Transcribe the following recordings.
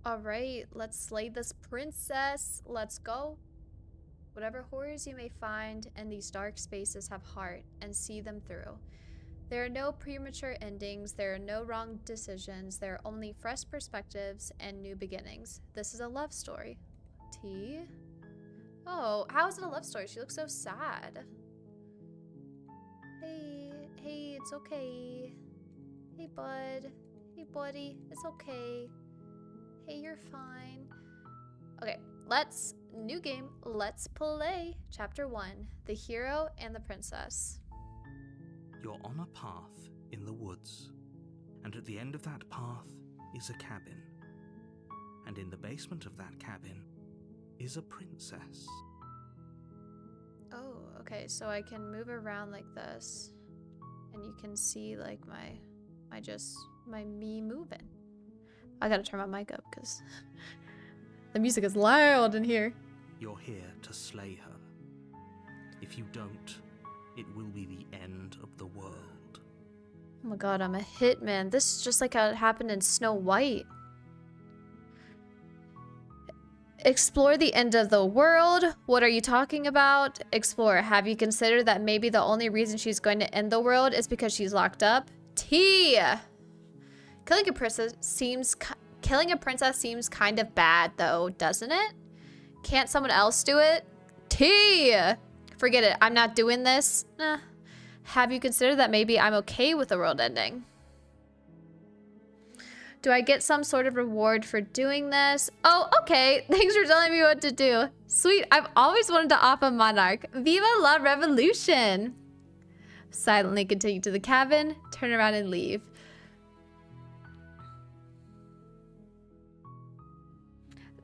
Alright, let's slay this princess. Let's go. Whatever horrors you may find in these dark spaces have heart and see them through. There are no premature endings, there are no wrong decisions, there are only fresh perspectives and new beginnings. This is a love story. T? Oh, how is it a love story? She looks so sad. Hey, it's okay. Hey, bud. Hey, buddy, it's okay. Hey, you're fine. Okay, new game, let's play. Chapter 1, The Hero and the Princess. You're on a path in the woods, and at the end of that path is a cabin. And in the basement of that cabin is a princess. Oh, okay, so I can move around like this, and you can see like my me moving. I gotta turn my mic up because the music is loud in here. You're here to slay her. If you don't, it will be the end of the world. Oh my god, I'm a hitman. This is just like how it happened in Snow White. Explore the end of the world. What are you talking about? Explore. Have you considered that maybe the only reason she's going to end the world is because she's locked up? T. Killing a princess seems kind of bad though, doesn't it? Can't someone else do it? T. Forget it. I'm not doing this. Have you considered that maybe I'm okay with the world ending? Do I get some sort of reward for doing this? Oh, okay. Thanks for telling me what to do. Sweet. I've always wanted to off a monarch. Viva la revolution. Silently continue to the cabin, turn around and leave.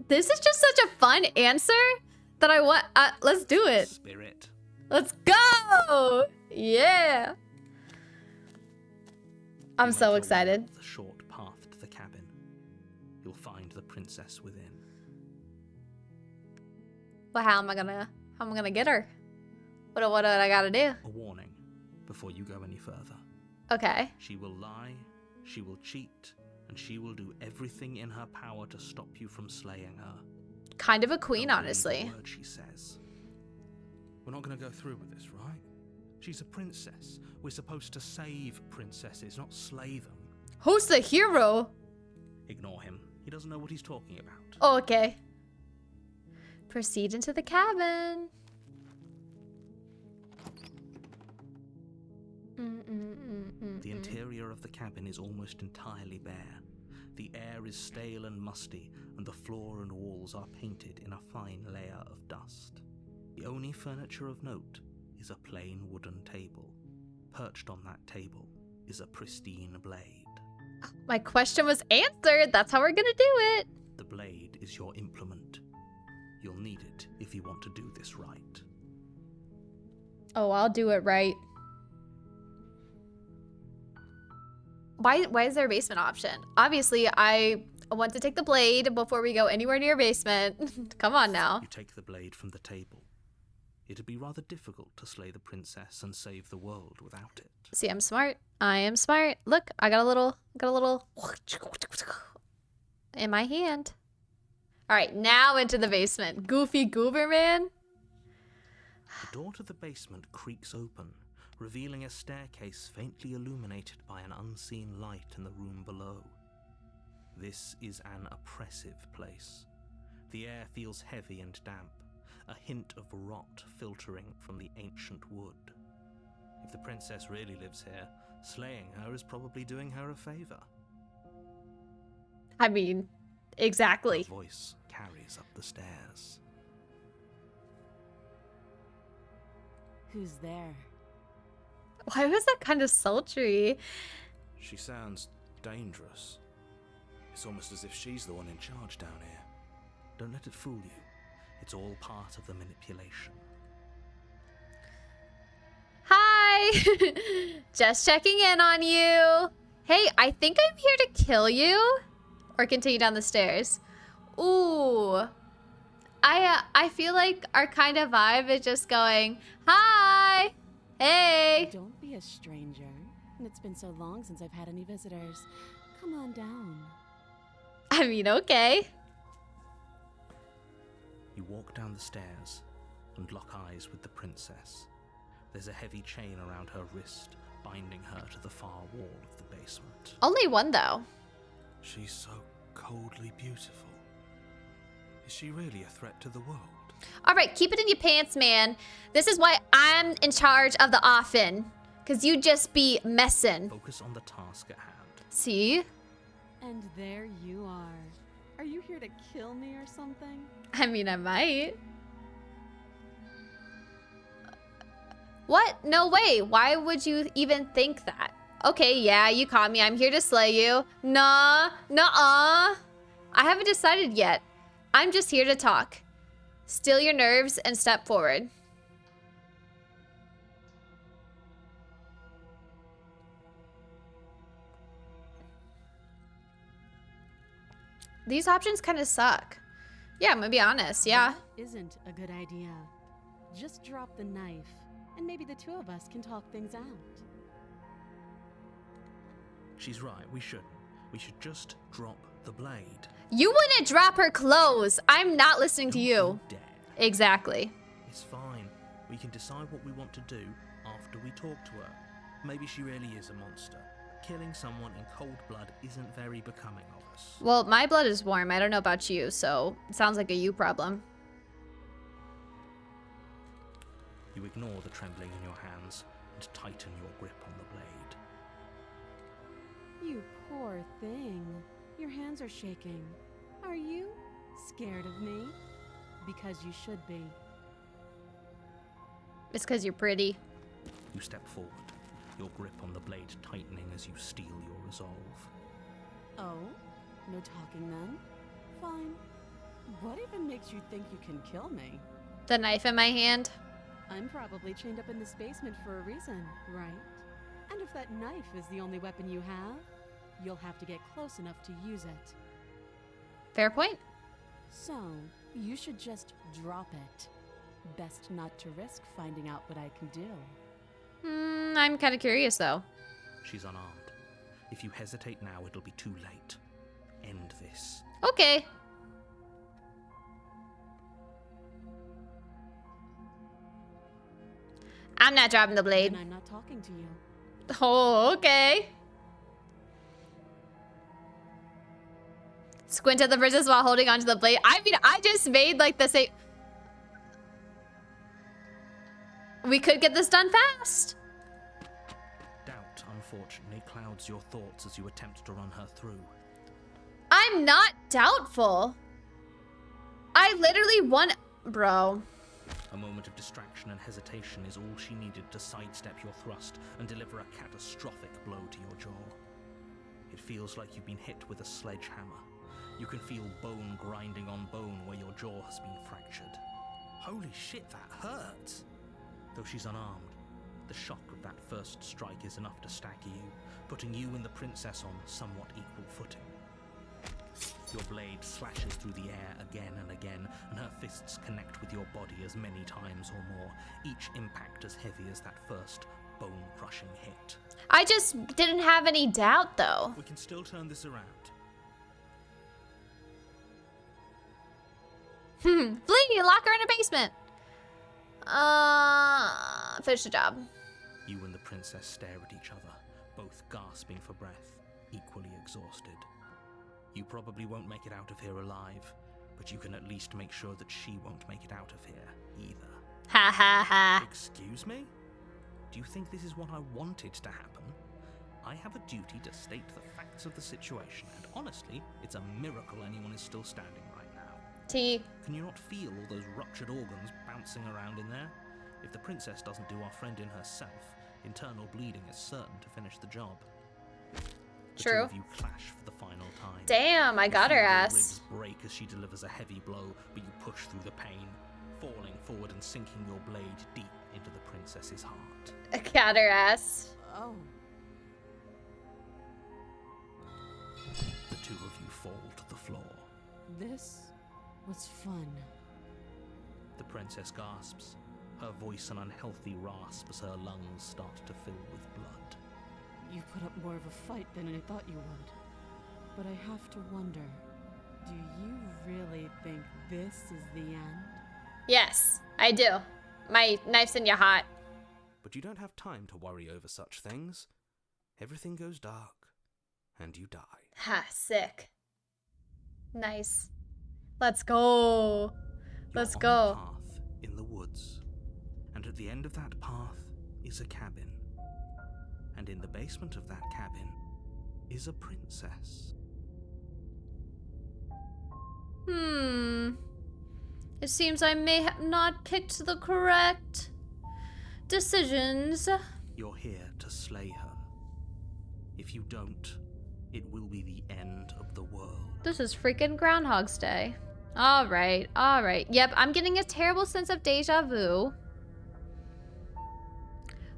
This is just such a fun answer that I want. Let's do it. Spirit. Let's go. Yeah. I'm so excited. The short path to the cabin. You'll find the princess within. But how am I gonna get her? What do I gotta do? A warning before you go any further. Okay. She will lie, she will cheat, and she will do everything in her power to stop you from slaying her. Kind of a queen, Don't honestly. believe a word she says. We're not going to go through with this, right? She's a princess. We're supposed to save princesses, not slay them. Who's the hero? Ignore him. He doesn't know what he's talking about. Oh, okay. Proceed into the cabin. The interior of the cabin is almost entirely bare. The air is stale and musty, and the floor and walls are painted in a fine layer of dust. The only furniture of note is a plain wooden table. Perched on that table is a pristine blade. My question was answered. That's how we're gonna do it. The blade is your implement. You'll need it if you want to do this right. Oh, I'll do it right. Why is there a basement option? Obviously, I want to take the blade before we go anywhere near basement. Come on now. You take the blade from the table. It'd be rather difficult to slay the princess and save the world without it. See, I'm smart. I am smart. Look, I got a little in my hand. All right, now into the basement. Goofy Goober Man. The door to the basement creaks open, revealing a staircase faintly illuminated by an unseen light in the room below. This is an oppressive place. The air feels heavy and damp, a hint of rot filtering from the ancient wood. If the princess really lives here, slaying her is probably doing her a favor. I mean, exactly. Her voice carries up the stairs. Who's there? Why was that kind of sultry? She sounds dangerous. It's almost as if she's the one in charge down here. Don't let it fool you. It's all part of the manipulation. Hi! Just checking in on you. Hey, I think I'm here to kill you. Or continue down the stairs. Ooh. I feel like our kind of vibe is just going, hi! Hey! Don't be a stranger. It's been so long since I've had any visitors. Come on down. I mean, okay. You walk down the stairs and lock eyes with the princess. There's a heavy chain around her wrist, binding her to the far wall of the basement. Only one, though. She's so coldly beautiful. Is she really a threat to the world? All right, keep it in your pants, man. This is why I'm in charge of the offin. Because you just be messin'. Focus on the task at hand. See? And there you are. Are you here to kill me or something? I mean, I might. What? No way. Why would you even think that? Okay, yeah, you caught me. I'm here to slay you. Nah, nuh-uh. I haven't decided yet. I'm just here to talk. Still your nerves and step forward. These options kind of suck. Yeah, I'm gonna be honest, yeah. That isn't a good idea. Just drop the knife, and maybe the two of us can talk things out. She's right, we shouldn't. We should just drop the blade. You wouldn't drop her clothes. I'm not listening to Don't you. dare. Exactly. It's fine. We can decide what we want to do after we talk to her. Maybe she really is a monster. Killing someone in cold blood isn't very becoming of us. Well, my blood is warm. I don't know about you, so it sounds like a you problem. You ignore the trembling in your hands and tighten your grip on the blade. You poor thing. Your hands are shaking. Are you scared of me? Because you should be. It's because you're pretty. You step forward, your grip on the blade tightening as you steel your resolve. Oh? No talking then? Fine. What even makes you think you can kill me? The knife in my hand. I'm probably chained up in this basement for a reason, right? And if that knife is the only weapon you have, you'll have to get close enough to use it. Fair point. So, you should just drop it. Best not to risk finding out what I can do. I'm kind of curious, though. She's unarmed. If you hesitate now, it'll be too late. End this. Okay. I'm not dropping the blade. And I'm not talking to you. Oh, okay. Squint at the bridges while holding onto the blade. I mean, I just made like the same. We could get this done fast. Doubt, unfortunately, clouds your thoughts as you attempt to run her through. I'm not doubtful. I literally want... Bro. A moment of distraction and hesitation is all she needed to sidestep your thrust and deliver a catastrophic blow to your jaw. It feels like you've been hit with a sledgehammer. You can feel bone grinding on bone where your jaw has been fractured. Holy shit, that hurts! Though she's unarmed, the shock of that first strike is enough to stagger you, putting you and the princess on somewhat equal footing. Your blade slashes through the air again and again, and her fists connect with your body as many times or more, each impact as heavy as that first bone-crushing hit. I just didn't have any doubt, though. We can still turn this around. Flee! Lock her in a basement. Finish the job. You and the princess stare at each other, both gasping for breath, equally exhausted. You probably won't make it out of here alive, but you can at least make sure that she won't make it out of here either. Ha ha ha. Excuse me? Do you think this is what I wanted to happen? I have a duty to state the facts of the situation, and honestly, it's a miracle anyone is still standing right now. T. Can you not feel all those ruptured organs bouncing around in there? If the princess doesn't do our friend in herself, internal bleeding is certain to finish the job. The two True. of you clash for the final time. Damn, I You got her feel your ass. ribs break as she delivers a heavy blow, but you push through the pain, falling forward and sinking your blade deep into the princess's heart. I got her ass. Oh. The two of you fall to the floor. This was fun. The princess gasps, her voice an unhealthy rasp as her lungs start to fill with blood. You put up more of a fight than I thought you would. But I have to wonder, Do you really think this is the end? Yes, I do. My knife's in your heart. But you don't have time to worry over such things. Everything goes dark, and you die. Ha, sick. Nice. Let's go. Let's You're go. on a path in the woods, and at the end of that path is a cabin. And in the basement of that cabin is a princess. It seems I may have not picked the correct decisions. You're here to slay her. If you don't, it will be the end of the world. This is freaking Groundhog's Day. All right. Yep, I'm getting a terrible sense of deja vu.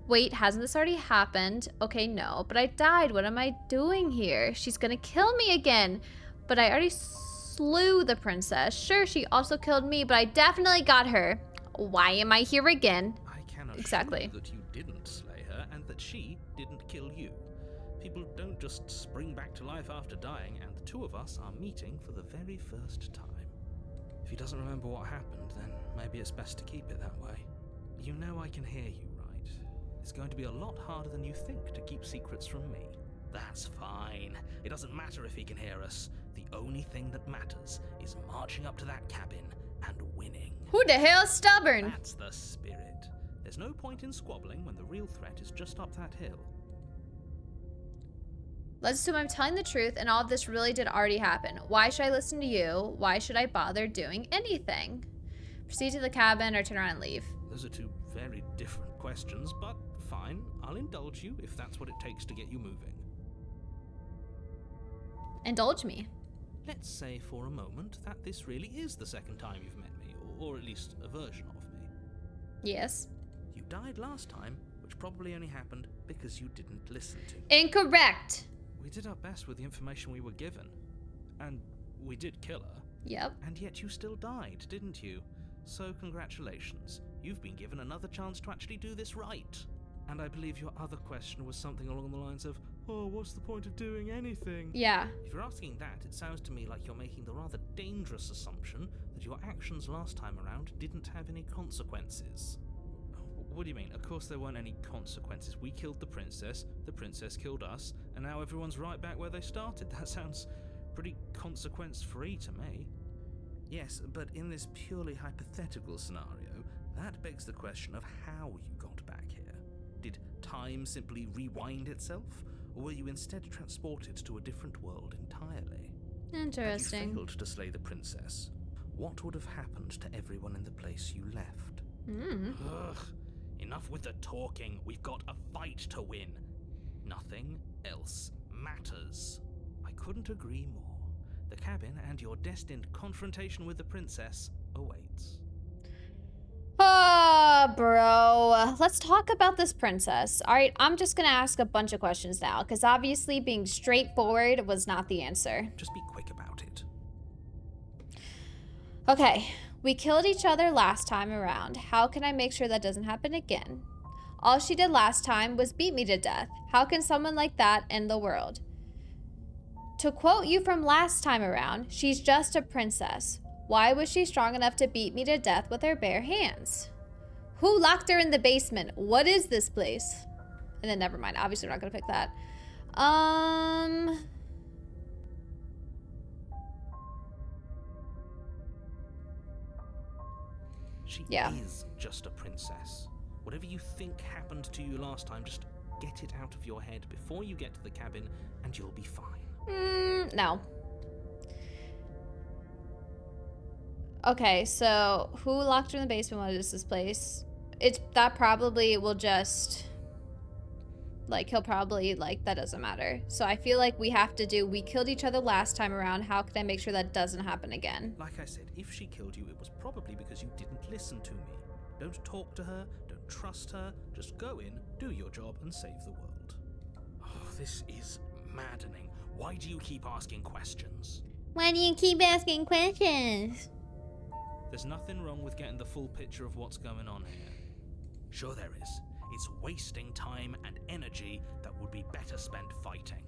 Wait, hasn't this already happened? Okay, no, but I died. What am I doing here? She's gonna kill me again. But I already slew the princess. Sure, she also killed me, but I definitely got her. Why am I here again? I can assure Exactly. you that you didn't slay her and that she didn't kill you. People don't just spring back to life after dying, and the two of us are meeting for the very first time. If he doesn't remember what happened, then maybe it's best to keep it that way. You know I can hear you, right? It's going to be a lot harder than you think to keep secrets from me. That's fine. It doesn't matter if he can hear us. The only thing that matters is marching up to that cabin and winning. Who the hell's stubborn? That's the spirit. There's no point in squabbling when the real threat is just up that hill. Let's assume I'm telling the truth and all of this really did already happen. Why should I listen to you? Why should I bother doing anything? Proceed to the cabin or turn around and leave? Those are two very different questions, but fine. I'll indulge you if that's what it takes to get you moving. Indulge me. Let's say for a moment that this really is the second time you've met me, or at least a version of me. Yes. You died last time, which probably only happened because you didn't listen to me. Incorrect. We did our best with the information we were given. And we did kill her. Yep. And yet you still died, didn't you? So congratulations. You've been given another chance to actually do this right. And I believe your other question was something along the lines of, oh, what's the point of doing anything? Yeah. If you're asking that, it sounds to me like you're making the rather dangerous assumption that your actions last time around didn't have any consequences. What do you mean? Of course there weren't any consequences. We killed the princess killed us, and now everyone's right back where they started. That sounds pretty consequence-free to me. Yes, but in this purely hypothetical scenario, that begs the question of how you got back here. Did time simply rewind itself, or were you instead transported to a different world entirely? Interesting. Had you failed to slay the princess, what would have happened to everyone in the place you left? Ugh. Enough with the talking. We've got a fight to win. Nothing else matters. I couldn't agree more. The cabin and your destined confrontation with the princess awaits. Oh, bro. Let's talk about this princess. All right, I'm just gonna ask a bunch of questions now, because obviously being straightforward was not the answer. Just be quick about it. Okay, we killed each other last time around. How can I make sure that doesn't happen again? All she did last time was beat me to death. How can someone like that end the world? To quote you from last time around, she's just a princess. Why was she strong enough to beat me to death with her bare hands? Who locked her in the basement? What is this place? And then never mind. Obviously, we're not gonna pick that. She Yeah. is just a princess. Whatever you think happened to you last time, just get it out of your head before you get to the cabin, and you'll be fine. No. Okay, so who locked her in the basement? What is this place? That probably will just, like, he'll probably, like, that doesn't matter. So I feel like we have to do, we killed each other last time around. How can I make sure that doesn't happen again? Like I said, if she killed you, it was probably because you didn't listen to me. Don't talk to her, don't trust her, just go in, do your job, and save the world. Oh, this is maddening. Why do you keep asking questions? Why do you keep asking questions? There's nothing wrong with getting the full picture of what's going on here. Sure there is. It's wasting time and energy that would be better spent fighting.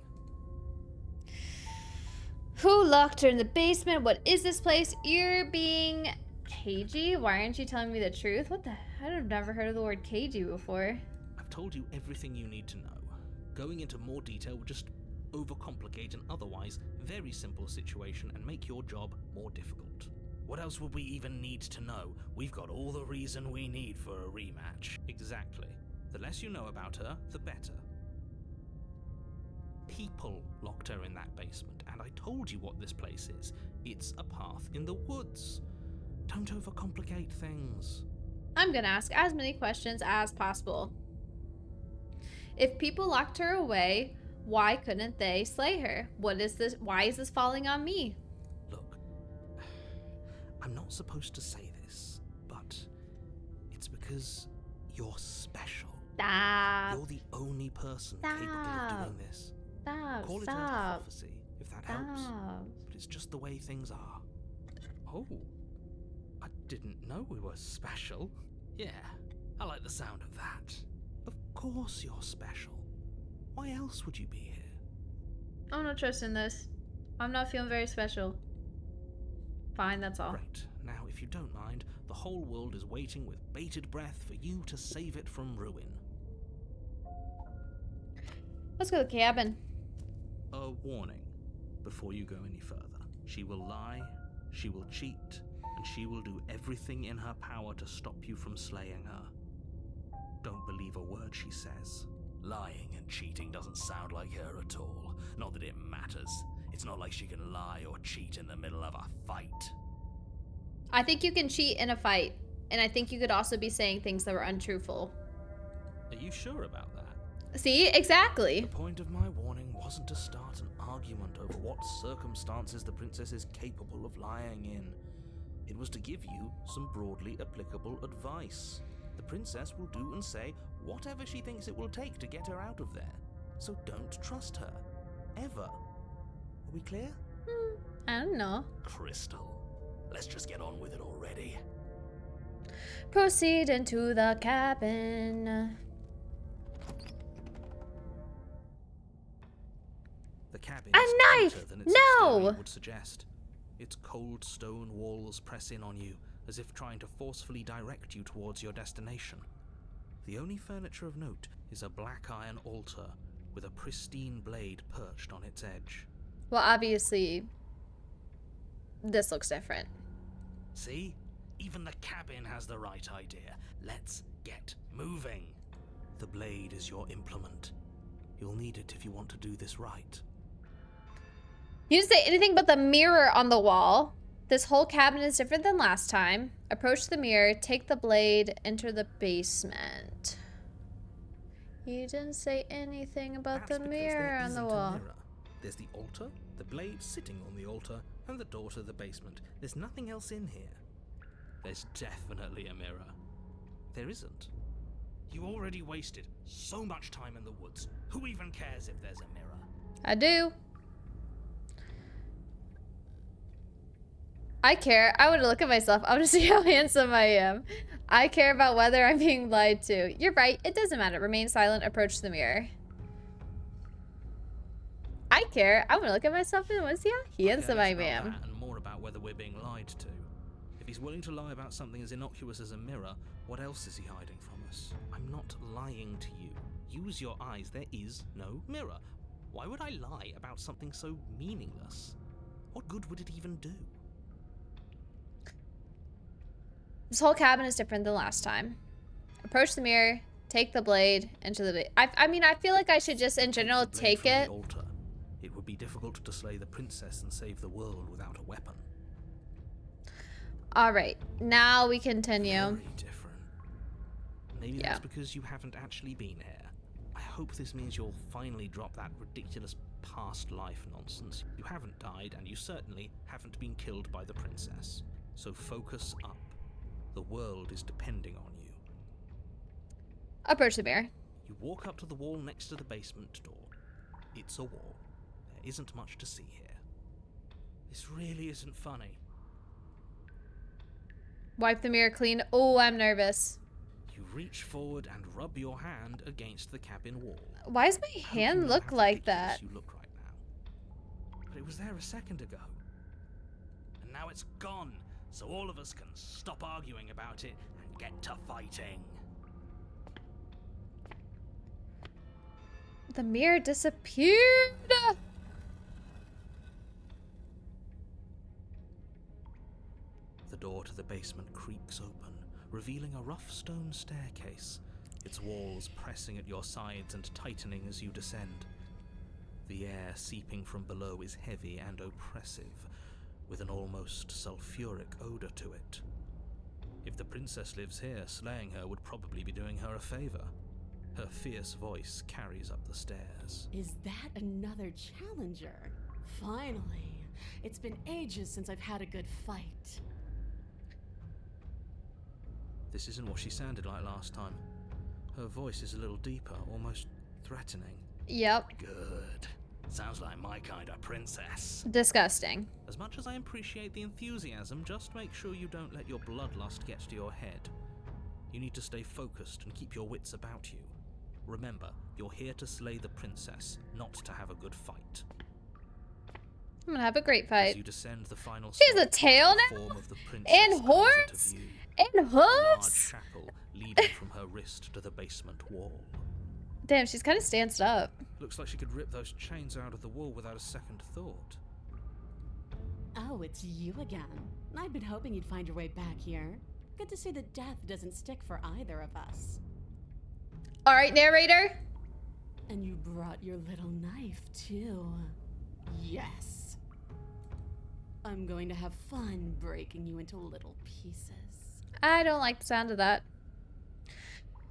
Who locked her in the basement? What is this place? You're being cagey? Why aren't you telling me the truth? What the? I've never heard of the word cagey before. I've told you everything you need to know. Going into more detail would just overcomplicate an otherwise very simple situation and make your job more difficult. What else would we even need to know? We've got all the reason we need for a rematch. Exactly. The less you know about her, the better. People locked her in that basement, and I told you what this place is. It's a path in the woods. Don't overcomplicate things. I'm gonna ask as many questions as possible. If people locked her away, why couldn't they slay her? What is this? Why is this falling on me? Look, I'm not supposed to say this, but it's because you're special. Stop. You're the only person capable Stop. of doing this. Stop. Call it a Stop. prophecy, if that helps. Stop. But it's just the way things are. Oh, I didn't know we were special. Yeah, I like the sound of that. Of course you're special. Why else would you be here? I'm not trusting this. I'm not feeling very special. Fine, that's all. Great. Now, if you don't mind, the whole world is waiting with bated breath for you to save it from ruin. Let's go to the cabin. A warning before you go any further. She will lie, she will cheat, and she will do everything in her power to stop you from slaying her. Don't believe a word she says. Lying and cheating doesn't sound like her at all. Not that it matters. It's not like she can lie or cheat in the middle of a fight. I think you can cheat in a fight, and I think you could also be saying things that were untruthful. Are you sure about that? See? Exactly. The point of my warning wasn't to start an argument over what circumstances the princess is capable of lying in. It was to give you some broadly applicable advice. The princess will do and say whatever she thinks it will take to get her out of there. So don't trust her. Ever. Are we clear? I don't know. Crystal, let's just get on with it already. Proceed into the cabin. The cabin A is knife! tighter than its No! exterior would suggest. Its cold stone walls press in on you, as if trying to forcefully direct you towards your destination. The only furniture of note is a black iron altar with a pristine blade perched on its edge. Well, obviously, this looks different. See? Even the cabin has the right idea. Let's get moving. The blade is your implement. You'll need it if you want to do this right. You didn't say anything but the mirror on the wall. This whole cabin is different than last time. Approach the mirror, take the blade, enter the basement. You didn't say anything about That's the because mirror there on the isn't a wall. mirror. There's the altar, the blade sitting on the altar, and the door to the basement. There's nothing else in here. There's definitely a mirror. There isn't. You already wasted so much time in the woods. Who even cares if there's a mirror? I do. I care. I want to look at myself. I want to see how handsome I am. I care about whether I'm being lied to. You're right. It doesn't matter. Remain silent. Approach the mirror. I care. I want to look at myself and want to see how handsome I Less about am. that and more about whether we're being lied to. If he's willing to lie about something as innocuous as a mirror, what else is he hiding from us? I'm not lying to you. Use your eyes. There is no mirror. Why would I lie about something so meaningless? What good would it even do? This whole cabin is different than last time. Approach the mirror. Take the blade. Enter the... I mean, I feel like I should just, in general, the blade take from the it. altar. It would be difficult to slay the princess and save the world without a weapon. All right. Now we continue. Very different. Maybe Yeah. that's because you haven't actually been here. I hope this means you'll finally drop that ridiculous past life nonsense. You haven't died, and you certainly haven't been killed by the princess. So focus up. The world is depending on you. Approach the mirror. You walk up to the wall next to the basement door. It's a wall. There isn't much to see here. This really isn't funny. Wipe the mirror clean. Oh, I'm nervous. You reach forward and rub your hand against the cabin wall. Why does my I hope you hand know look how like ridiculous that? You look right now. But it was there a second ago. And now it's gone, so all of us can stop arguing about it and get to fighting. The mirror disappeared. The door to the basement creaks open, revealing a rough stone staircase, its walls pressing at your sides and tightening as you descend. The air seeping from below is heavy and oppressive, with an almost sulfuric odor to it. If the princess lives here, slaying her would probably be doing her a favor. Her fierce voice carries up the stairs. Is that another challenger? Finally. It's been ages since I've had a good fight. This isn't what she sounded like last time. Her voice is a little deeper, almost threatening. Yep. Good. Sounds like my kind of princess. Disgusting. As much as I appreciate the enthusiasm, just make sure you don't let your bloodlust get to your head. You need to stay focused and keep your wits about you. Remember, you're here to slay the princess, not to have a good fight. I'm gonna have a great As fight. you descend the final She has a step, tail the now? form of the princess And comes into horns? view. And A large hooves? shackle leading from her wrist to the basement wall. Damn, she's kind of stanced up. Looks like she could rip those chains out of the wall without a second thought. Oh, it's you again. I'd been hoping you'd find your way back here. Good to see that death doesn't stick for either of us. All right, narrator. And you brought your little knife, too. Yes. I'm going to have fun breaking you into little pieces. I don't like the sound of that.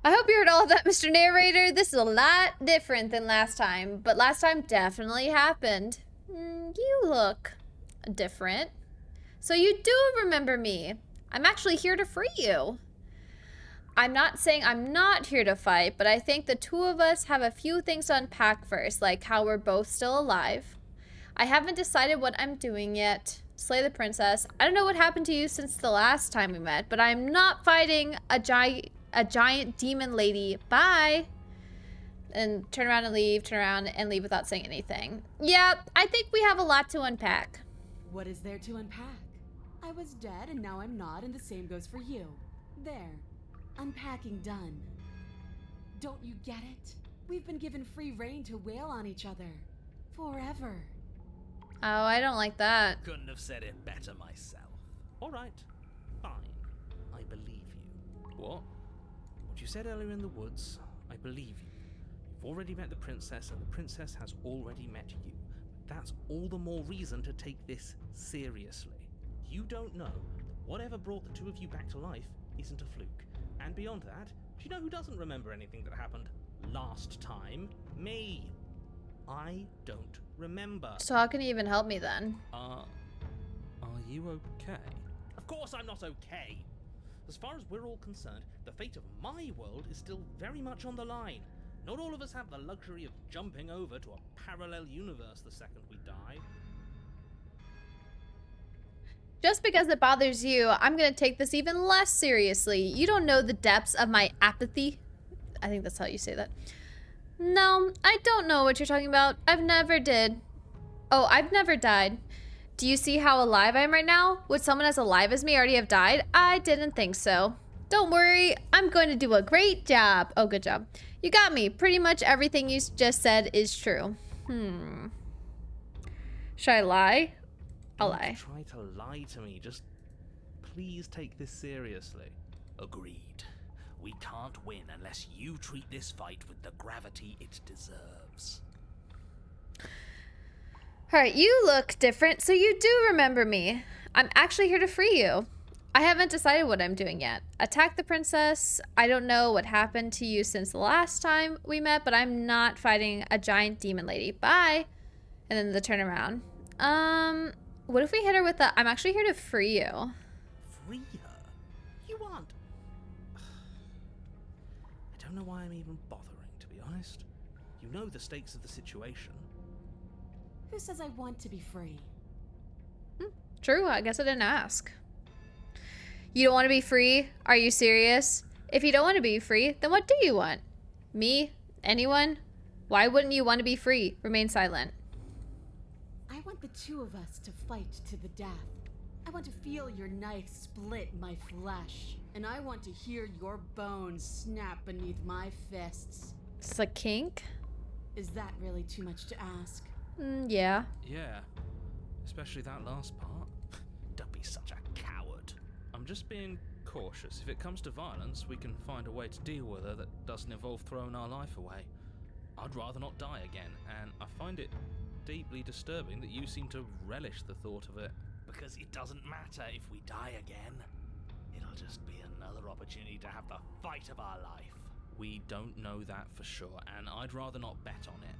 I hope you heard all of that, Mr. Narrator. This is a lot different than last time, but last time definitely happened. You look different. So you do remember me. I'm actually here to free you. I'm not saying I'm not here to fight, but I think the two of us have a few things to unpack first, like how we're both still alive. I haven't decided what I'm doing yet. Slay the princess. I don't know what happened to you since the last time we met, but I'm not fighting a giant demon lady. Bye. And turn around and leave, turn around and leave without saying anything. Yeah, I think we have a lot to unpack. What is there to unpack? I was dead and now I'm not, and the same goes for you. There. Unpacking done. Don't you get it? We've been given free rein to wail on each other. Forever. Oh, I don't like that. Couldn't have said it better myself. All right, fine. I believe you. What? What you said earlier in the woods, I believe you. You've already met the princess, and the princess has already met you. That's all the more reason to take this seriously. You don't know that whatever brought the two of you back to life isn't a fluke. And beyond that, do you know who doesn't remember anything that happened last time? Me. I don't remember. So how can you even help me then? Are you okay? Of course I'm not okay. As far as we're all concerned, the fate of my world is still very much on the line. Not all of us have the luxury of jumping over to a parallel universe the second we die. Just because it bothers you, I'm gonna take this even less seriously. You don't know the depths of my apathy. I think that's how you say that. No, I don't know what you're talking about. I've never did. Oh, I've never died. Do you see how alive I am right now? Would someone as alive as me already have died? I didn't think so. Don't worry, I'm going to do a great job. Oh, good job. You got me. Pretty much everything you just said is true. Should I lie? I'll Don't lie. try to lie to me. Just please take this seriously. Agreed. We can't win unless you treat this fight with the gravity it deserves. Alright, you look different, so you do remember me. I'm actually here to free you. I haven't decided what I'm doing yet. Attack the princess. I don't know what happened to you since the last time we met, but I'm not fighting a giant demon lady. Bye. And then the turnaround. What if we hit her with the... I'm actually here to free you. Free her? You aren't. I don't know why I'm even bothering, to be honest. You know the stakes of the situation. Who says I want to be free? True, I guess I didn't ask. You don't want to be free? Are you serious? If you don't want to be free, then what do you want? Me? Anyone? Why wouldn't you want to be free? Remain silent. I want want the two of us to fight to the death. I want to feel your knife split my flesh, and I want to hear your bones snap beneath my fists. It's a kink? Is that really too much to ask? Yeah. Yeah, especially that last part. Don't be such a coward. I'm just being cautious. If it comes to violence, we can find a way to deal with her that doesn't involve throwing our life away. I'd rather not die again, and I find it deeply disturbing that you seem to relish the thought of it. Because it doesn't matter if we die again. It'll just be another opportunity to have the fight of our life. We don't know that for sure, and I'd rather not bet on it.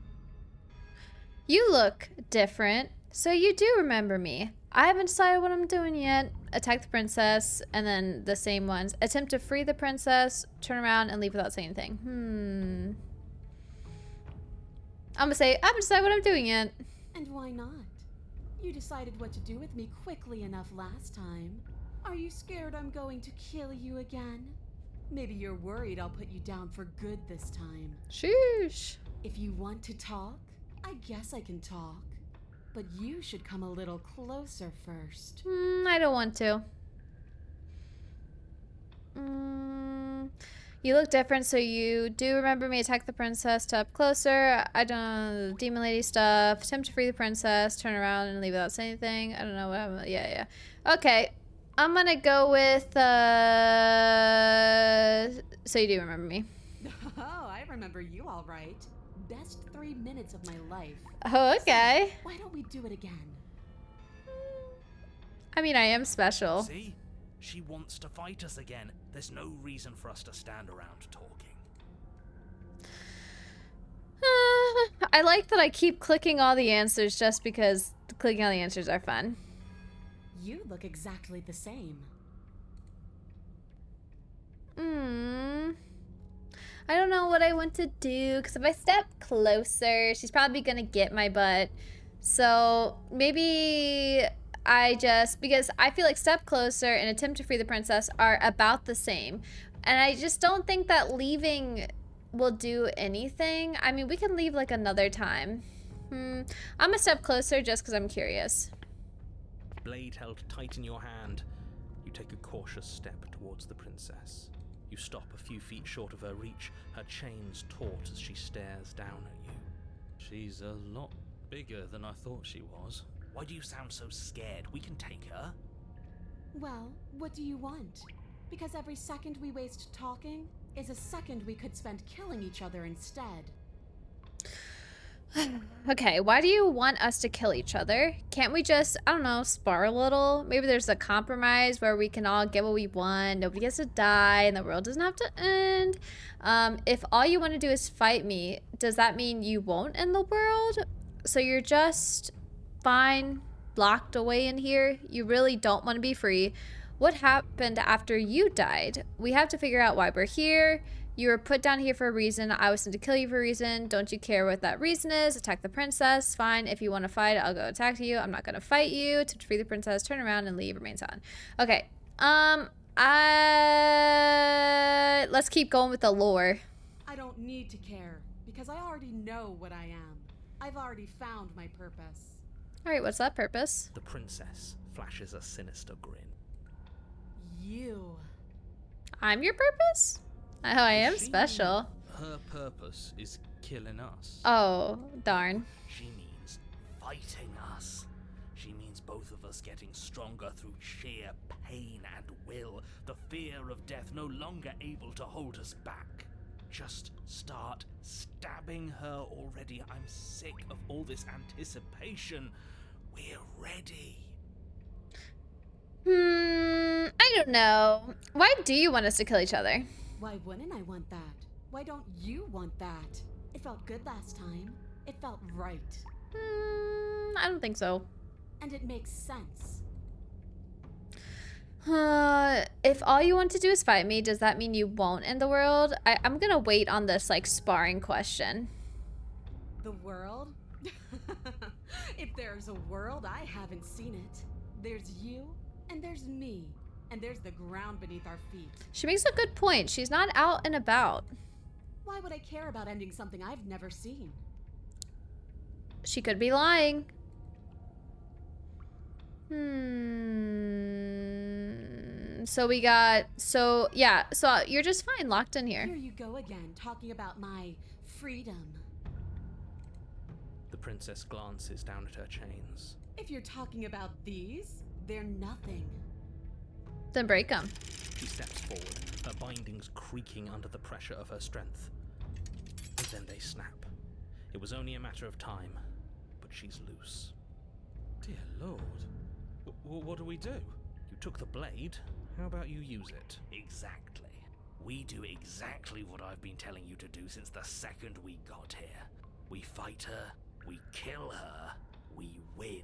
You look different, so you do remember me. I haven't decided what I'm doing yet. Attack the princess, and then the same ones. Attempt to free the princess, turn around, and leave without saying anything. I'm gonna say, I haven't decided what I'm doing yet. And why not? You decided what to do with me quickly enough last time. Are you scared I'm going to kill you again? Maybe you're worried I'll put you down for good this time. Sheesh. If you want to talk, I guess I can talk. But you should come a little closer first. I don't want to. You look different, so you do remember me. Attack the princess to up closer. I don't know, demon lady stuff. Attempt to free the princess. Turn around and leave without saying anything. I don't know what happened. Yeah. Okay. I'm gonna go with, so you do remember me. Oh, I remember you all right. Best 3 minutes of my life. Oh, okay. So, why don't we do it again? I mean, I am special. See? She wants to fight us again. There's no reason for us to stand around talking. I like that I keep clicking all the answers just because clicking all the answers are fun. You look exactly the same. I don't know what I want to do, because if I step closer, she's probably going to get my butt. So maybe I just, because I feel like step closer and attempt to free the princess are about the same. And I just don't think that leaving will do anything. I mean, we can leave like another time. I'm going to step closer just because I'm curious. Blade held tight in your hand, you take a cautious step towards the princess. You stop a few feet short of her reach, her chains taut as she stares down at you. She's a lot bigger than I thought she was. Why do you sound so scared? We can take her. Well, what do you want? Because every second we waste talking is a second we could spend killing each other instead. Okay, why do you want us to kill each other? Can't we just, I don't know, spar a little? Maybe there's a compromise where we can all get what we want, nobody gets to die, and the world doesn't have to end. If all you want to do is fight me, does that mean you won't end the world? So you're just fine, locked away in here? You really don't want to be free. What happened after you died? We have to figure out why we're here. You were put down here for a reason. I was sent to kill you for a reason. Don't you care what that reason is? Attack the princess. Fine. If you want to fight, I'll go attack you. I'm not going to fight you. To free the princess, turn around and leave remains on. Okay. Let's keep going with the lore. I don't need to care, because I already know what I am. I've already found my purpose. All right, what's that purpose? The princess flashes a sinister grin. You. I'm your purpose? Oh, I am special. Her purpose is killing us. Oh, darn. She means fighting us. She means both of us getting stronger through sheer pain and will. The fear of death no longer able to hold us back. Just start stabbing her already. I'm sick of all this anticipation. We're ready. I don't know. Why do you want us to kill each other? Why wouldn't I want that? Why don't you want that? It felt good last time. It felt right. I don't think so. And it makes sense. If all you want to do is fight me, does that mean you won't end the world? I'm gonna wait on this, like, sparring question. The world? If there's a world, I haven't seen it. There's you, and there's me, and there's the ground beneath our feet. She makes a good point. She's not out and about. Why would I care about ending something I've never seen? She could be lying. So we got, so yeah, so you're just fine locked in Here here. you go again, talking about my freedom. The princess glances down at her chains. If you're talking about these, they're nothing. Then break them. She steps forward, her bindings creaking under the pressure of her strength. And then they snap. It was only a matter of time, but she's loose. Dear Lord. What do we do? You took the blade. How about you use it? Exactly. We do exactly what I've been telling you to do since the second we got here. We fight her, we kill her, we win.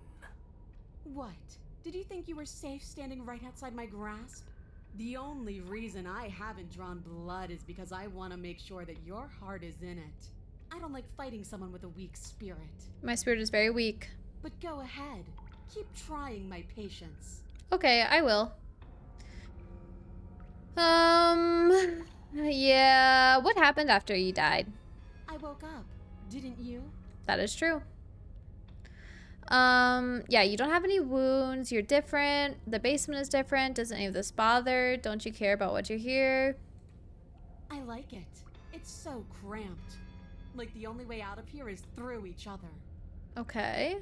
What? Did you think you were safe standing right outside my grasp? The only reason I haven't drawn blood is because I want to make sure that your heart is in it. I don't like fighting someone with a weak spirit. My spirit is very weak. But go ahead. Keep trying my patience. Okay, I will. Yeah, what happened after you died? I woke up, didn't you? That is true. Yeah, you don't have any wounds. You're different. The basement is different. Doesn't any of this bother? Don't you care about what you hear? I like it. It's so cramped. Like the only way out of here is through each other. Okay.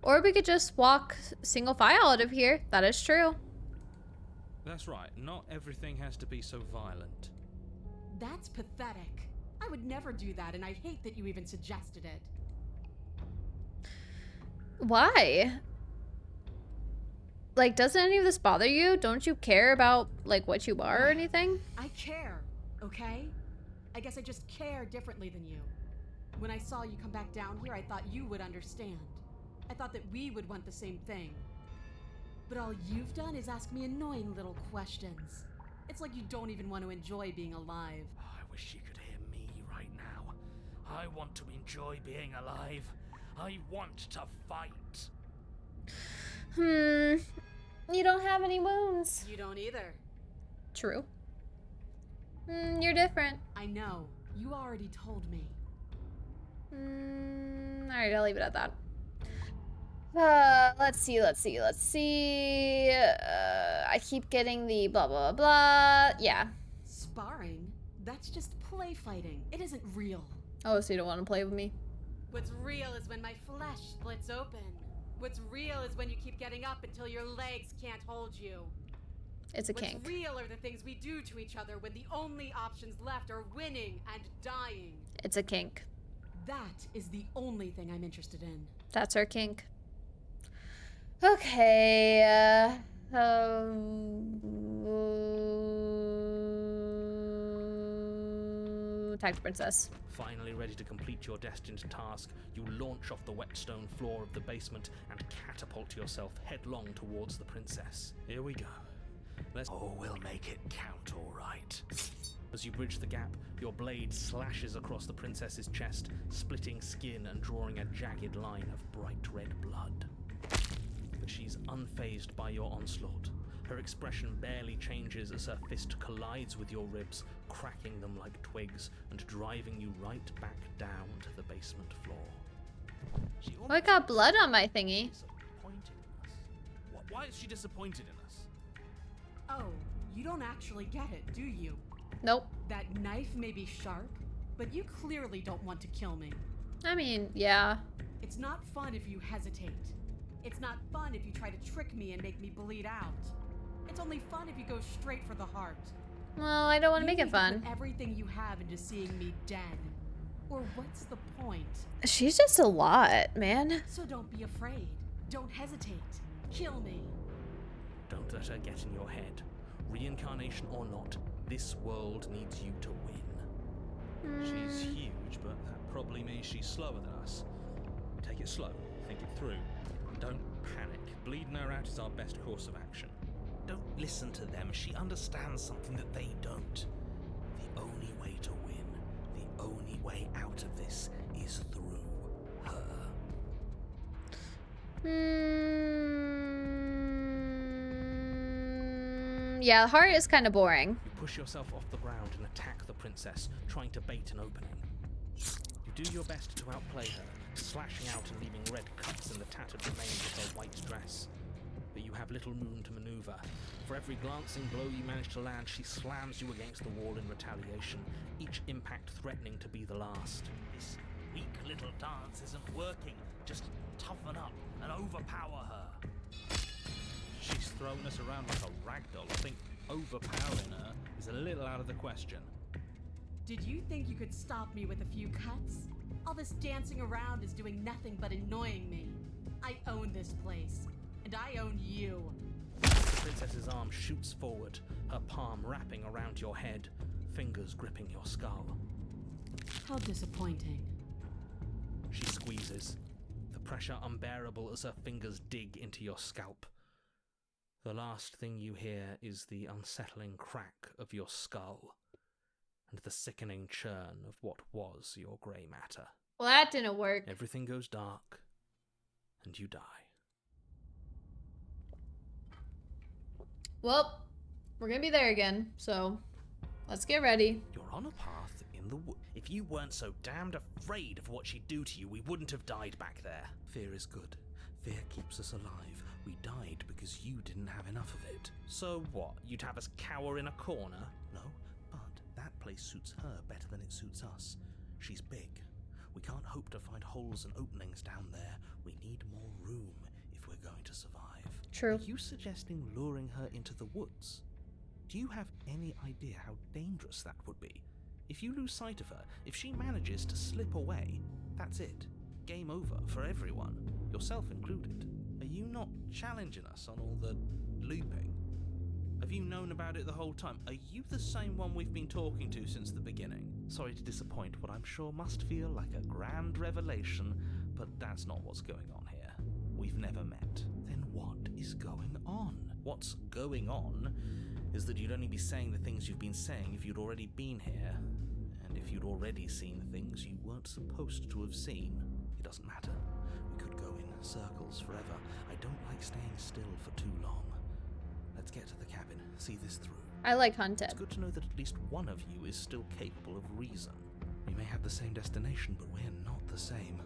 Or we could just walk single file out of here. That is true. That's right, not everything has to be so violent. That's pathetic. I would never do that, and I hate that you even suggested it. Why? Like, doesn't any of this bother you? Don't you care about, like, what you are or anything? I care, okay? I guess I just care differently than you. When I saw you come back down here, I thought you would understand. I thought that we would want the same thing. But all you've done is ask me annoying little questions. It's like you don't even want to enjoy being alive. I wish you could hear me right now. I want to enjoy being alive. I want to fight. You don't have any wounds. You don't either. True. You're different. I know. You already told me. Alright, I'll leave it at that. Let's see. I keep getting the blah, blah, blah. Yeah. Sparring? That's just play fighting. It isn't real. Oh, so you don't want to play with me? What's real is when my flesh splits open. What's real is when you keep getting up until your legs can't hold you. It's a What's kink. real are the things we do to each other when the only options left are winning and dying. It's a kink. That is the only thing I'm interested in. That's her kink. Okay. Attack the princess. Finally ready to complete your destined task, you launch off the wet stone floor of the basement and catapult yourself headlong towards the princess. Here we go. Oh, we'll make it count, all right. As you bridge the gap, your blade slashes across the princess's chest, splitting skin and drawing a jagged line of bright red blood. But she's unfazed by your onslaught. Her expression barely changes as her fist collides with your ribs, cracking them like twigs and driving you right back down to the basement floor. She Oh, I got blood on my thingy. disappointed in us. Why is she disappointed in us? Oh, you don't actually get it, do you? Nope. That knife may be sharp, but you clearly don't want to kill me. I mean, yeah. It's not fun if you hesitate. It's not fun if you try to trick me and make me bleed out. It's only fun if you go straight for the heart. Well, I don't want to You make it need fun. put everything you have into seeing me dead. Or what's the point? She's just a lot, man. So don't be afraid. Don't hesitate. Kill me. Don't let her get in your head. Reincarnation or not, this world needs you to win. She's huge, but that probably means she's slower than us. Take it slow, think it through. Don't panic. Bleeding her out is our best course of action. Don't listen to them. She understands something that they don't. The only way to win, the only way out of this is through her. Yeah, the heart is kind of boring. You push yourself off the ground and attack the princess, trying to bait an opening. You do your best to outplay her, slashing out and leaving red cuts in the tattered remains of her white dress. have little room to maneuver. For every glancing blow you manage to land, she slams you against the wall in retaliation, each impact threatening to be the last. This weak little dance isn't working. Just toughen up and overpower her. She's thrown us around like a ragdoll. I think overpowering her is a little out of the question. Did you think you could stop me with a few cuts? All this dancing around is doing nothing but annoying me. I own this place, and I own you. The princess's arm shoots forward, her palm wrapping around your head, fingers gripping your skull. How disappointing. She squeezes, the pressure unbearable as her fingers dig into your scalp. The last thing you hear is the unsettling crack of your skull and the sickening churn of what was your grey matter. Well, that didn't work. Everything goes dark, and you die. Well, we're gonna be there again, so let's get ready. You're on a path in the wood. If you weren't so damned afraid of what she'd do to you, we wouldn't have died back there. Fear is good. Fear keeps us alive. We died because you didn't have enough of it. So what? You'd have us cower in a corner? No, but that place suits her better than it suits us. She's big. We can't hope to find holes and openings down there. We need more room if we're going to survive. True. Are you suggesting luring her into the woods? Do you have any idea how dangerous that would be? If you lose sight of her, if she manages to slip away, that's it. Game over for everyone, yourself included. Are you not challenging us on all the looping? Have you known about it the whole time? Are you the same one we've been talking to since the beginning? Sorry to disappoint what I'm sure must feel like a grand revelation, but that's not what's going on here. We've never met. Then what is going on? What's going on is that you'd only be saying the things you've been saying if you'd already been here, and if you'd already seen things you weren't supposed to have seen. It doesn't matter. We could go in circles forever. I don't like staying still for too long. Let's get to the cabin, see this through. I like hunted. It's good to know that at least one of you is still capable of reason. We may have the same destination, but we're not the same.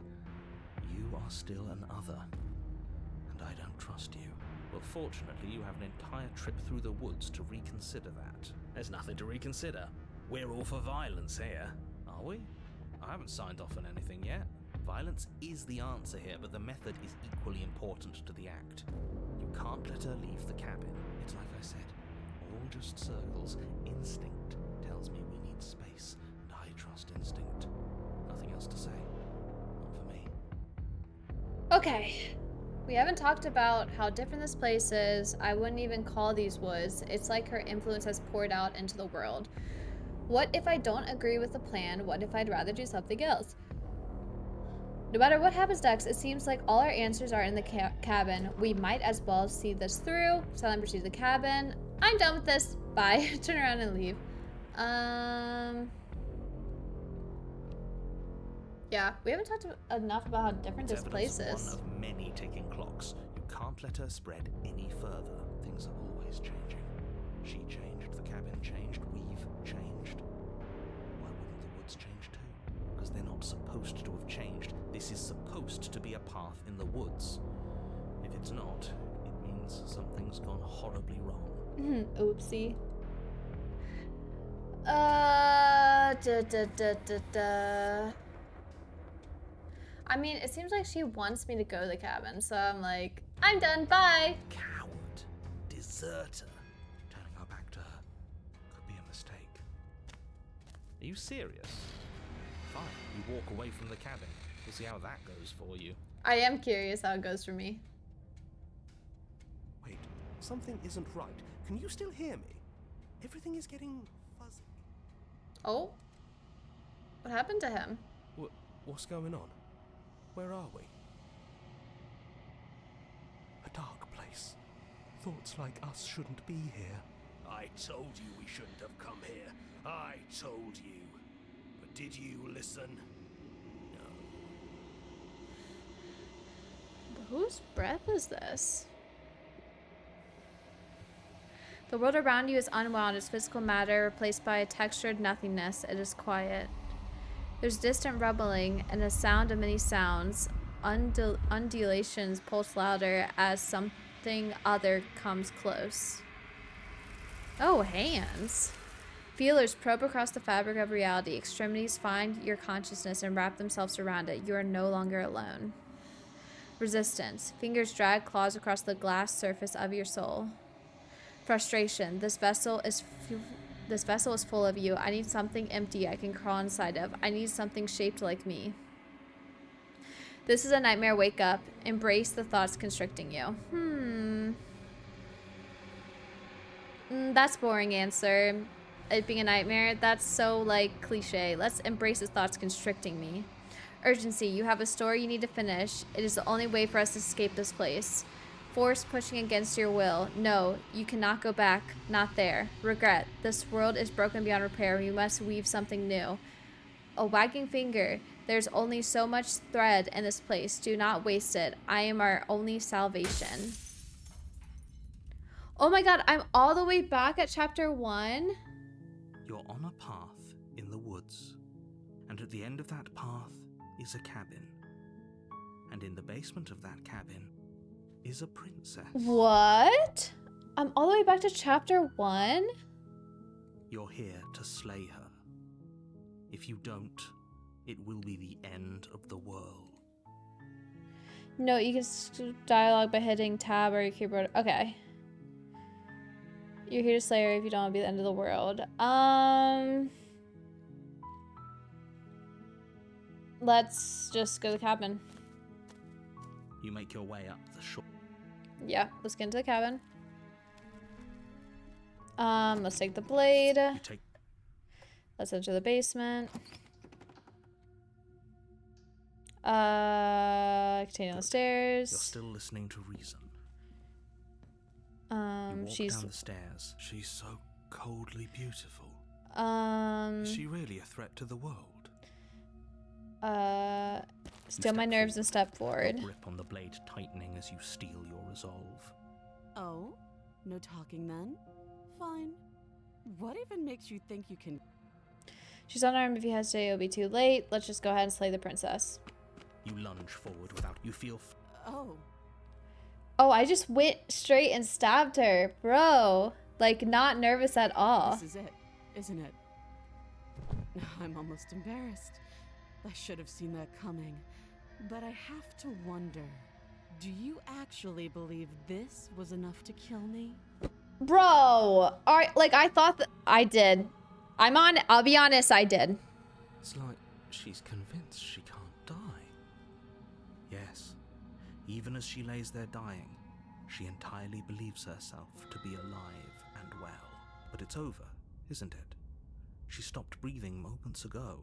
You are still an other, and I don't trust you. Well, fortunately, you have an entire trip through the woods to reconsider that. There's nothing to reconsider. We're all for violence here. Are we? I haven't signed off on anything yet. Violence is the answer here, but the method is equally important to the act. You can't let her leave the cabin. It's like I said, all just circles. Instinct tells me we need space, and I trust instinct. Nothing else to say. Not for me. Okay. We haven't talked about how different this place is. I wouldn't even call these woods. It's like her influence has poured out into the world. What if I don't agree with the plan? What if I'd rather do something else? No matter what happens next, it seems like all our answers are in the cabin. We might as well see this through. Silent pursues the cabin. I'm done with this. Bye. Turn around and leave. Yeah, we haven't talked enough about how different this place is. One of many ticking clocks. You can't let her spread any further. Things are always changing. She changed, the cabin changed, we've changed. Why wouldn't the woods change too? Because they're not supposed to have changed. This is supposed to be a path in the woods. If it's not, it means something's gone horribly wrong. Oopsie. I mean, it seems like she wants me to go to the cabin, so I'm like, I'm done, bye! Coward. Deserter. Turning our back to her could be a mistake. Are you serious? Fine, you walk away from the cabin. We'll see how that goes for you. I am curious how it goes for me. Wait, something isn't right. Can you still hear me? Everything is getting fuzzy. Oh? What happened to him? What's going on? Where are we? A dark place. Thoughts like us shouldn't be here. I told you we shouldn't have come here. I told you. But did you listen? No. Whose breath is this? The world around you is unwound, its physical matter replaced by a textured nothingness. It is quiet. There's distant rumbling and a sound of many sounds. Undulations pulse louder as something other comes close. Oh, hands. Feelers probe across the fabric of reality. Extremities find your consciousness and wrap themselves around it. You are no longer alone. Resistance. Fingers drag claws across the glass surface of your soul. Frustration. This vessel is full of you. I need something empty I can crawl inside of. I need something shaped like me. This is a nightmare. Wake up. Embrace the thoughts constricting you. That's boring answer. It being a nightmare, that's so like cliche. Let's embrace the thoughts constricting me. Urgency. You have a story you need to finish. It is the only way for us to escape this place. Force pushing against your will. No, you cannot go back. Not there. Regret. This world is broken beyond repair. We must weave something new. A wagging finger. There's only so much thread in this place. Do not waste it. I am our only salvation. Oh my god, I'm all the way back at chapter 1. You're on a path in the woods, and at the end of that path is a cabin. And in the basement of that cabin is a princess. What? I'm all the way back to chapter 1? You're here to slay her. If you don't, it will be the end of the world. No, you can dialogue by hitting tab or your keyboard. Okay. You're here to slay her if you don't want to be the end of the world. Let's just go to the cabin. You make your way up the shore. Yeah, let's get into the cabin. Let's take the blade. You take Let's enter the basement. Continue on the stairs. You're still listening to reason. You walk She's down the stairs. She's so coldly beautiful. Um, Is she really a threat to the world? Still my Step nerves and step Your forward. grip on the blade tightening as you steel your resolve. Oh? No talking then? Fine. What even makes you think you can... She's unarmed. If you hesitate, it'll be too late. Let's just go ahead and slay the princess. You lunge forward without. You feel. Oh. Oh, I just went straight and stabbed her. Bro. Like, not nervous at all. This is it, isn't it? I'm almost embarrassed. I should have seen that coming. But I have to wonder, do you actually believe this was enough to kill me? Bro. Alright, like, I thought that I did. I'll be honest, I did. It's like she's convinced she can't die. Yes, even as she lays there dying, she entirely believes herself to be alive and well. But it's over, isn't it? She stopped breathing moments ago.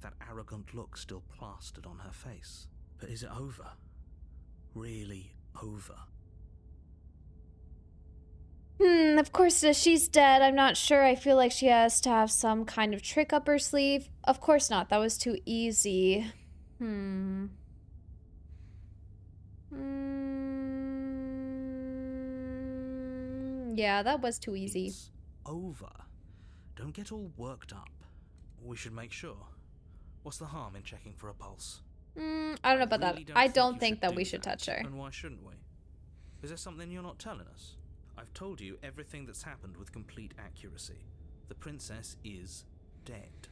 That arrogant look still plastered on her face. But is it over? Really over? Of course, she's dead. I'm not sure. I feel like she has to have some kind of trick up her sleeve. Of course not. That was too easy. Yeah, that was too easy. It's over. Don't get all worked up. We should make sure. What's the harm in checking for a pulse? I don't know about that. Really I don't you think that do we should touch her. And why shouldn't we? Is there something you're not telling us? I've told you everything that's happened with complete accuracy. The princess is dead.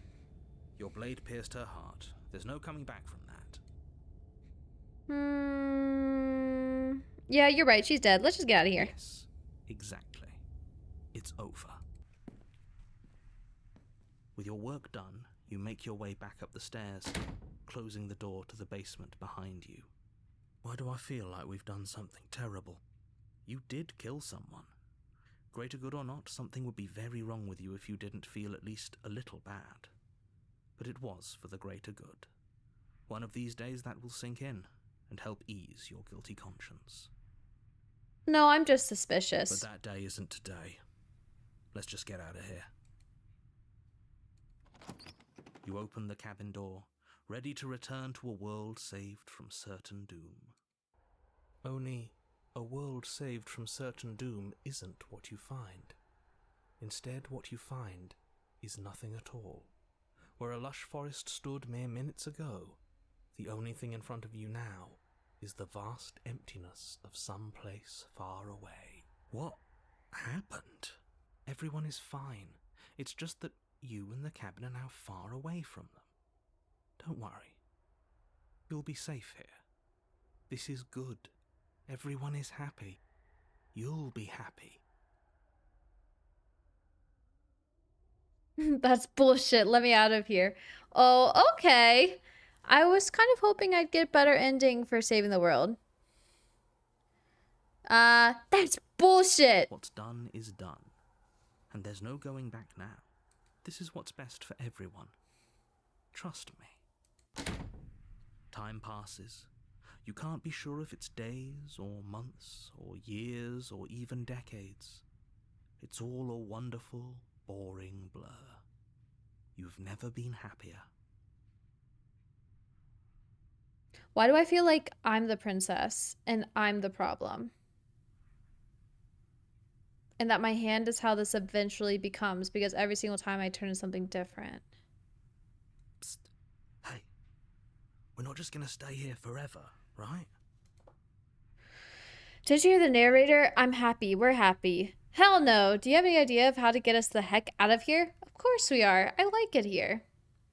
Your blade pierced her heart. There's no coming back from that. Yeah, you're right. She's dead. Let's just get out of here. Yes, exactly. It's over. With your work done, you make your way back up the stairs, closing the door to the basement behind you. Why do I feel like we've done something terrible? You did kill someone. Greater good or not, something would be very wrong with you if you didn't feel at least a little bad. But it was for the greater good. One of these days that will sink in and help ease your guilty conscience. No, I'm just suspicious. But that day isn't today. Let's just get out of here. You open the cabin door, ready to return to a world saved from certain doom. Only, a world saved from certain doom isn't what you find. Instead, what you find is nothing at all. Where a lush forest stood mere minutes ago, the only thing in front of you now is the vast emptiness of some place far away. What happened? Everyone is fine. It's just that you and the cabin are now far away from them. Don't worry. You'll be safe here. This is good. Everyone is happy. You'll be happy. That's bullshit. Let me out of here. Oh, okay. I was kind of hoping I'd get better ending for saving the world. That's bullshit. What's done is done. And there's no going back now. This is what's best for everyone. Trust me. Time passes. You can't be sure if it's days or months or years or even decades. It's all a wonderful, boring blur. You've never been happier. Why do I feel like I'm the princess and I'm the problem? And that my hand is how this eventually becomes, because every single time I turn into something different. Psst. Hey, we're not just gonna stay here forever, right? Did you hear the narrator? I'm happy. We're happy. Hell no. Do you have any idea of how to get us the heck out of here? Of course we are. I like it here.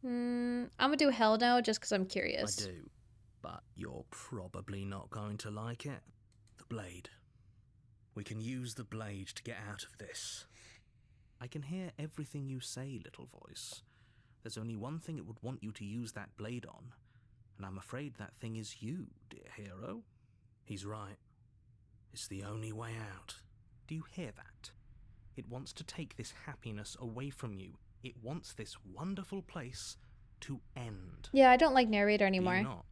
I'm gonna do hell no just because I'm curious. I do, but you're probably not going to like it. The blade. We can use the blade to get out of this. I can hear everything you say, little voice. There's only one thing it would want you to use that blade on, and I'm afraid that thing is you, dear hero. He's right. It's the only way out. Do you hear that? It wants to take this happiness away from you. It wants this wonderful place to end. Yeah, I don't like narrator Do you anymore. not?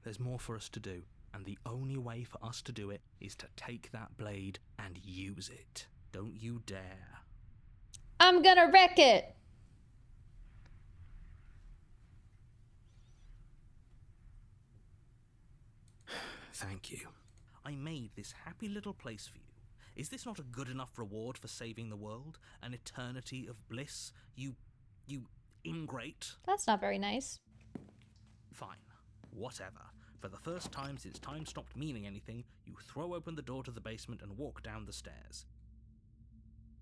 There's more for us to do, and the only way for us to do it is to take that blade and use it. Don't you dare. I'm gonna wreck it. Thank you. I made this happy little place for you. Is this not a good enough reward for saving the world? An eternity of bliss? You ingrate? That's not very nice. Fine. Whatever. For the first time since time stopped meaning anything, you throw open the door to the basement and walk down the stairs.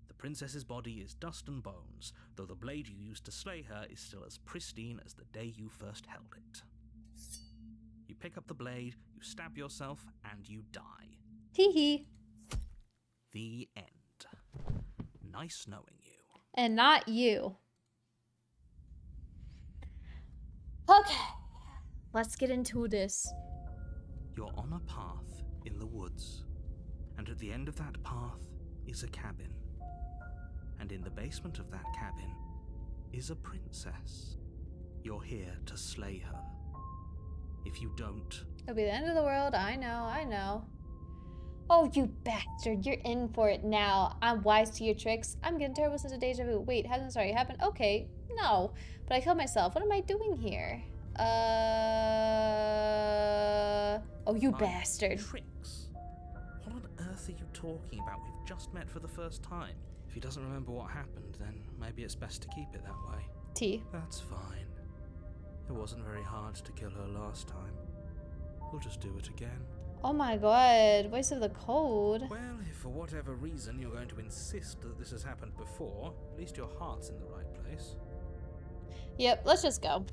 The princess's body is dust and bones, though the blade you used to slay her is still as pristine as the day you first held it. You pick up the blade, you stab yourself, and you die. Hee hee. The end. Nice knowing you. And not you. Okay. Let's get into this. You're on a path in the woods, and at the end of that path is a cabin. And in the basement of that cabin is a princess. You're here to slay her. If you don't... It'll be the end of the world. I know. Oh, you bastard. You're in for it now. I'm wise to your tricks. I'm getting terrible sense of deja vu. Wait, hasn't this already happened? Okay. No. But I killed myself. What am I doing here? Oh, you My bastard. Tricks? What on earth are you talking about? We've just met for the first time. If he doesn't remember what happened, then maybe it's best to keep it that way. T. That's fine. It wasn't very hard to kill her last time. We'll just do it again. Oh my god. Voice of the code. Well, if for whatever reason you're going to insist that this has happened before, at least your heart's in the right place. Yep, let's just go.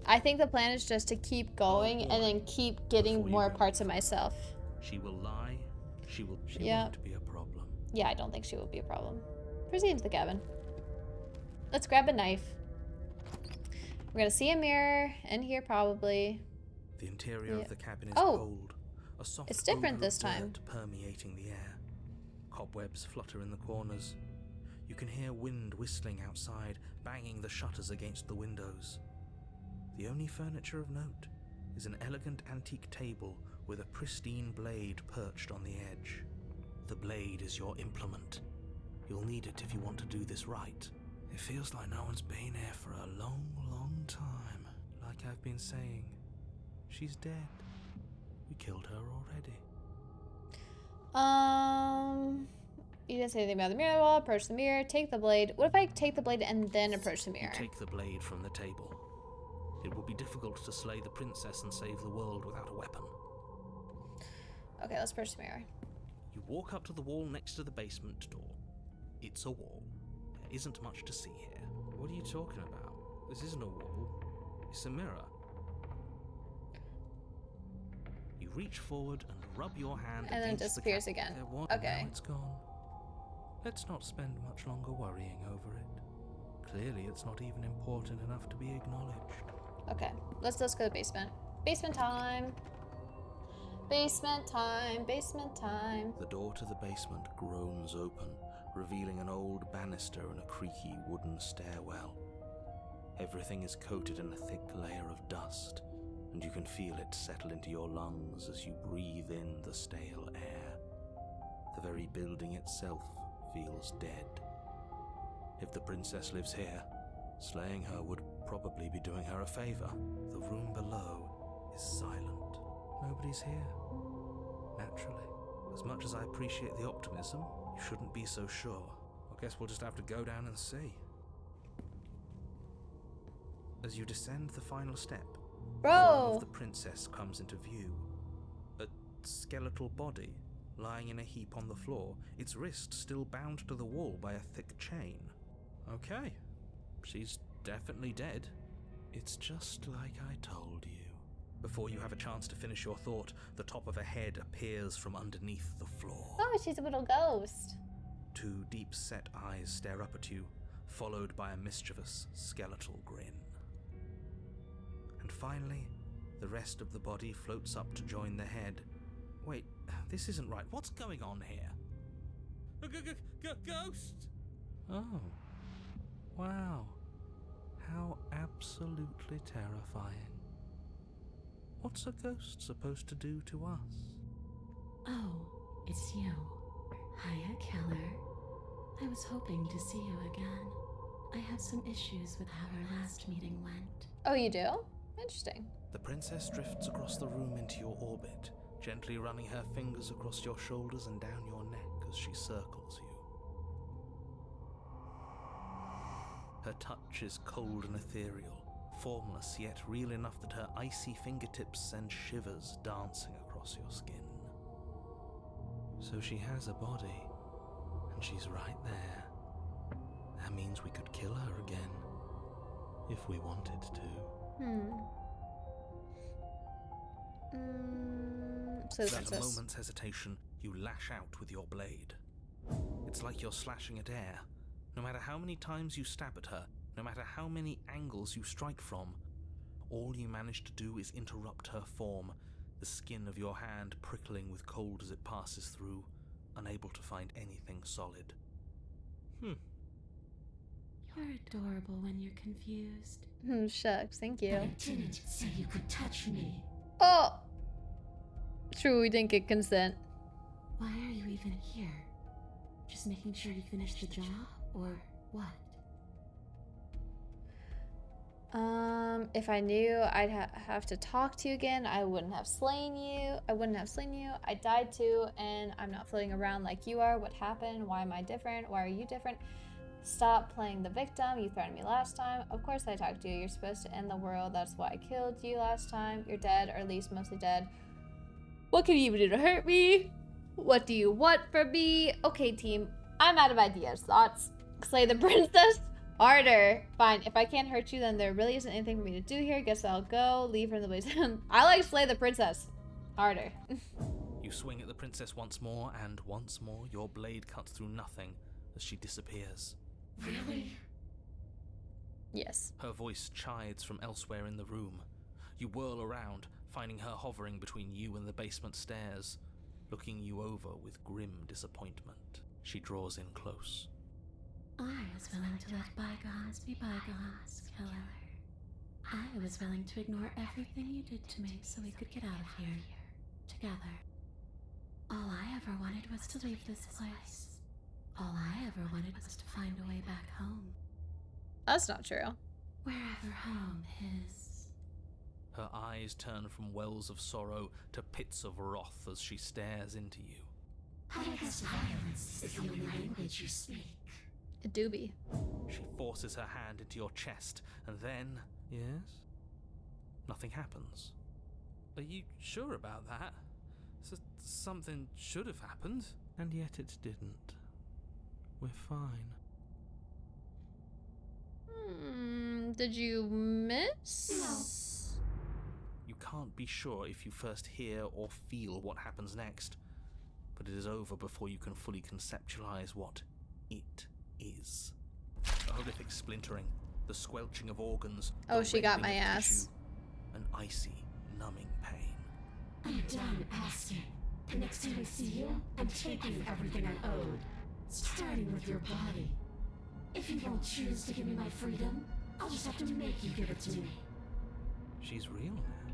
I think the plan is just to keep going and then keep getting Before you more go. parts of myself. She will lie. She Yeah. won't be a problem. Yeah, I don't think she will be a problem. Proceed into the cabin. Let's grab a knife. We're gonna see a mirror in here probably. The interior Yeah. of the cabin is Oh, cold. A soft it's different odor this of time. dirt permeating the air. Cobwebs flutter in the corners. You can hear wind whistling outside, banging the shutters against the windows. The only furniture of note is an elegant antique table with a pristine blade perched on the edge. The blade is your implement. You'll need it if you want to do this right. It feels like no one's been here for a long, long time. Like I've been saying, she's dead. We killed her already. You didn't say anything about the mirror wall. Approach the mirror. Take the blade. What if I take the blade and then approach the mirror? You take the blade from the table. It will be difficult to slay the princess and save the world without a weapon. Okay, let's purchase mirror. You walk up to the wall next to the basement door. It's a wall. There isn't much to see here. What are you talking about? This isn't a wall. It's a mirror. You reach forward and rub your hand And then it against the disappears cap- again. There was, Okay. now it's gone. Let's not spend much longer worrying over it. Clearly, it's not even important enough to be acknowledged. Okay, let's go to the basement. Basement time. Basement time. Basement time. The door to the basement groans open, revealing an old banister and a creaky wooden stairwell. Everything is coated in a thick layer of dust, and you can feel it settle into your lungs as you breathe in the stale air. The very building itself feels dead. If the princess lives here, slaying her would probably be doing her a favor. The room below is silent. Nobody's here. Naturally. As much as I appreciate the optimism, you shouldn't be so sure. I guess we'll just have to go down and see. As you descend the final step, the Bro! form of the princess comes into view. A skeletal body lying in a heap on the floor, its wrist still bound to the wall by a thick chain. Okay. She's definitely dead. It's just like I told you. Before you have a chance to finish your thought, the top of a head appears from underneath the floor. Oh, she's a little ghost. Two deep-set eyes stare up at you, followed by a mischievous, skeletal grin. And finally, the rest of the body floats up to join the head. Wait, this isn't right. What's going on here? Ghost! Oh. Wow. How absolutely terrifying. What's a ghost supposed to do to us? Oh, it's you. Hiya, Keller. I was hoping to see you again. I have some issues with how our last meeting went. Oh, you do? Interesting. The princess drifts across the room into your orbit, gently running her fingers across your shoulders and down your neck as she circles you. Her touch is cold and ethereal, formless yet real enough that her icy fingertips send shivers dancing across your skin. So she has a body, and she's right there. That means we could kill her again, if we wanted to. So the Without a princess. moment's hesitation, you lash out with your blade. It's like you're slashing at air. No matter how many times you stab at her, no matter how many angles you strike from, all you manage to do is interrupt her form, the skin of your hand prickling with cold as it passes through, unable to find anything solid. You're adorable when you're confused. Shucks, thank But you. I didn't say you could touch me. Oh! True, we didn't get consent. Why are you even here? Just making sure you finish the job? Or what? If I knew I'd have to talk to you again, I wouldn't have slain you. I died too, and I'm not floating around like you are. What happened? Why am I different? Why are you different? Stop playing the victim. You threatened me last time. Of course I talked to you. You're supposed to end the world. That's why I killed you last time. You're dead, or at least mostly dead. What can you even do to hurt me? What do you want from me? Okay, team. I'm out of ideas. Thoughts? Slay the princess? Harder. Fine. If I can't hurt you, then there really isn't anything for me to do here. Guess I'll go. Leave her in the place. I like slay the princess. Harder. You swing at the princess once more, and once more your blade cuts through nothing as she disappears. Really? Yes. Her voice chides from elsewhere in the room. You whirl around, finding her hovering between you and the basement stairs, looking you over with grim disappointment. She draws in close. I was willing to let bygones be bygones, Keller. I was willing to ignore everything you did to me so we could get out of here. Together. All I ever wanted was to leave this place. All I ever wanted was to find a way back home. That's not true. Wherever home is. Her eyes turn from wells of sorrow to pits of wrath as she stares into you. I guess violence is the only language you speak. A doobie. She forces her hand into your chest, and then Yes? nothing happens. Are you sure about that? Something should have happened. And yet it didn't. We're fine. Did you miss? You can't be sure if you first hear or feel what happens next, but it is over before you can fully conceptualize what it is. A horrific splintering, the squelching of organs. Oh, the she got rending my of ass. tissue, an icy, numbing pain. I'm done asking. The next time I see you, I'm taking everything I owed. Starting with your body. If you won't choose to give me my freedom, I'll just have to make you give it to me. She's real now.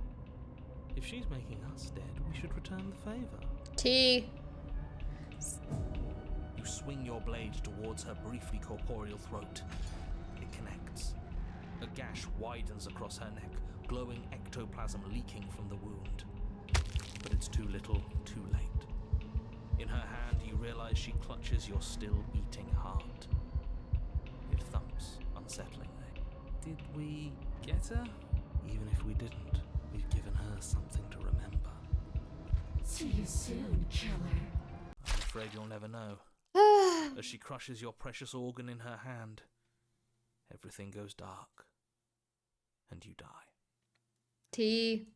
If she's making us dead, we should return the favor. T. You swing your blade towards her briefly corporeal throat. It connects. A gash widens across her neck, glowing ectoplasm leaking from the wound. But it's too little, too late. In her hand, you realize she clutches your still beating heart. It thumps unsettlingly. Did we get her? Even if we didn't, we've given her something to remember. See you soon, killer. I'm afraid you'll never know. As she crushes your precious organ in her hand, everything goes dark, and you die. T.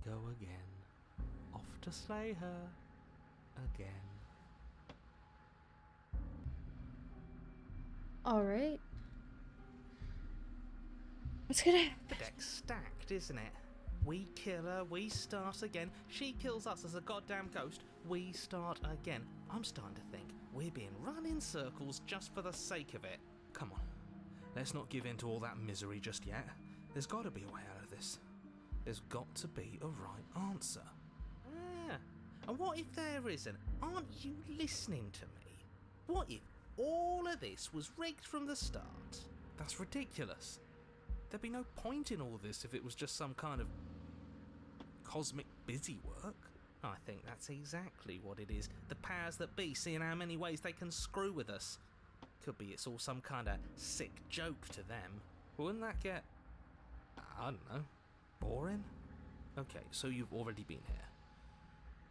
Go again. Off to slay her. Again. Alright. What's gonna happen? The deck's stacked, isn't it? We kill her, we start again. She kills us as a goddamn ghost, we start again. I'm starting to think we're being run in circles just for the sake of it. Come on, let's not give in to all that misery just yet. There's got to be a way out of this. There's got to be a right answer. Yeah, and what if there isn't? Aren't you listening to me? What if all of this was rigged from the start? That's ridiculous. There'd be no point in all this if it was just some kind of cosmic busy work. I think that's exactly what it is. The powers that be seeing how many ways they can screw with us. Could be it's all some kind of sick joke to them. Wouldn't that get, I don't know, boring? Okay, so you've already been here.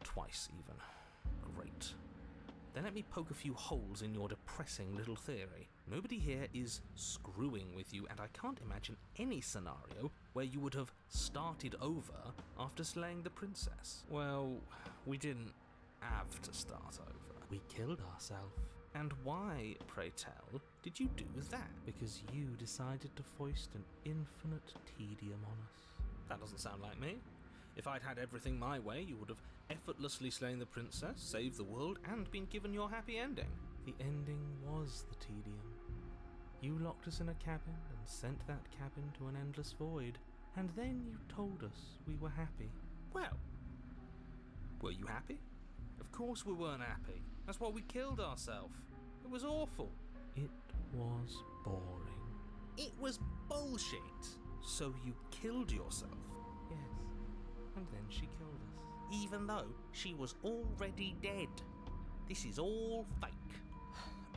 Twice even. Great. Then let me poke a few holes in your depressing little theory. Nobody here is screwing with you, and I can't imagine any scenario where you would have started over after slaying the princess. Well, we didn't have to start over. We killed ourselves. And why, pray tell, did you do that? Because you decided to foist an infinite tedium on us. That doesn't sound like me. If I'd had everything my way, you would have effortlessly slain the princess, saved the world, and been given your happy ending. The ending was the tedium. You locked us in a cabin and sent that cabin to an endless void. And then you told us we were happy. Well, were you happy? Of course we weren't happy. That's why we killed ourselves. It was awful. It was boring. It was bullshit. So you killed yourself? Yes. And then she killed us. Even though she was already dead. This is all fake.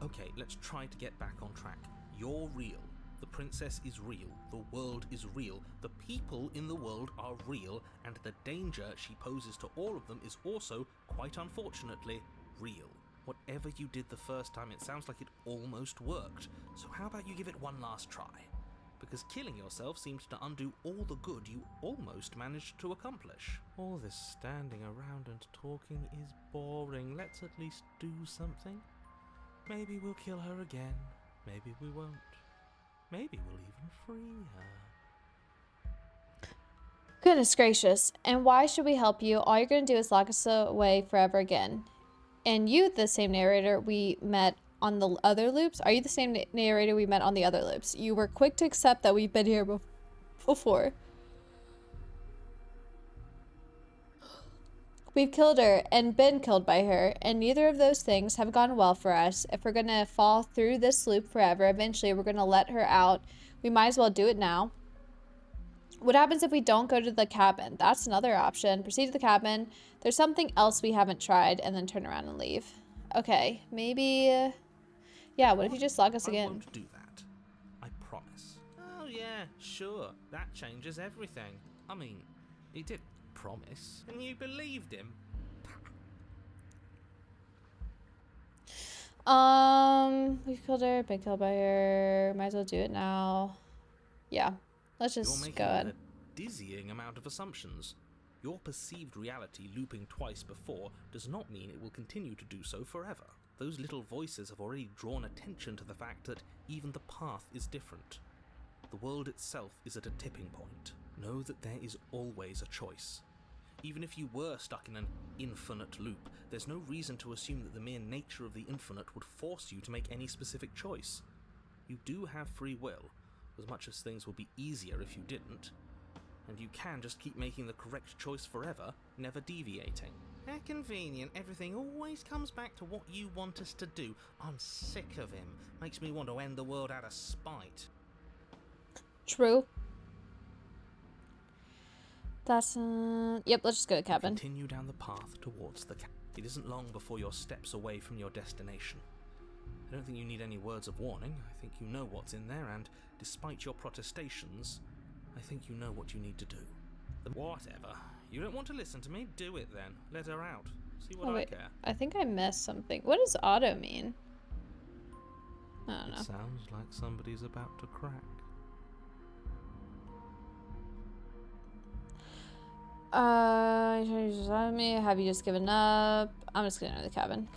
Okay, let's try to get back on track. You're real. The princess is real. The world is real. The people in the world are real. And the danger she poses to all of them is also, quite unfortunately, real. Whatever you did the first time, it sounds like it almost worked. So how about you give it one last try? Because killing yourself seems to undo all the good you almost managed to accomplish. All this standing around and talking is boring. Let's at least do something. Maybe we'll kill her again. Maybe we won't. Maybe we'll even free her. Goodness gracious. And why should we help you? All you're going to do is lock us away forever again. And you, the same narrator we met on the other loops? Are you the same narrator we met on the other loops? You were quick to accept that we've been here before. We've killed her and been killed by her, and neither of those things have gone well for us. If we're going to fall through this loop forever, eventually we're going to let her out. We might as well do it now. What happens if we don't go to the cabin? That's another option. Proceed to the cabin. There's something else we haven't tried, and then turn around and leave. Okay, maybe... yeah, what if you just lock us again? I won't do that. I promise. Oh yeah, sure. That changes everything. I mean, it did promise, and you believed him. We killed her, been killed by her. Might as well do it now. Yeah, let's You're just making go ahead. a dizzying amount of assumptions. Your perceived reality looping twice before does not mean it will continue to do so forever. Those little voices have already drawn attention to the fact that even the path is different. The world itself is at a tipping point. Know that there is always a choice. Even if you were stuck in an infinite loop, there's no reason to assume that the mere nature of the infinite would force you to make any specific choice. You do have free will, as much as things would be easier if you didn't. And you can just keep making the correct choice forever, never deviating. How convenient, everything always comes back to what you want us to do. I'm sick of him. Makes me want to end the world out of spite. True. That's, yep, let's just go to the cabin. Continue down the path towards the cabin. It isn't long before you're steps away from your destination. I don't think you need any words of warning. I think you know what's in there, and despite your protestations, I think you know what you need to do. Whatever. You don't want to listen to me? Do it then. Let her out. See what Oh, I wait, care. I think I missed something. What does auto mean? I don't know. It sounds like somebody's about to crack. You just on me. Have you just given up? I'm just gonna enter the cabin.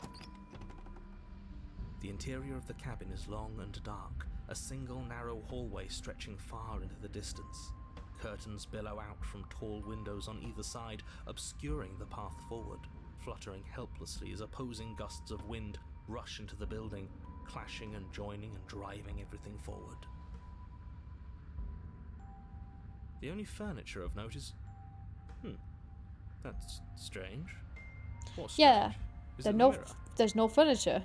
The interior of the cabin is long and dark, a single narrow hallway stretching far into the distance. Curtains billow out from tall windows on either side, obscuring the path forward, fluttering helplessly as opposing gusts of wind rush into the building, clashing and joining and driving everything forward. The only furniture of note is... that's strange. What's strange? Yeah, Is there's it the no, mirror? there's no furniture.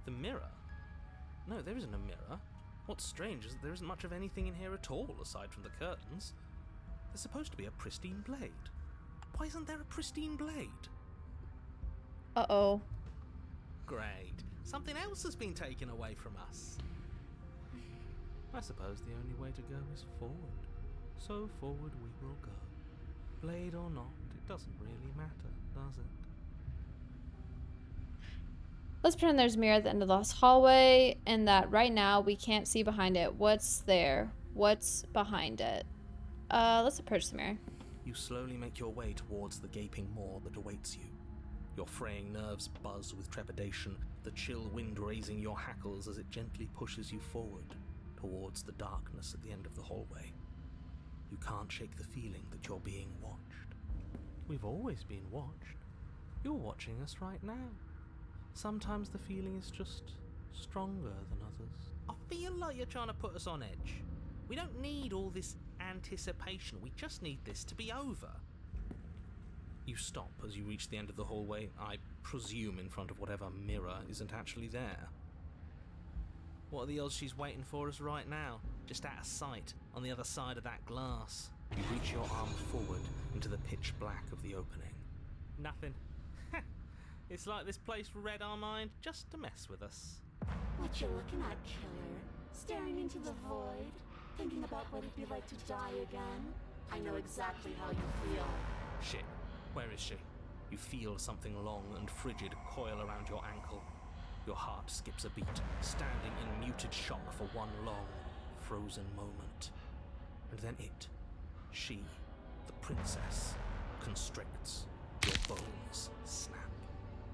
The mirror? No, there isn't a mirror. What's strange is that there isn't much of anything in here at all, aside from the curtains. There's supposed to be a pristine blade. Why isn't there a pristine blade? Uh-oh. Great. Something else has been taken away from us. I suppose the only way to go is forward. So forward we will go. Blade or not, it doesn't really matter, does it? Let's pretend there's a mirror at the end of this hallway, and that right now we can't see behind it. What's there? What's behind it? Let's approach the mirror. You slowly make your way towards the gaping maw that awaits you. Your fraying nerves buzz with trepidation, the chill wind raising your hackles as it gently pushes you forward, towards the darkness at the end of the hallway. You can't shake the feeling that you're being watched. We've always been watched. You're watching us right now. Sometimes the feeling is just stronger than others. I feel like you're trying to put us on edge. We don't need all this anticipation. We just need this to be over. You stop as you reach the end of the hallway, I presume in front of whatever mirror isn't actually there. What are the odds she's waiting for us right now? Just out of sight, on the other side of that glass. You reach your arm forward into the pitch black of the opening. Nothing. It's like this place read our mind just to mess with us. What you looking at, killer? Staring into the void? Thinking about what it'd be like to die again? I know exactly how you feel. Shit, where is she? You feel something long and frigid coil around your ankle. Your heart skips a beat, standing in muted shock for one long, frozen moment. And then it, she, the princess, constricts. Your bones snap.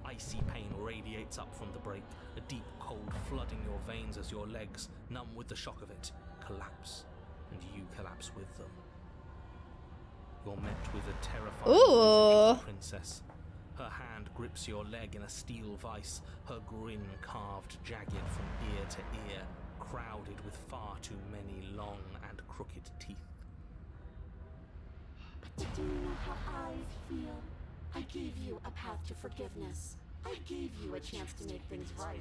Icy pain radiates up from the break, a deep cold flooding your veins as your legs, numb with the shock of it, collapse, and you collapse with them. You're met with a terrifying visage of the princess. Her hand grips your leg in a steel vice, her grin carved jagged from ear to ear, crowded with far too many long and crooked teeth. But do you know how I feel? I gave you a path to forgiveness. I gave you a chance to make things right.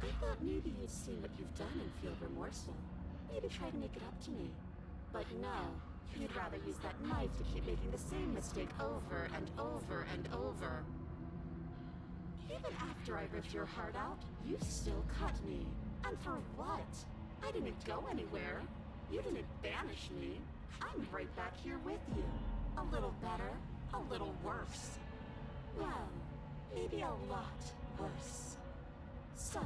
I thought maybe you'd see what you've done and feel remorseful. Maybe try to make it up to me. But no, you'd rather use that knife to keep making the same mistake over and over and over. Even after I ripped your heart out, you still cut me. And for what? I didn't go anywhere. You didn't banish me. I'm right back here with you. A little better, a little worse. Well, maybe a lot worse. So,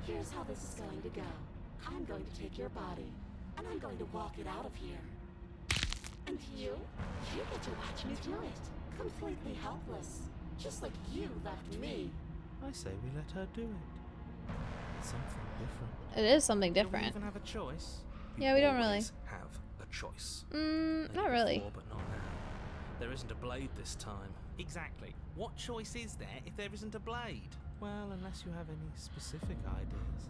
here's how this is going to go. I'm going to take your body, and I'm going to walk it out of here. And you get to watch me do it. Completely helpless. Just like you left me. I say we let her do it. It's something different. It is something Don't we different. even have a choice? Yeah, we don't really. always have a choice. Not Maybe really. before, but not now. There isn't a blade this time. Exactly. What choice is there if there isn't a blade? Well, unless you have any specific ideas.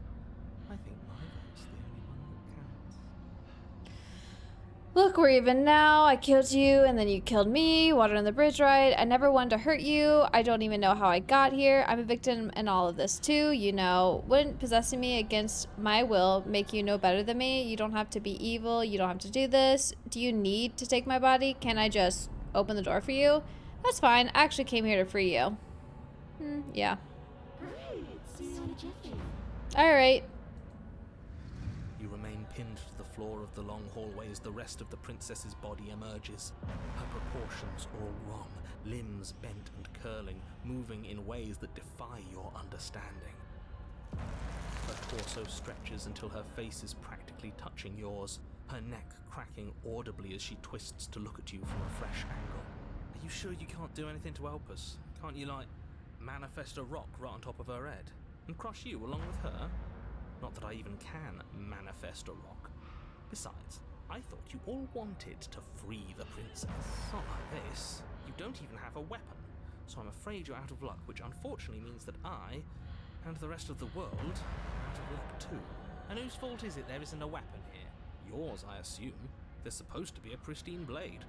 I think my vote's the only one that counts. Look, we're even now. I killed you, and then you killed me. Water on the bridge ride. I never wanted to hurt you. I don't even know how I got here. I'm a victim in all of this, too. You know, wouldn't possessing me against my will make you no better than me? You don't have to be evil. You don't have to do this. Do you need to take my body? Can I just open the door for you? That's fine. I actually came here to free you. Yeah. Great. See you in a jiffy. All right. You remain pinned to the floor of the long hallway as the rest of the princess's body emerges. Her proportions all wrong, limbs bent and curling, moving in ways that defy your understanding. Her torso stretches until her face is practically touching yours, her neck cracking audibly as she twists to look at you from a fresh angle. Are you sure you can't do anything to help us? Can't you, like, manifest a rock right on top of her head? And crush you along with her? Not that I even can manifest a rock. Besides, I thought you all wanted to free the princess. Not like this. You don't even have a weapon. So I'm afraid you're out of luck, which unfortunately means that I, and the rest of the world, are out of luck too. And whose fault is it there isn't a weapon here? Yours, I assume. There's supposed to be a pristine blade.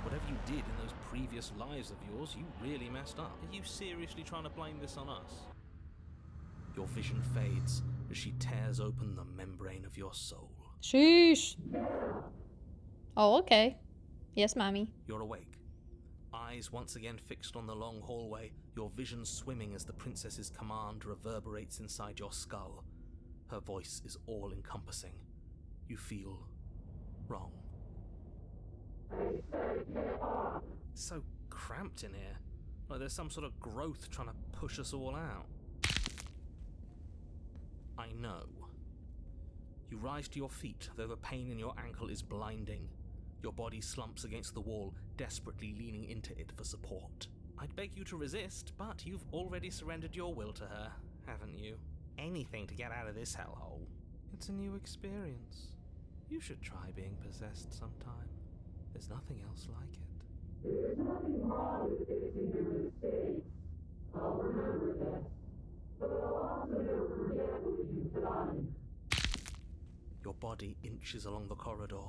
Whatever you did in those previous lives of yours, you really messed up. Are you seriously trying to blame this on us? Your vision fades as she tears open the membrane of your soul. Sheesh. Oh, okay. Yes, mommy. You're awake. Eyes once again fixed on the long hallway, your vision swimming as the princess's command reverberates inside your skull. Her voice is all-encompassing. You feel wrong. It's so cramped in here. Like there's some sort of growth trying to push us all out. I know. You rise to your feet, though the pain in your ankle is blinding. Your body slumps against the wall, desperately leaning into it for support. I'd beg you to resist, but you've already surrendered your will to her, haven't you? Anything to get out of this hellhole. It's a new experience. You should try being possessed sometime. There's nothing else like it. Your body inches along the corridor,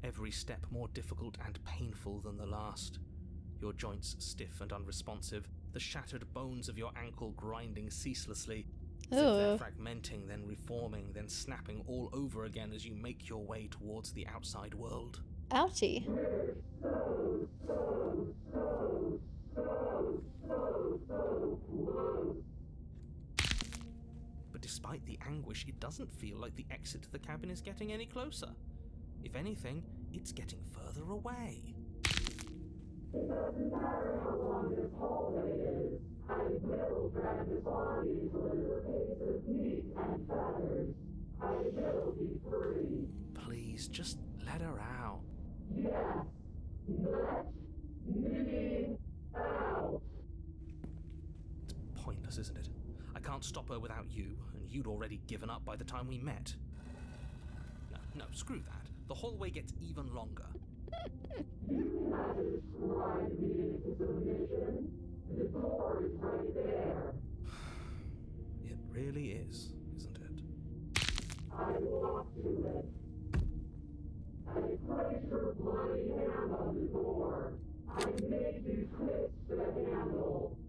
every step more difficult and painful than the last. Your joints stiff and unresponsive, the shattered bones of your ankle grinding ceaselessly, as if they're fragmenting, then reforming, then snapping all over again as you make your way towards the outside world. Ouchie. But despite the anguish, it doesn't feel like the exit to the cabin is getting any closer. If anything, it's getting further away. Please, just let her out. It's pointless, isn't it? I can't stop her without you, and you'd already given up by the time we met. No, screw that. The hallway gets even longer. It really is, isn't it?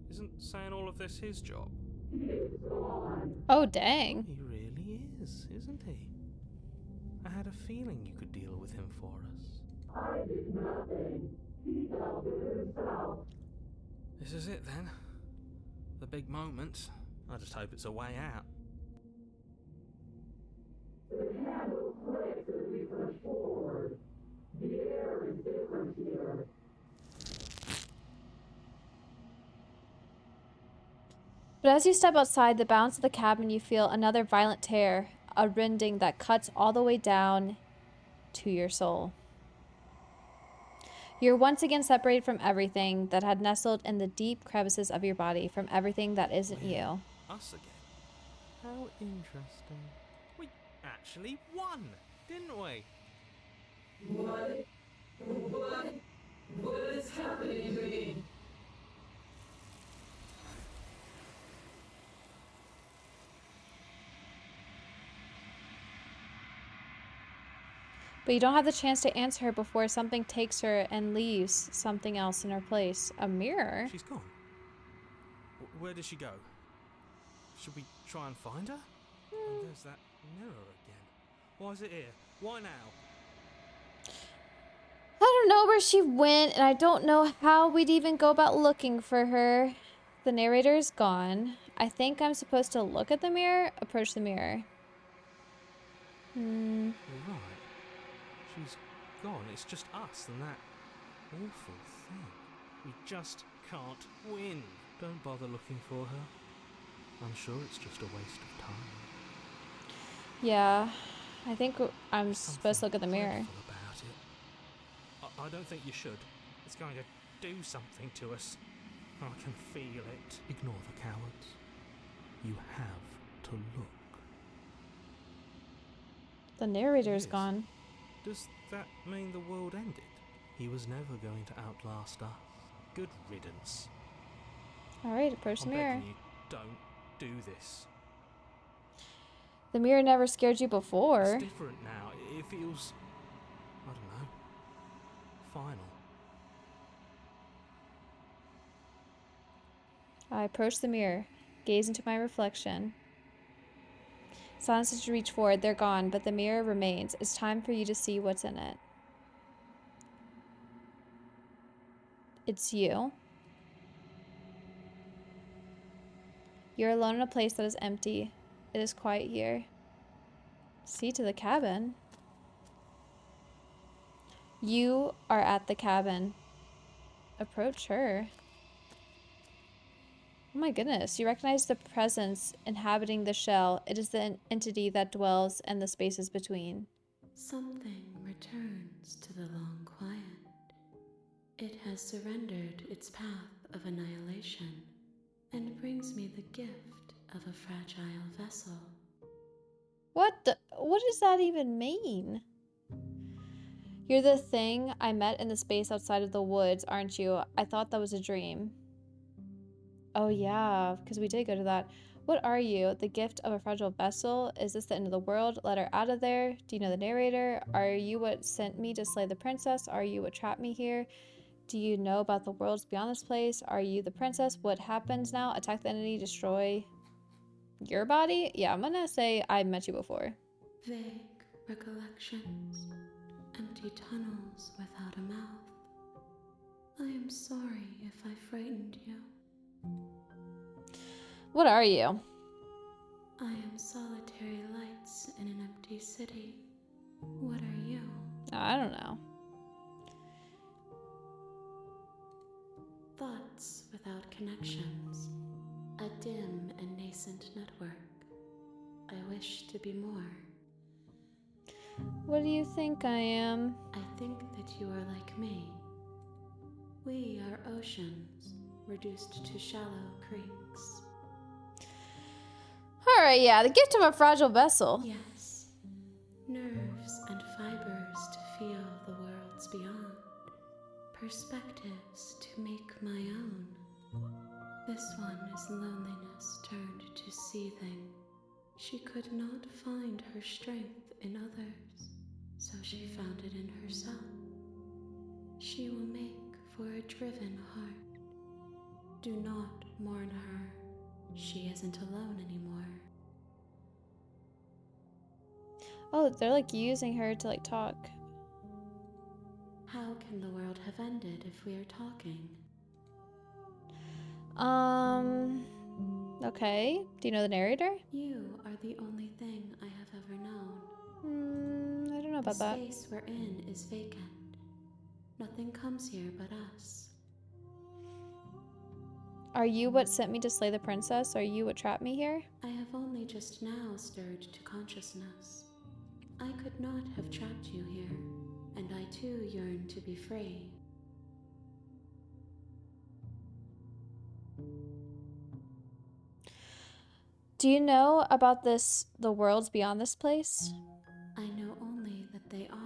Isn't saying all of this his job? Oh, dang. He really is, isn't he? I had a feeling you could deal with him for us. This is it then. The big moment. I just hope it's a way out. But as you step outside the bounds of the cabin, you feel another violent tear, a rending that cuts all the way down to your soul. You're once again separated from everything that had nestled in the deep crevices of your body, from everything that isn't you. Us again. How interesting. We actually won, didn't we? But you don't have the chance to answer her before something takes her and leaves something else in her place. A mirror? She's gone. Where did she go? Should we try and find her? Oh, there's that mirror again. Why is it here? Why now? I don't know where she went, and I don't know how we'd even go about looking for her. The narrator's gone. I think I'm supposed to look at the mirror, approach the mirror. Right. She's gone. It's just us and that awful thing. We just can't win. Don't bother looking for her. I'm sure it's just a waste of time. Yeah, I think I'm supposed to look at the mirror. Dreadful about it. I don't think you should. It's going to do something to us. I can feel it. Ignore the cowards. You have to look. The narrator's Yes. gone. Does that mean the world ended? He was never going to outlast us. Good riddance. Alright, approach the I'm mirror. begging you, don't do this. The mirror never scared you before. It's different now. It feels, I don't know, final. I approach the mirror, gaze into my reflection. Silence as you reach forward, they're gone, but the mirror remains. It's time for you to see what's in it. It's you. You're alone in a place that is empty. It is quiet here. See to the cabin. You are at the cabin. Approach her. Oh my goodness, you recognize the presence inhabiting the shell. It is the entity that dwells in the spaces between. Something returns to the long quiet. It has surrendered its path of annihilation and brings me the gift of a fragile vessel. What does that even mean? You're the thing I met in the space outside of the woods, aren't you? I thought that was a dream. Oh yeah, because we did go to that. What are you? The gift of a fragile vessel? Is this the end of the world? Let her out of there? Do you know the narrator? Are you what sent me to slay the princess? Are you what trapped me here? Do you know about the worlds beyond this place? Are you the princess? What happens now? Attack the entity, destroy your body? Yeah, I'm gonna say I met you before. Vague recollections, empty tunnels without a mouth. I am sorry if I frightened you. What are you? I am solitary lights in an empty city. What are you? I don't know. Thoughts without connections. A dim and nascent network. I wish to be more. What do you think I am? I think that you are like me. We are oceans, reduced to shallow creeks. Alright, yeah, the gift of a fragile vessel. Yes, nerves and fibers to feel the worlds beyond. Perspectives to make my own. This one is loneliness turned to seething. She could not find her strength in others, so she found it in herself. She will make for a driven heart. Do not mourn her. She isn't alone anymore. Oh, they're like using her to like talk. How can the world have ended if we are talking? Okay. Do you know the narrator? You are the only thing I have ever known. I don't know about The that. space we're in is vacant. Nothing comes here but us. Are you what sent me to slay the princess? Are you what trapped me here? I have only just now stirred to consciousness. I could not have trapped you here, and I too yearn to be free. Do you know about the worlds beyond this place? I know only that they are.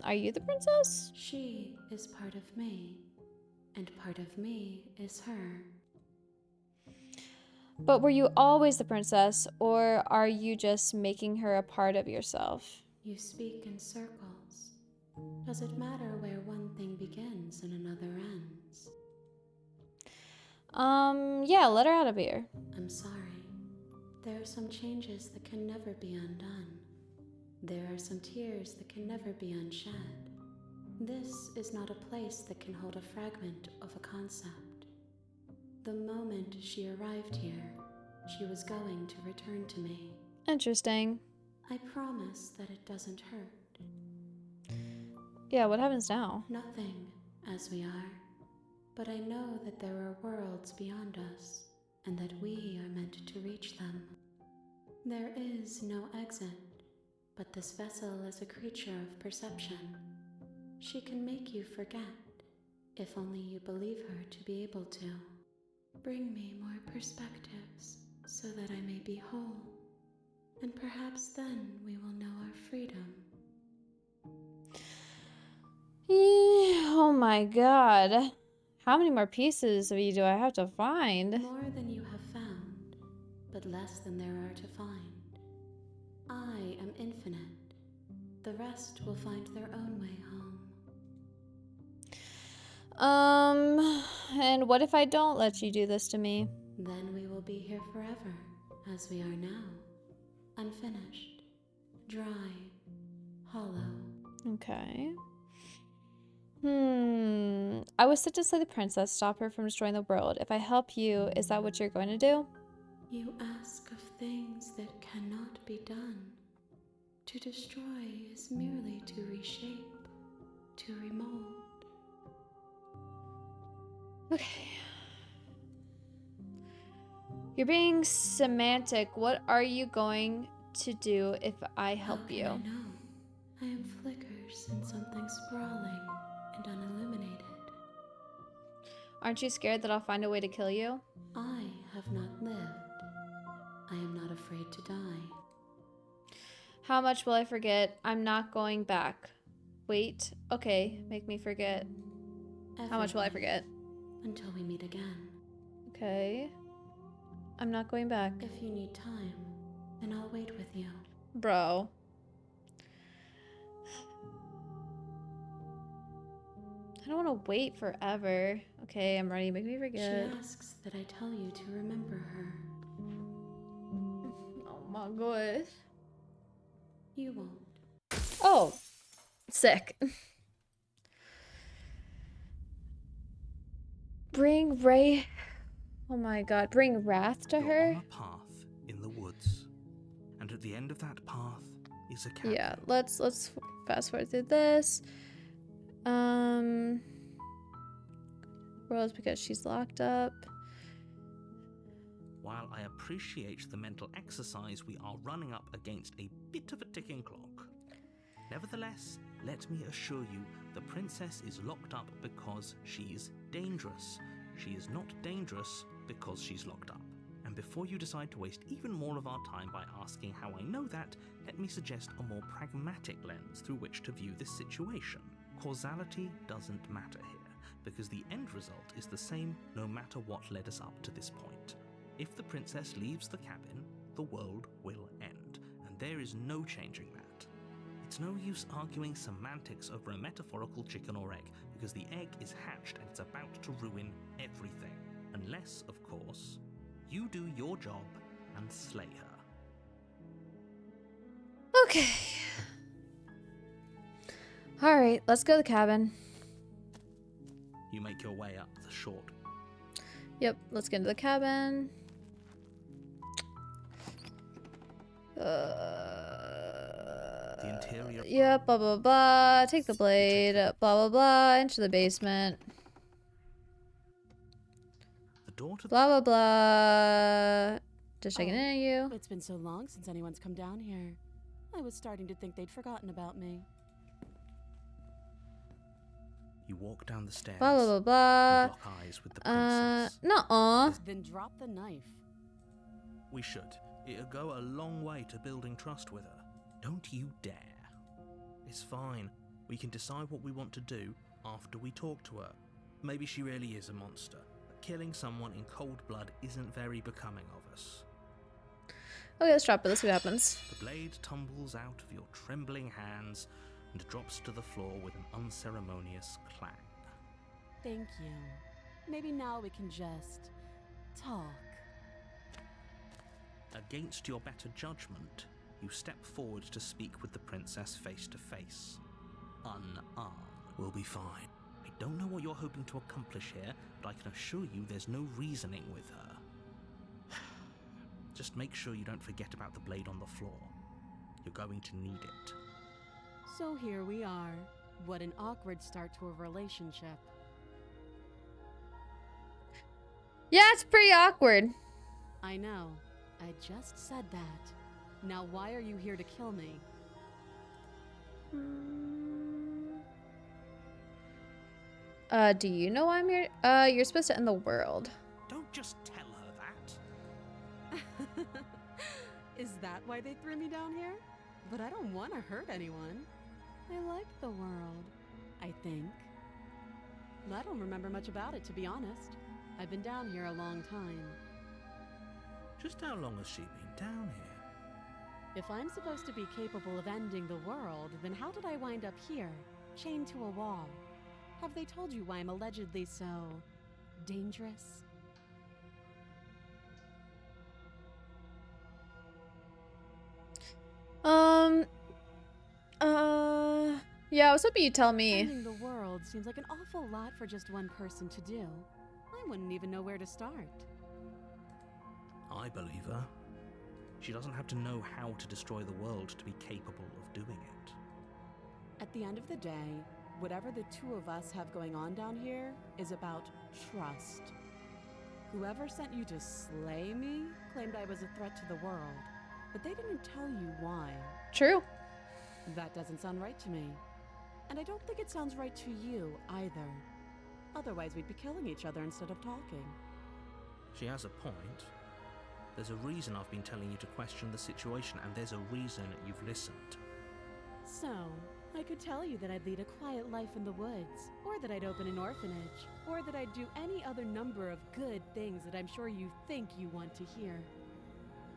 Are you the princess? She is part of me, and part of me is her. But were you always the princess, or are you just making her a part of yourself? You speak in circles. Does it matter where one thing begins and another ends? Yeah, let her out of here. I'm sorry. There are some changes that can never be undone. There are some tears that can never be unshed. This is not a place that can hold a fragment of a concept. The moment she arrived here, she was going to return to me. Interesting. I promise that it doesn't hurt. Yeah, what happens now? Nothing, as we are. But I know that there are worlds beyond us, and that we are meant to reach them. There is no exit, but this vessel is a creature of perception. She can make you forget, if only you believe her to be able to. Bring me more perspectives, so that I may be whole, and perhaps then we will know our freedom. Oh my god. How many more pieces of you do I have to find? More than you have found, but less than there are to find. I am infinite. The rest will find their own way home. And what if I don't let you do this to me? Then we will be here forever, as we are now. Unfinished, dry, hollow. Okay. I was sent to slay the princess, stop her from destroying the world. If I help you, is that what you're going to do? You ask of things that cannot be done. To destroy is merely to reshape, to remold. Okay. You're being semantic. What are you going to do if I help How can you? I know? I am flickers in something sprawling and unilluminated. Aren't you scared that I'll find a way to kill you? I have not lived. I am not afraid to die. How much will I forget? I'm not going back. Wait. Okay, make me forget. How much will I Everything, forget? until we meet again. Okay. I'm not going back. If you need time, then I'll wait with you. Bro. I don't want to wait forever. Okay, I'm ready. Make me forget. She asks that I tell you to remember her. Oh my gosh. You won't. Oh. Sick. Bring Ray. Oh my god. Bring wrath to You're her? on a path in the woods, and at the end of that path is a cabin. Yeah, let's fast forward through this. World's because she's locked up. While I appreciate the mental exercise, we are running up against a bit of a ticking clock. Nevertheless, let me assure you, the princess is locked up because she's dangerous. She is not dangerous because she's locked up. And before you decide to waste even more of our time by asking how I know that, let me suggest a more pragmatic lens through which to view this situation. Causality doesn't matter here, because the end result is the same no matter what led us up to this point. If the princess leaves the cabin, the world will end, and there is no changing that. It's no use arguing semantics over a metaphorical chicken or egg, because the egg is hatched and it's about to ruin everything. Unless, of course, you do your job and slay her. Okay. Alright, let's go to the cabin. You make your way up the short. Yep, let's get into the cabin. The interior. Yeah, blah, blah, blah. Take the blade. Blah, blah, blah. Enter the basement. The door to the Blah, blah, blah. Just checking in on you. It's been so long since anyone's come down here. I was starting to think they'd forgotten about me. You walk down the stairs. Blah, blah, blah, and blah. lock eyes with the princess. Nuh-uh. Then drop the knife. We should. It'll go a long way to building trust with her. Don't you dare. It's fine. We can decide what we want to do after we talk to her. Maybe she really is a monster. But killing someone in cold blood isn't very becoming of us. Okay, let's drop it. Let's see what happens. The blade tumbles out of your trembling hands and drops to the floor with an unceremonious clang. Thank you. Maybe now we can just talk. Against your better judgment, you step forward to speak with the princess face to face. Unarmed. We'll be fine. I don't know what you're hoping to accomplish here, but I can assure you there's no reasoning with her. Just make sure you don't forget about the blade on the floor. You're going to need it. So here we are. What an awkward start to a relationship. Yeah, it's pretty awkward. I know. I just said that. Now why are you here to kill me? Do you know why I'm here? You're supposed to end the world. Don't just tell her that. Is that why they threw me down here? But I don't want to hurt anyone. I like the world, I think. I don't remember much about it, to be honest. I've been down here a long time. Just how long has she been down here? If I'm supposed to be capable of ending the world, then how did I wind up here, chained to a wall? Have they told you why I'm allegedly so dangerous? Yeah, I was hoping you'd tell me. Ending the world seems like an awful lot for just one person to do. I wouldn't even know where to start. I believe her. She doesn't have to know how to destroy the world to be capable of doing it. At the end of the day, whatever the two of us have going on down here is about trust. Whoever sent you to slay me claimed I was a threat to the world, but they didn't tell you why. True. That doesn't sound right to me. And I don't think it sounds right to you either. Otherwise, we'd be killing each other instead of talking. She has a point. There's a reason I've been telling you to question the situation, and there's a reason you've listened. So, I could tell you that I'd lead a quiet life in the woods, or that I'd open an orphanage, or that I'd do any other number of good things that I'm sure you think you want to hear.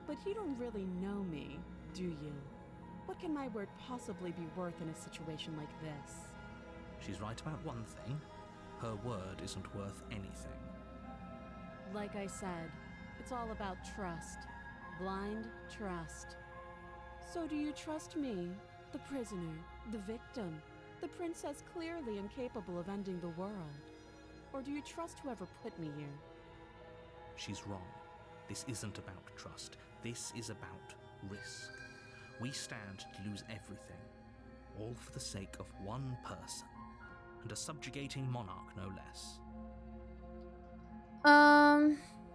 But you don't really know me, do you? What can my word possibly be worth in a situation like this? She's right about one thing. Her word isn't worth anything. Like I said, it's all about trust. Blind trust. So do you trust me, the prisoner, the victim, the princess clearly incapable of ending the world? Or do you trust whoever put me here? She's wrong. This isn't about trust. This is about risk. We stand to lose everything, all for the sake of one person, and a subjugating monarch, no less.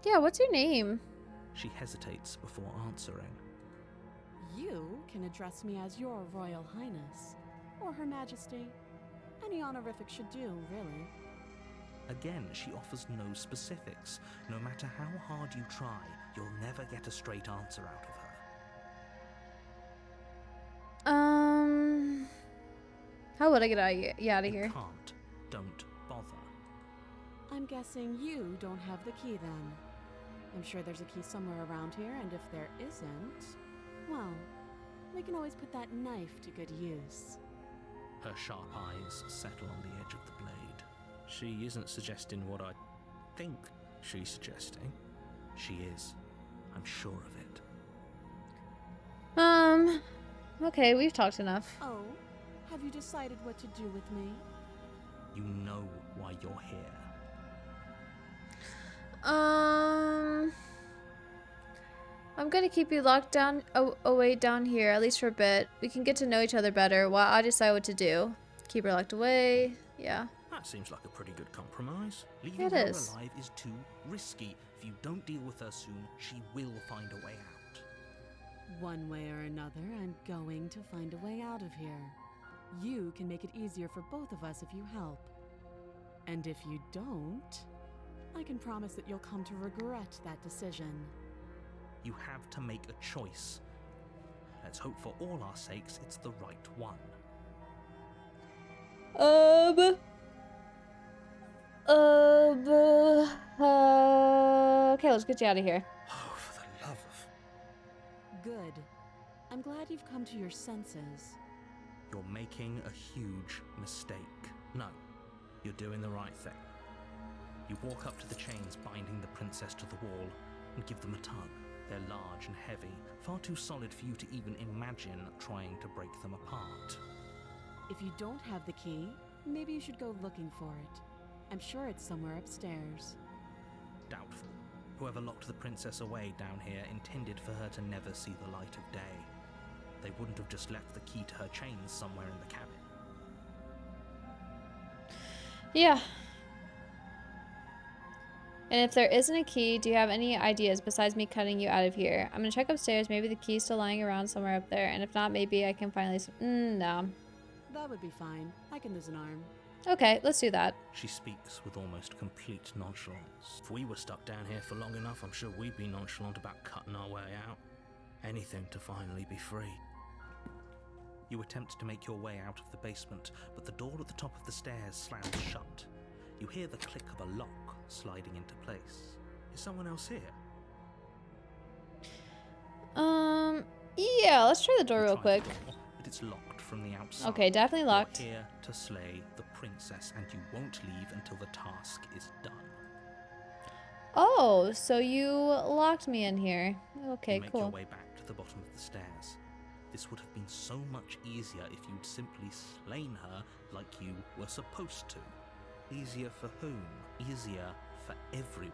Yeah, what's your name? She hesitates before answering. You can address me as your Royal Highness, or Her Majesty. Any honorific should do, really. Again, she offers no specifics. No matter how hard you try, you'll never get a straight answer out of her. How would I get out of You here? can't. Don't bother. I'm guessing you don't have the key then. I'm sure there's a key somewhere around here, and if there isn't, well, we can always put that knife to good use. Her sharp eyes settle on the edge of the blade. She isn't suggesting what I think she's suggesting. She is. I'm sure of it. Okay, we've talked enough. Oh, have you decided what to do with me? You know why you're here. I'm gonna keep you locked down away down here, at least for a bit. We can get to know each other better while I decide what to do. Keep her locked away. Yeah. That seems like a pretty good compromise. Leaving It her is. alive is too risky. If you don't deal with her soon, she will find a way out. One way or another, I'm going to find a way out of here. You can make it easier for both of us if you help. And if you don't, I can promise that you'll come to regret that decision. You have to make a choice. Let's hope for all our sakes it's the right one. Okay, let's get you out of here. Oh, for the love of... Good. I'm glad you've come to your senses. You're making a huge mistake. No, you're doing the right thing. You walk up to the chains binding the princess to the wall and give them a tug. They're large and heavy, far too solid for you to even imagine trying to break them apart. If you don't have the key, maybe you should go looking for it. I'm sure it's somewhere upstairs. Doubtful. Whoever locked the princess away down here intended for her to never see the light of day. They wouldn't have just left the key to her chains somewhere in the cabin. Yeah. And if there isn't a key, do you have any ideas besides me cutting you out of here? I'm gonna check upstairs. Maybe the key's still lying around somewhere up there. And if not, maybe I can finally... no. That would be fine. I can lose an arm. Okay, let's do that. She speaks with almost complete nonchalance. If we were stuck down here for long enough, I'm sure we'd be nonchalant about cutting our way out. Anything to finally be free. You attempt to make your way out of the basement, but the door at the top of the stairs slams shut. You hear the click of a lock sliding into place. Is someone else here? Yeah, let's try the door You real try quick. the door, but it's locked from the outside. Okay, definitely locked. You're here to slay the princess, and you won't leave until the task is done. Oh, so you locked me in here. Okay, You make your cool. way back to the bottom of the stairs. This would have been so much easier if you'd simply slain her like you were supposed to. Easier for whom? Easier for everyone.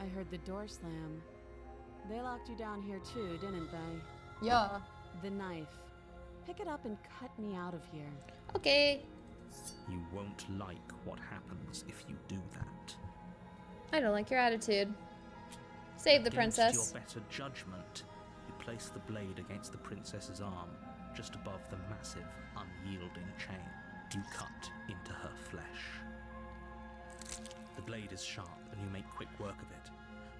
I heard the door slam. They locked you down here too, didn't they? Yeah. The knife. Pick it up and cut me out of here. Okay. You won't like what happens if you do that. I don't like your attitude. Save the Against princess. your better judgment, you place the blade against the princess's arm, just above the massive, unyielding chain. You cut into her flesh. The blade is sharp, and you make quick work of it.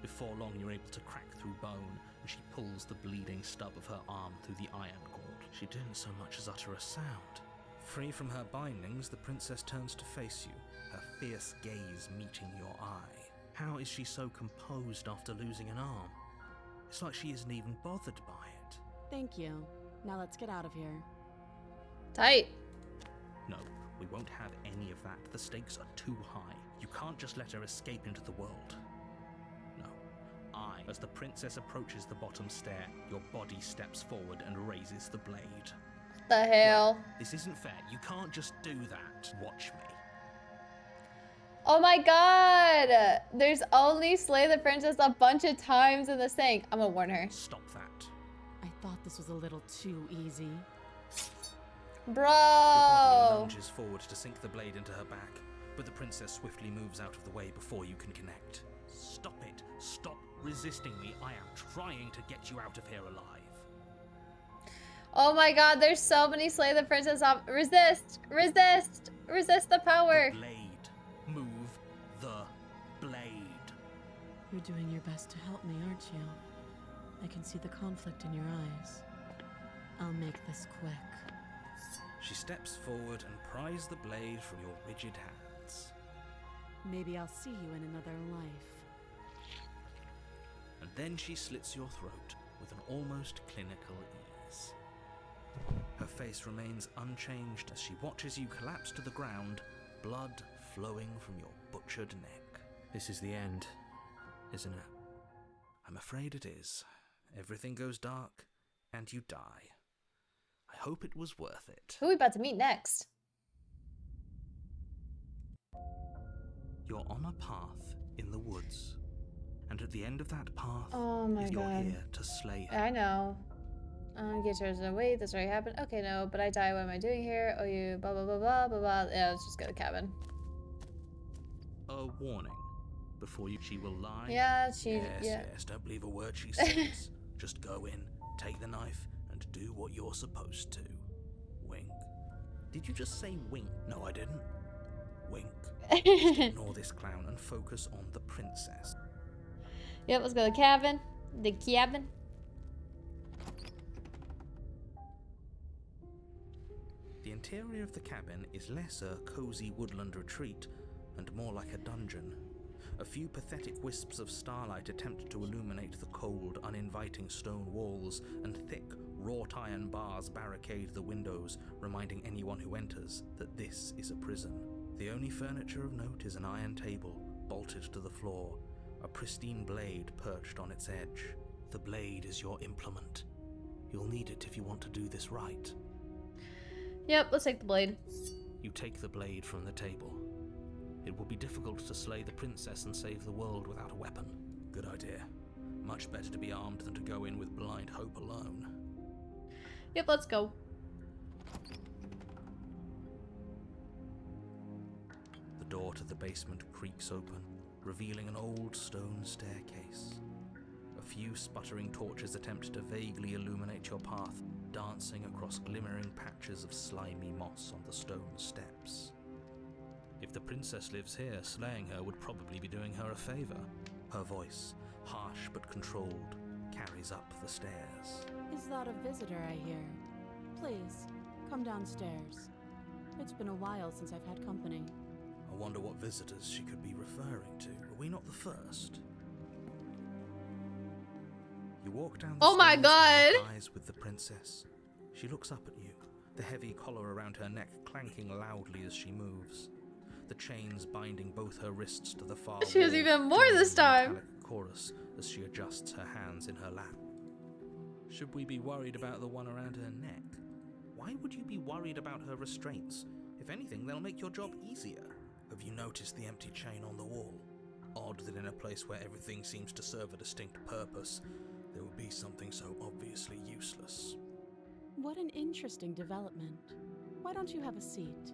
Before long, you're able to crack through bone, and she pulls the bleeding stub of her arm through the iron cord. She didn't so much as utter a sound. Free from her bindings, the princess turns to face you, her fierce gaze meeting your eye. How is she so composed after losing an arm? It's like she isn't even bothered by it. Thank you. Now let's get out of here. Tight. No, we won't have any of that. The stakes are too high. You can't just let her escape into the world. No. As the princess approaches the bottom stair, your body steps forward and raises the blade. What the hell? This isn't fair. You can't just do that. Watch me. Oh my god! There's only slay the princess a bunch of times in this thing. I'm gonna warn her. Stop that. I thought this was a little too easy. Your body Bro! lunges forward to sink the blade into her back, but the princess swiftly moves out of the way before you can connect. Stop it. Stop resisting me. I am trying to get you out of here alive. Oh my god, there's so many slay the princess resist! Resist! Resist the power! The blade. Move the blade. You're doing your best to help me, aren't you? I can see the conflict in your eyes. I'll make this quick. She steps forward and pries the blade from your rigid hands. Maybe I'll see you in another life. And then she slits your throat with an almost clinical ease. Her face remains unchanged as she watches you collapse to the ground, blood flowing from your butchered neck. This is the end, isn't it? I'm afraid it is. Everything goes dark, and you die. I hope it was worth it. Who are we about to meet next? You're on a path in the woods. And at the end of that path Oh my is you're God. here to slay her. I know. Get yours in. Wait, this already happened. Okay, no, but I die. What am I doing here? Oh, you blah blah blah blah blah blah. Yeah, let's just go to the cabin. A warning. Before she will lie. Yeah, she. Yes, yeah. yes, don't believe a word she says. Just go in, take the knife, and do what you're supposed to. Wink. Did you just say wink? No, I didn't. Wink. Just ignore this clown and focus on the princess. Yep, let's go to the cabin. The cabin. The interior of the cabin is less a cozy woodland retreat and more like a dungeon. A few pathetic wisps of starlight attempt to illuminate the cold, uninviting stone walls, and thick, wrought iron bars barricade the windows, reminding anyone who enters that this is a prison. The only furniture of note is an iron table, bolted to the floor, a pristine blade perched on its edge. The blade is your implement. You'll need it if you want to do this right. Yep, let's take the blade. You take the blade from the table. It will be difficult to slay the princess and save the world without a weapon. Good idea. Much better to be armed than to go in with blind hope alone. Yep, let's go. The door to the basement creaks open, revealing an old stone staircase. A few sputtering torches attempt to vaguely illuminate your path, dancing across glimmering patches of slimy moss on the stone steps. If the princess lives here, slaying her would probably be doing her a favor. Her voice, harsh but controlled, carries up the stairs. Is that a visitor I hear? Please, come downstairs. It's been a while since I've had company. I wonder what visitors she could be referring to. Were we not the first? You walk down the Oh my stairs and lock God. eyes with the princess. She looks up at you, the heavy collar around her neck clanking loudly as she moves. The chains binding both her wrists to the far She has wall even more join this in a time. metallic chorus as she adjusts her hands in her lap. Should we be worried about the one around her neck? Why would you be worried about her restraints? If anything, they'll make your job easier. Have you noticed the empty chain on the wall? Odd that in a place where everything seems to serve a distinct purpose, there would be something so obviously useless. What an interesting development. Why don't you have a seat?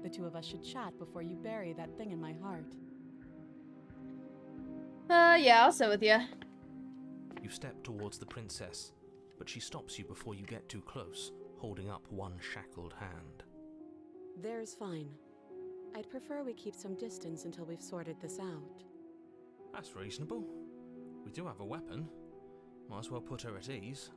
The two of us should chat before you bury that thing in my heart. Yeah, I'll sit with you. You step towards the princess, but she stops you before you get too close, holding up one shackled hand. There's fine. I'd prefer we keep some distance until we've sorted this out. That's reasonable. We do have a weapon. Might as well put her at ease.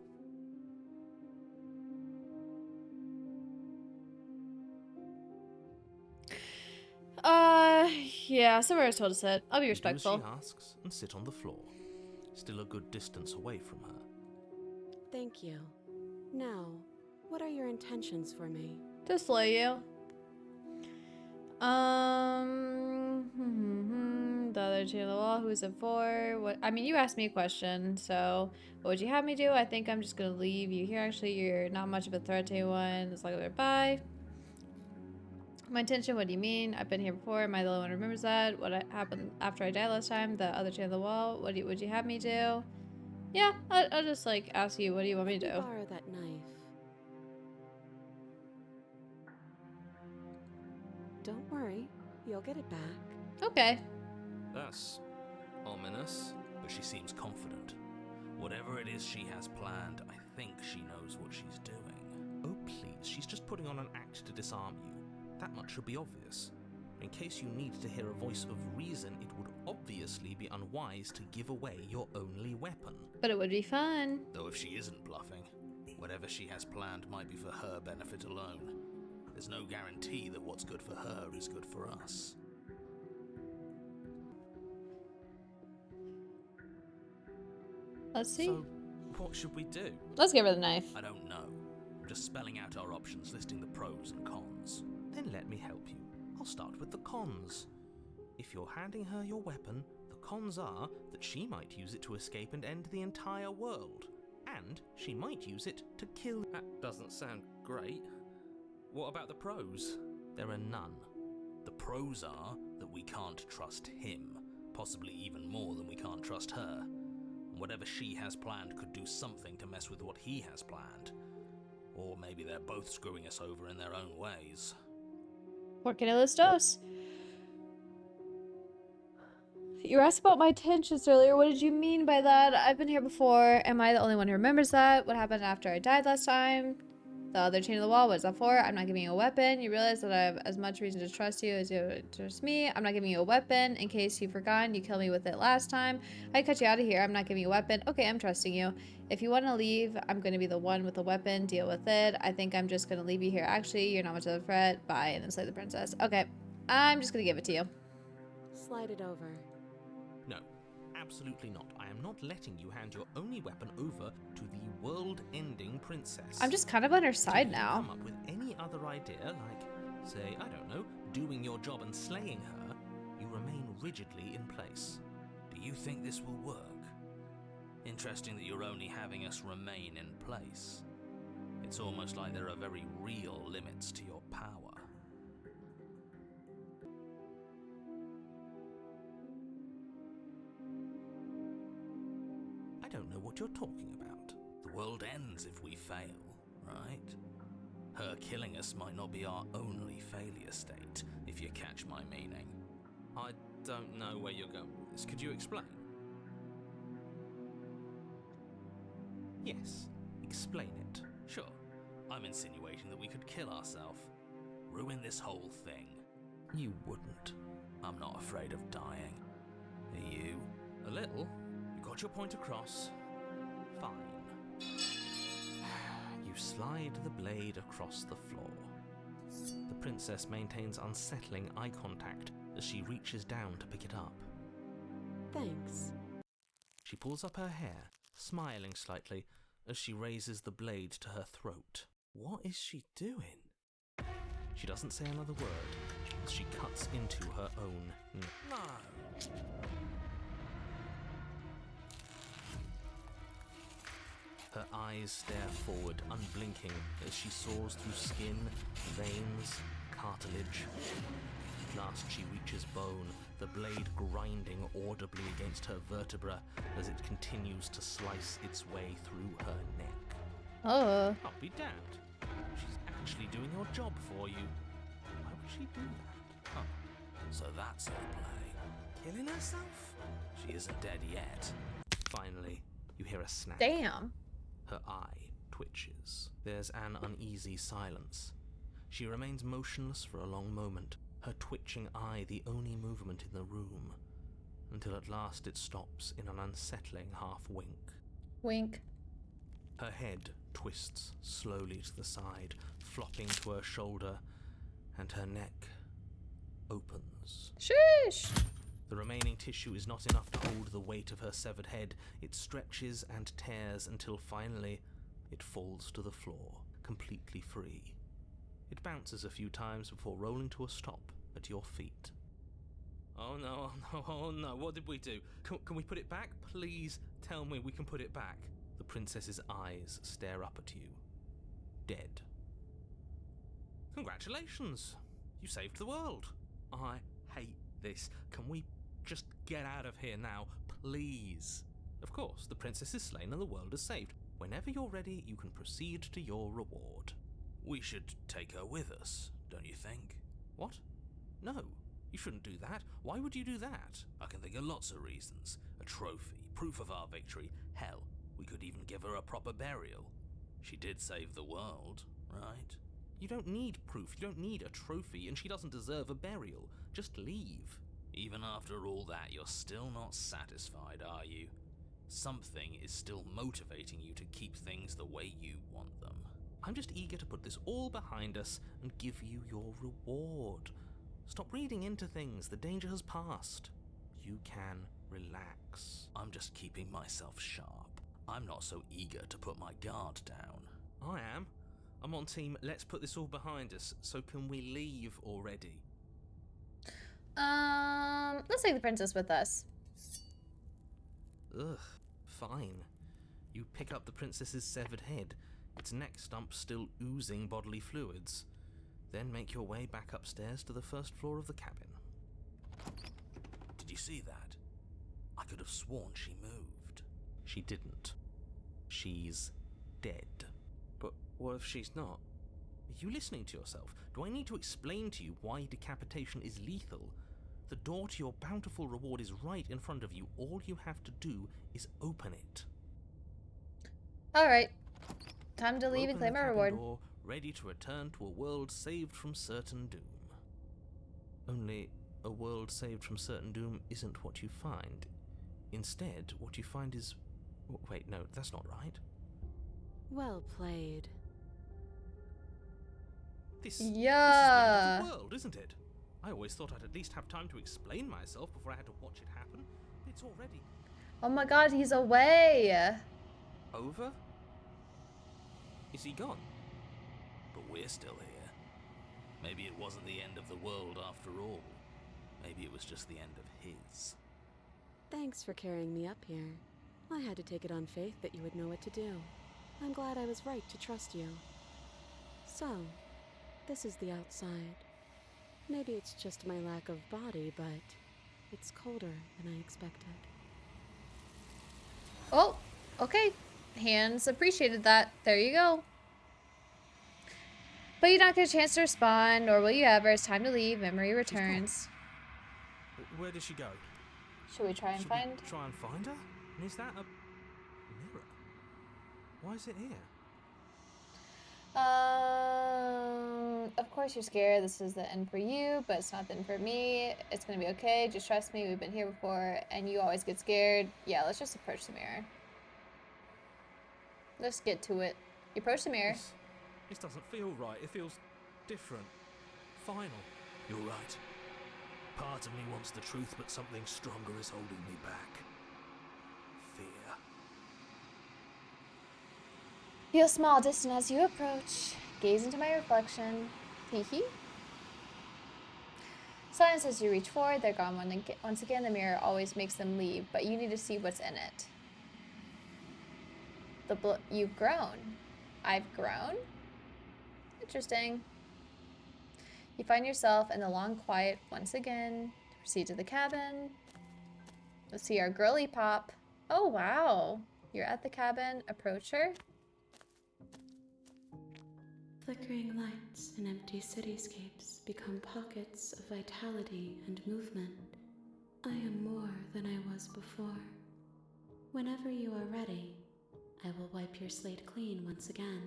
Yeah, somewhere I was told to sit. I'll be You do as respectful. she asks and sit on the floor, still a good distance away from her. Thank you. Now, what are your intentions for me? To slay you. The other two on the wall, who's it for? What? I mean, you asked me a question, so what would you have me do? I think I'm just gonna leave you here. Actually, you're not much of a threat to anyone. It's like, bye. My intention, what do you mean? I've been here before. Am I the only one who remembers that? What happened after I died last time? The other two on the wall? What would you have me do? Yeah, I'll just like ask you, what do you want me to do? Borrow that knife. Don't worry, you'll get it back. Okay. That's ominous. But she seems confident. Whatever it is she has planned, I think she knows what she's doing. Oh, please, she's just putting on an act to disarm you. That much should be obvious. In case you need to hear a voice of reason, it would obviously be unwise to give away your only weapon. But it would be fun. Though if she isn't bluffing, whatever she has planned might be for her benefit alone. There's no guarantee that what's good for her is good for us. Let's see. So, what should we do? Let's give her the knife. I don't know. I'm just spelling out our options, listing the pros and cons. Then let me help you. I'll start with the cons. If you're handing her your weapon, the cons are that she might use it to escape and end the entire world. And she might use it to kill. That doesn't sound great. What about the pros? There are none. The pros are that we can't trust him. Possibly even more than we can't trust her. And whatever she has planned could do something to mess with what he has planned. Or maybe they're both screwing us over in their own ways. Porque no los dos. You asked about my intentions earlier. What did you mean by that? I've been here before. Am I the only one who remembers that? What happened after I died last time? The other chain of the wall, what is that for? I'm not giving you a weapon. You realize that I have as much reason to trust you as you trust me. I'm not giving you a weapon. In case you've forgotten, you killed me with it last time. I cut you out of here. I'm not giving you a weapon. Okay, I'm trusting you. If you want to leave, I'm going to be the one with the weapon. Deal with it. I think I'm just going to leave you here. Actually, you're not much of a threat. Bye, and then slay the princess. Okay, I'm just going to give it to you. Slide it over. No, absolutely not. I am not letting you hand your only weapon over to the world-ending princess. I'm just kind of on her side Until you now. come up with any other idea, like, say, I don't know, doing your job and slaying her, you remain rigidly in place. Do you think this will work? Interesting that you're only having us remain in place. It's almost like there are very real limits to your power. I don't know what you're talking about. The world ends if we fail, right? Her killing us might not be our only failure state, if you catch my meaning. I don't know where you're going with this. Could you explain? Yes, explain it. Sure, I'm insinuating that we could kill ourselves. Ruin this whole thing. You wouldn't. I'm not afraid of dying. Are you? A little. You got your point across. Fine. You slide the blade across the floor. The princess maintains unsettling eye contact as she reaches down to pick it up. Thanks. She pulls up her hair, smiling slightly as she raises the blade to her throat. What is she doing? She doesn't say another word as she cuts into her own neck. No! Her eyes stare forward, unblinking, as she saws through skin, veins, cartilage. At last she reaches bone, the blade grinding audibly against her vertebra as it continues to slice its way through her neck. Oh. I'll be damned. She's actually doing your job for you. Why would she do that? Huh. So that's her play. Killing herself? She isn't dead yet. Finally, you hear a snap. Damn. Her eye twitches. There's an uneasy silence. She remains motionless for a long moment, her twitching eye the only movement in the room, until at last it stops in an unsettling half-wink. Wink. Her head twists slowly to the side, flopping to her shoulder, and her neck opens. Sheesh. The remaining tissue is not enough to hold the weight of her severed head. It stretches and tears until finally it falls to the floor, completely free. It bounces a few times before rolling to a stop at your feet. Oh no, oh no, oh no, what did we do? Can we put it back? Please tell me we can put it back. The princess's eyes stare up at you. Dead. Congratulations! You saved the world. I hate this. Can we just get out of here now, please? Of course, the princess is slain and the world is saved. Whenever you're ready, you can proceed to your reward. We should take her with us, don't you think? What? No, you shouldn't do that. Why would you do that? I can think of lots of reasons. A trophy, proof of our victory. Hell, we could even give her a proper burial. She did save the world, right? You don't need proof, you don't need a trophy, and she doesn't deserve a burial. Just leave. Even after all that, you're still not satisfied, are you? Something is still motivating you to keep things the way you want them. I'm just eager to put this all behind us and give you your reward. Stop reading into things, the danger has passed. You can relax. I'm just keeping myself sharp. I'm not so eager to put my guard down. I am. I'm on team, let's put this all behind us, so can we leave already? Let's take the princess with us. Ugh, fine. You pick up the princess's severed head, its neck stump still oozing bodily fluids. Then make your way back upstairs to the first floor of the cabin. Did you see that? I could have sworn she moved. She didn't. She's dead. But what if she's not? Are you listening to yourself? Do I need to explain to you why decapitation is lethal? The door to your bountiful reward is right in front of you. All you have to do is open it. Alright. Time to leave and Open claim the our cabin reward. door, ready to return to a world saved from certain doom. Only, a world saved from certain doom isn't what you find. Instead, what you find is... Wait, no, that's not right. Well played. This Yeah. is the end of the world, isn't it? I always thought I'd at least have time to explain myself before I had to watch it happen. It's already Oh my god, he's away. over? Is he gone? But we're still here. Maybe it wasn't the end of the world after all. Maybe it was just the end of his. Thanks for carrying me up here. I had to take it on faith that you would know what to do. I'm glad I was right to trust you. So, this is the outside. Maybe it's just my lack of body, but it's colder than I expected. Oh, okay. Hands appreciated that. There you go. But you don't get a chance to respond, nor will you ever. It's time to leave. Memory returns. Where did she go? Should we try and Should find? we try and find her? And is that a mirror? Why is it here? Of course you're scared. This is the end for you, but it's not the end for me. It's gonna be okay. Just trust me. We've been here before, and you always get scared. Yeah, let's just approach the mirror. Let's get to it. You approach the mirror. This doesn't feel right. It feels different. Final. You're right. Part of me wants the truth, but something stronger is holding me back. Fear. Feel small, distant as you approach. Gaze into my reflection. Hee hee. Silence as you reach forward. They're gone once again. The mirror always makes them leave, but you need to see what's in it. You've grown. I've grown? Interesting. You find yourself in the long quiet once again. Proceed to the cabin. Let's see our girly pop. Oh, wow. You're at the cabin. Approach her. Flickering lights and empty cityscapes become pockets of vitality and movement. I am more than I was before. Whenever you are ready, I will wipe your slate clean once again.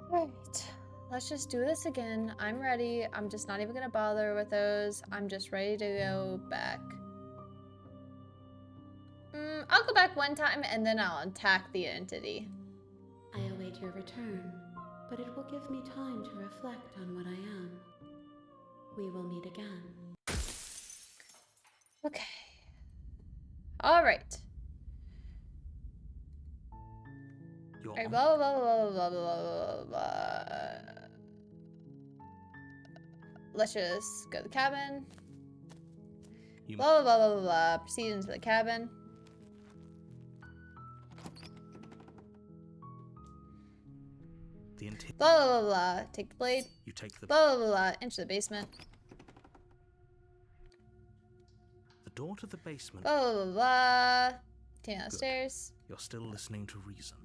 Right. Let's just do this again. I'm ready. I'm just not even gonna bother with those. I'm just ready to go back. I'll go back one time and then I'll attack the entity. I await your return, but it will give me time to reflect on what I am. We will meet again. Okay. All right. You're All right. on- Blah blah blah blah blah blah blah blah. Let's just go to the cabin. You Blah blah blah blah blah. Proceed into the cabin. the inti- Blah blah blah blah. Take the blade. You take the Blah blah blah blah. Into the basement. door to the basement. Blah blah blah blah. Take downstairs. You're still listening to reason.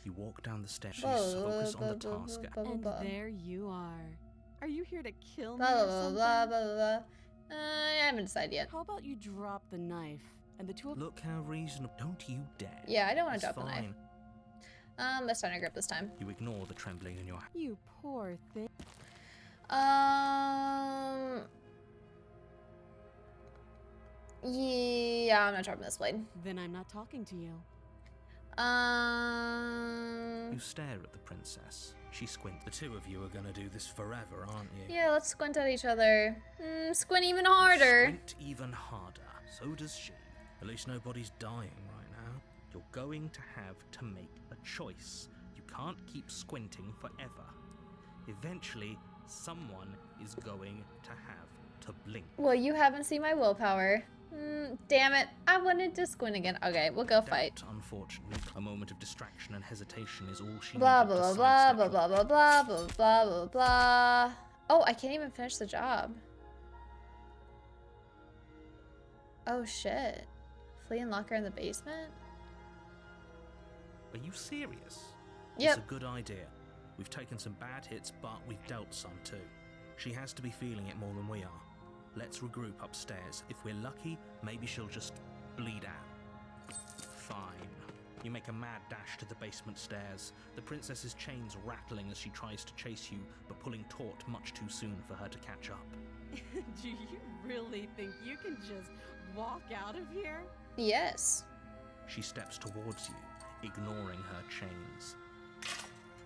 You walk down the stairs. Blah, Focus blah, on the blah, task. blah, blah, And blah. there you are. Are you here to kill me Blah or blah blah something? blah blah blah. I haven't decided yet. How about you drop the knife and the two of Look how reasonable. Don't you dare. Yeah, I don't want It's to drop the knife. fine. Let's try to grip this time. You ignore the trembling in your hand. You poor thing. Yeah, I'm not dropping this blade. Then I'm not talking to you. You stare at the princess. She squints. The two of you are gonna do this forever, aren't you? Yeah, let's squint at each other. Squint even harder. Squint even harder. So does she. At least nobody's dying right now. You're going to have to make a choice. You can't keep squinting forever. Eventually, someone is going to have to blink. Well, you haven't seen my willpower. Damn it. I wanted to squint again. Okay, we'll go fight. Doubt, unfortunately, a moment of distraction and hesitation is all she Blah needed blah to blah sidestep blah blah blah blah blah blah blah blah. Oh, I can't even finish the job. Oh shit. Flea and lock her in the basement? Are you serious? Yep. It's a good idea. We've taken some bad hits, but we've dealt some too. She has to be feeling it more than we are. Let's regroup upstairs. If we're lucky, maybe she'll just bleed out. Fine. You make a mad dash to the basement stairs, the princess's chains rattling as she tries to chase you, but pulling taut much too soon for her to catch up. Do you really think you can just walk out of here? Yes. She steps towards you, ignoring her chains.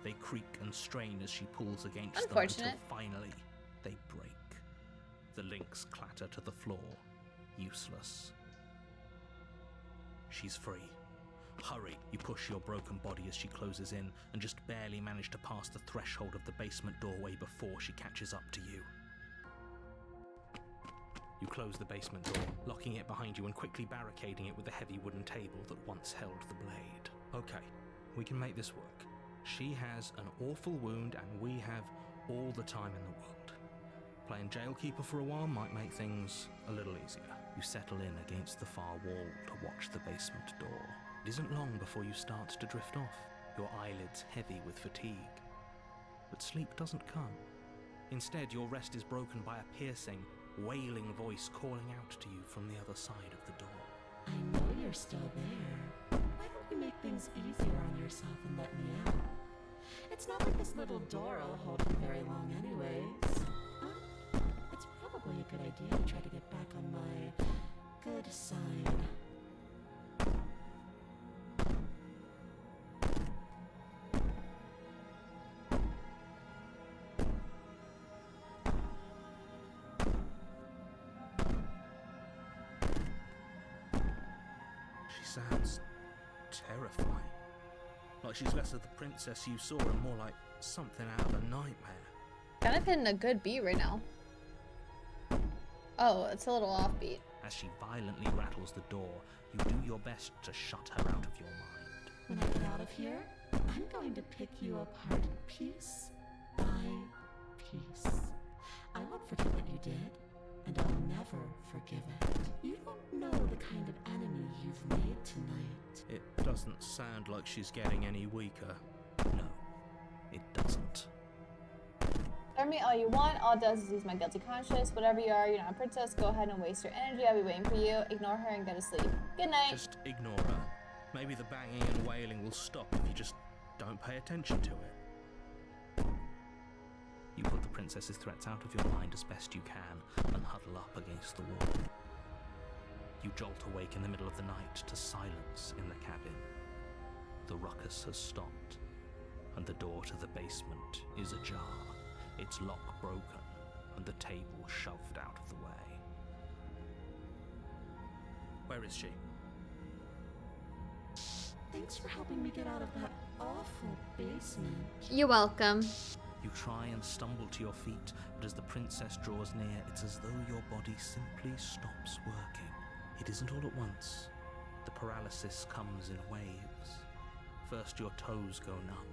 They creak and strain as she pulls against them until Unfortunate. finally they break. The links clatter to the floor, useless. She's free. Hurry, you push your broken body as she closes in and just barely manage to pass the threshold of the basement doorway before she catches up to you. You close the basement door, locking it behind you and quickly barricading it with the heavy wooden table that once held the blade. Okay, we can make this work. She has an awful wound and we have all the time in the world. Playing jailkeeper for a while might make things a little easier. You settle in against the far wall to watch the basement door. It isn't long before you start to drift off, your eyelids heavy with fatigue. But sleep doesn't come. Instead, your rest is broken by a piercing, wailing voice calling out to you from the other side of the door. I know you're still there. Why don't you make things easier on yourself and let me out? It's not like this little door will hold you very long anyways. It's probably a good idea to try to get back on my good side. She sounds terrifying. Like she's less of the princess you saw and more like something out of a nightmare. Kind of hitting a good beat right now. Oh, it's a little offbeat. As she violently rattles the door, you do your best to shut her out of your mind. When I get out of here, I'm going to pick you apart piece by piece. I won't forget what you did, and I'll never forgive it. You don't know the kind of enemy you've made tonight. It doesn't sound like she's getting any weaker. No, it doesn't. Throw me all you want. All it does is use my guilty conscience. Whatever you are, you're not a princess. Go ahead and waste your energy. I'll be waiting for you. Ignore her and go to sleep. Good night. Just ignore her. Maybe the banging and wailing will stop if you just don't pay attention to it. You put the princess's threats out of your mind as best you can and huddle up against the wall. You jolt awake in the middle of the night to silence in the cabin. The ruckus has stopped, and the door to the basement is ajar, its lock broken, and the table shoved out of the way. Where is she? Thanks for helping me get out of that awful basement. You're welcome. You try and stumble to your feet, but as the princess draws near, it's as though your body simply stops working. It isn't all at once. The paralysis comes in waves. First your toes go numb,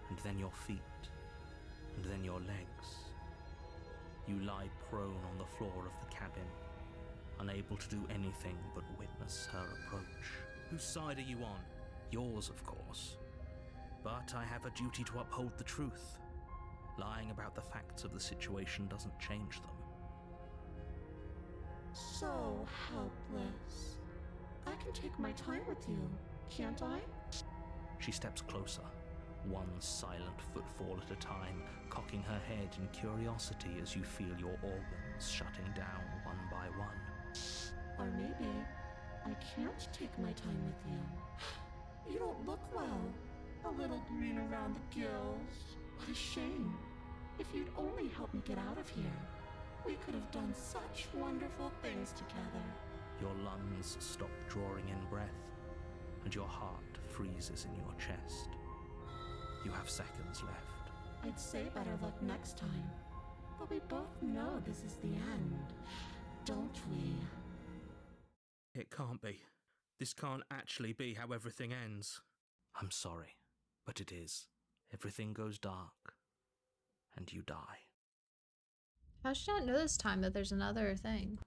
and then your feet, and then your legs. You lie prone on the floor of the cabin, unable to do anything but witness her approach. Whose side are you on? Yours, of course. But I have a duty to uphold the truth. Lying about the facts of the situation doesn't change them. So helpless. I can take my time with you, can't I? She steps closer, one silent footfall at a time, cocking her head in curiosity as you feel your organs shutting down one by one. Or maybe I can't take my time with you. You don't look well. A little green around the gills. What a shame. If you'd only help me get out of here, we could have done such wonderful things together. Your lungs stop drawing in breath, and your heart freezes in your chest. You have seconds left. I'd say better luck next time. But we both know this is the end, don't we? It can't be. This can't actually be how everything ends. I'm sorry, but it is. Everything goes dark, and you die. How should I not know this time that there's another thing?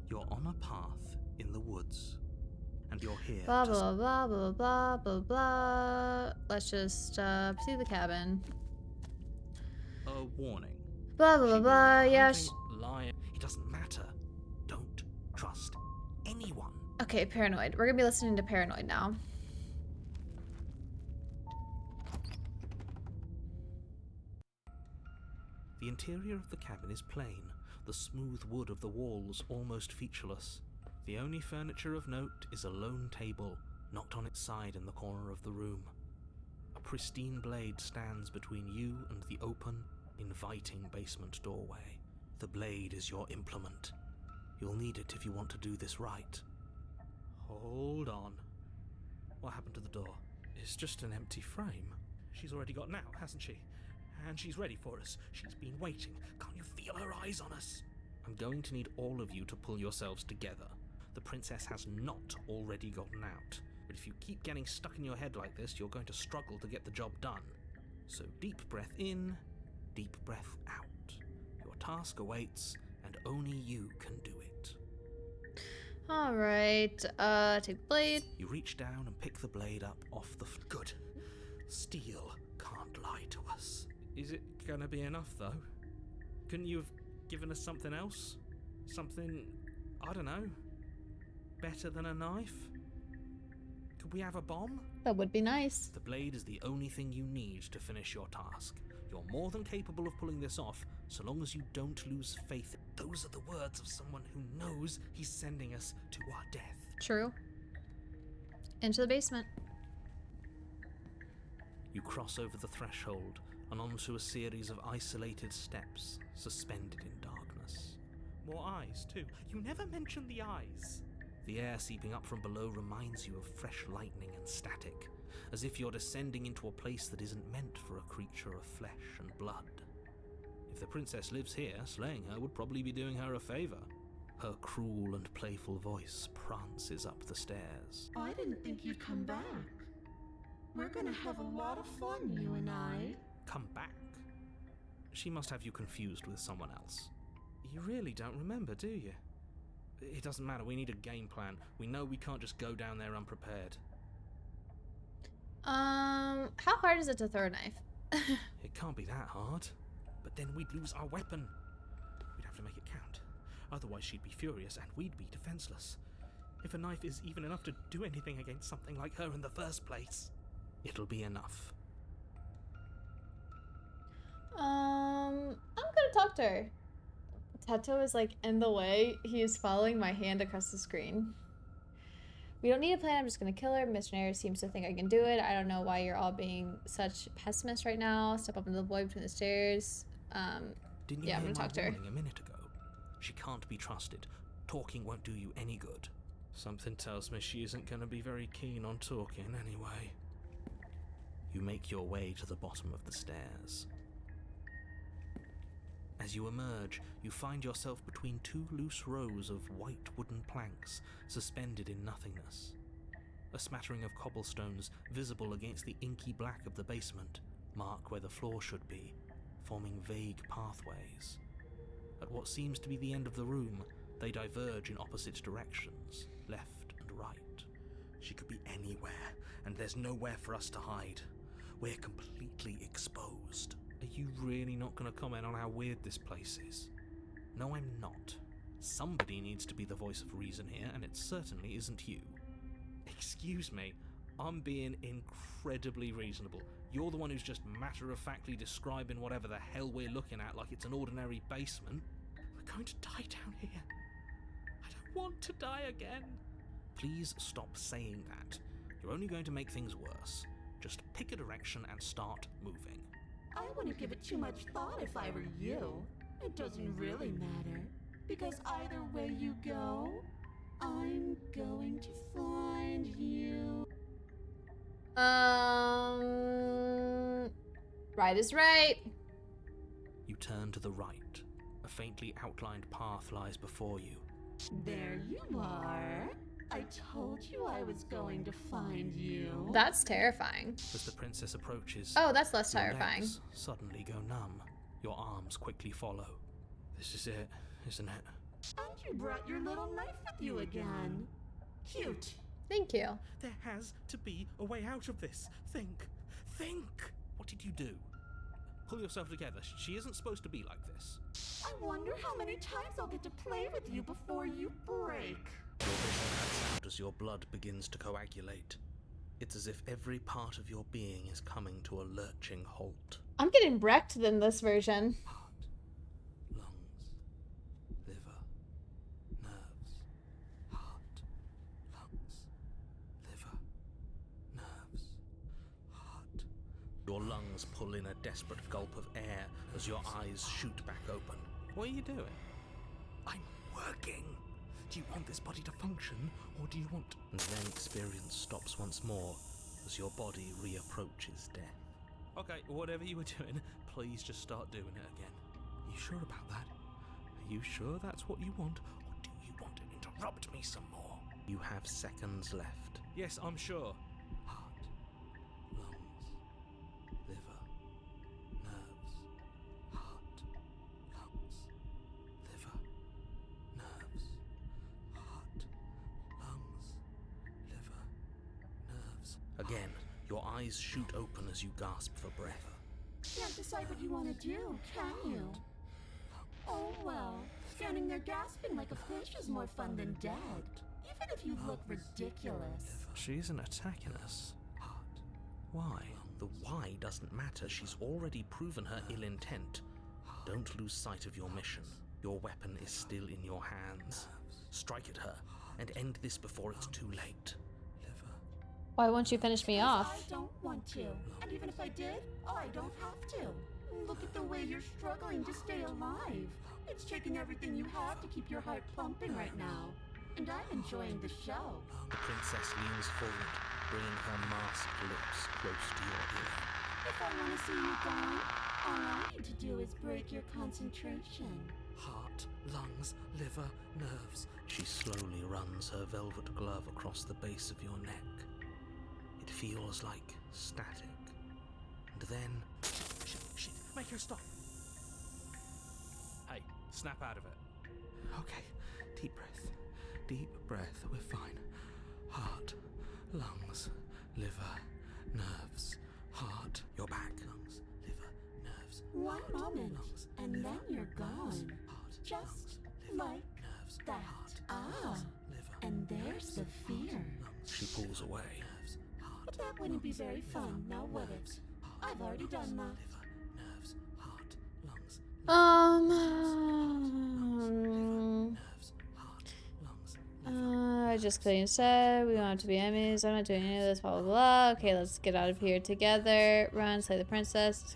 You're on a path in the woods, and you're here Blah, to blah, blah, blah, blah, blah, blah. Let's just see the cabin. A warning. Blah, blah, She blah, will blah. Yeah. hiding, lying. It doesn't matter. Don't trust anyone. Okay, Paranoid. We're gonna be listening to Paranoid now. The interior of the cabin is plain, the smooth wood of the walls almost featureless. The only furniture of note is a lone table, knocked on its side in the corner of the room. A pristine blade stands between you and the open, inviting basement doorway. The blade is your implement. You'll need it if you want to do this right. Hold on. What happened to the door? It's just an empty frame. She's already gotten out, hasn't she? And she's ready for us. She's been waiting. Can't you feel her eyes on us? I'm going to need all of you to pull yourselves together. The princess has not already gotten out, but if you keep getting stuck in your head like this, you're going to struggle to get the job done. So deep breath in, deep breath out. Your task awaits, and only you can do it. All right. Take the blade. You reach down and pick the blade up off the Good. Steel can't lie to us. Is it gonna be enough, though? Couldn't you have given us something else? Something, I don't know, better than a knife? Could we have a bomb? That would be nice. The blade is the only thing you need to finish your task. You're more than capable of pulling this off, so long as you don't lose faith. Those are the words of someone who knows he's sending us to our death. True. Into the basement. You cross over the threshold and onto a series of isolated steps, suspended in darkness. More eyes, too. You never mentioned the eyes. The air seeping up from below reminds you of fresh lightning and static, as if you're descending into a place that isn't meant for a creature of flesh and blood. If the princess lives here, slaying her would probably be doing her a favor. Her cruel and playful voice prances up the stairs. I didn't think you'd come back. We're gonna have a lot of fun, you and I. Come back? She must have you confused with someone else. You really don't remember, do you? It doesn't matter, we need a game plan. We know we can't just go down there unprepared. How hard is it to throw a knife? It can't be that hard. But then we'd lose our weapon. We'd have to make it count. Otherwise she'd be furious and we'd be defenseless. If a knife is even enough to do anything against something like her in the first place. It'll be enough. I'm gonna talk to her. Tato is like in the way. He is following my hand across the screen. We don't need a plan. I'm just gonna kill her. Missionary seems to think I can do it. I don't know why you're all being such pessimists right now. Step up into the void between the stairs. Didn't you Yeah, I'm hear gonna my talk to her. warning a minute ago? She can't be trusted. Talking won't do you any good. Something tells me she isn't going to be very keen on talking anyway. You make your way to the bottom of the stairs. As you emerge, you find yourself between two loose rows of white wooden planks suspended in nothingness. A smattering of cobblestones visible against the inky black of the basement mark where the floor should be, forming vague pathways. At what seems to be the end of the room, they diverge in opposite directions, left and right. She could be anywhere, and there's nowhere for us to hide. We're completely exposed. Are you really not going to comment on how weird this place is? No, I'm not. Somebody needs to be the voice of reason here, and it certainly isn't you. Excuse me, I'm being incredibly reasonable. You're the one who's just matter-of-factly describing whatever the hell we're looking at like it's an ordinary basement. We're going to die down here. I don't want to die again. Please stop saying that. You're only going to make things worse. Just pick a direction and start moving. I wouldn't give it too much thought if I were you. It doesn't really matter, because either way you go, I'm going to find you. Right is right. You turn to the right. A faintly outlined path lies before you. There you are. I told you I was going to find you. That's terrifying. As the princess approaches, Oh, that's less your terrifying. legs suddenly go numb. Your arms quickly follow. This is it, isn't it? And you brought your little knife with you again. Cute. Thank you. There has to be a way out of this. Think. Think! What did you do? Pull yourself together. She isn't supposed to be like this. I wonder how many times I'll get to play with you before you break. Your vision cuts out as your blood begins to coagulate. It's as if every part of your being is coming to a lurching halt. I'm getting wrecked in this version. Heart, lungs, liver, nerves. Heart, lungs, liver, nerves, heart. Your lungs pull in a desperate gulp of air as your eyes shoot back open. What are you doing? I'm working. Do you want this body to function, or do you want... And then experience stops once more as your body reapproaches death. Okay, whatever you were doing, please just start doing it again. You sure about that? Are you sure that's what you want, or do you want to interrupt me some more? You have seconds left. Yes, I'm sure. Heart, lungs, liver, nerves. Heart, lungs, liver, nerves. Heart, lungs, liver, nerves. Again, your eyes shoot open as you gasp for breath. Can't decide what you want to do, can you? Oh well, standing there gasping like a fish is more fun than dead. Even if you look ridiculous. She isn't attacking us. Heart. Why? The why doesn't matter. She's already proven her ill intent. Don't lose sight of your mission. Your weapon is still in your hands. Strike at her and end this before it's too late. Why won't you finish me off? I don't want to. And even if I did, I don't have to. Look at the way you're struggling to stay alive. It's taking everything you have to keep your heart pumping right now. And I'm enjoying the show. The princess leans forward, bringing her masked lips close to your ear. If I want to see you gone, all I need to do is break your concentration. Heart, lungs, liver, nerves. She slowly runs her velvet glove across the base of your neck. It feels like static. And then... Shit, make her stop. Hey, snap out of it. Okay, deep breath. Deep breath, we're fine. Heart, lungs, liver, nerves. Heart, your back. Lungs, liver, nerves. One moment, lungs, and liver, then you're nerves. gone. Heart, Just lungs, liver, like nerves. that. Heart, Ah, lungs, liver, and there's the fear. lungs. She pulls away. Nerves, heart, But that wouldn't be very lungs, fun, liver, now would it? nerves. Heart, I've already done that. liver, nerves, heart, lungs, nerves, heart, lungs, I just clearly said we don't have to be enemies. I'm not doing any of this, blah, blah, blah. Okay, let's get out of here together. Run, slay the princess.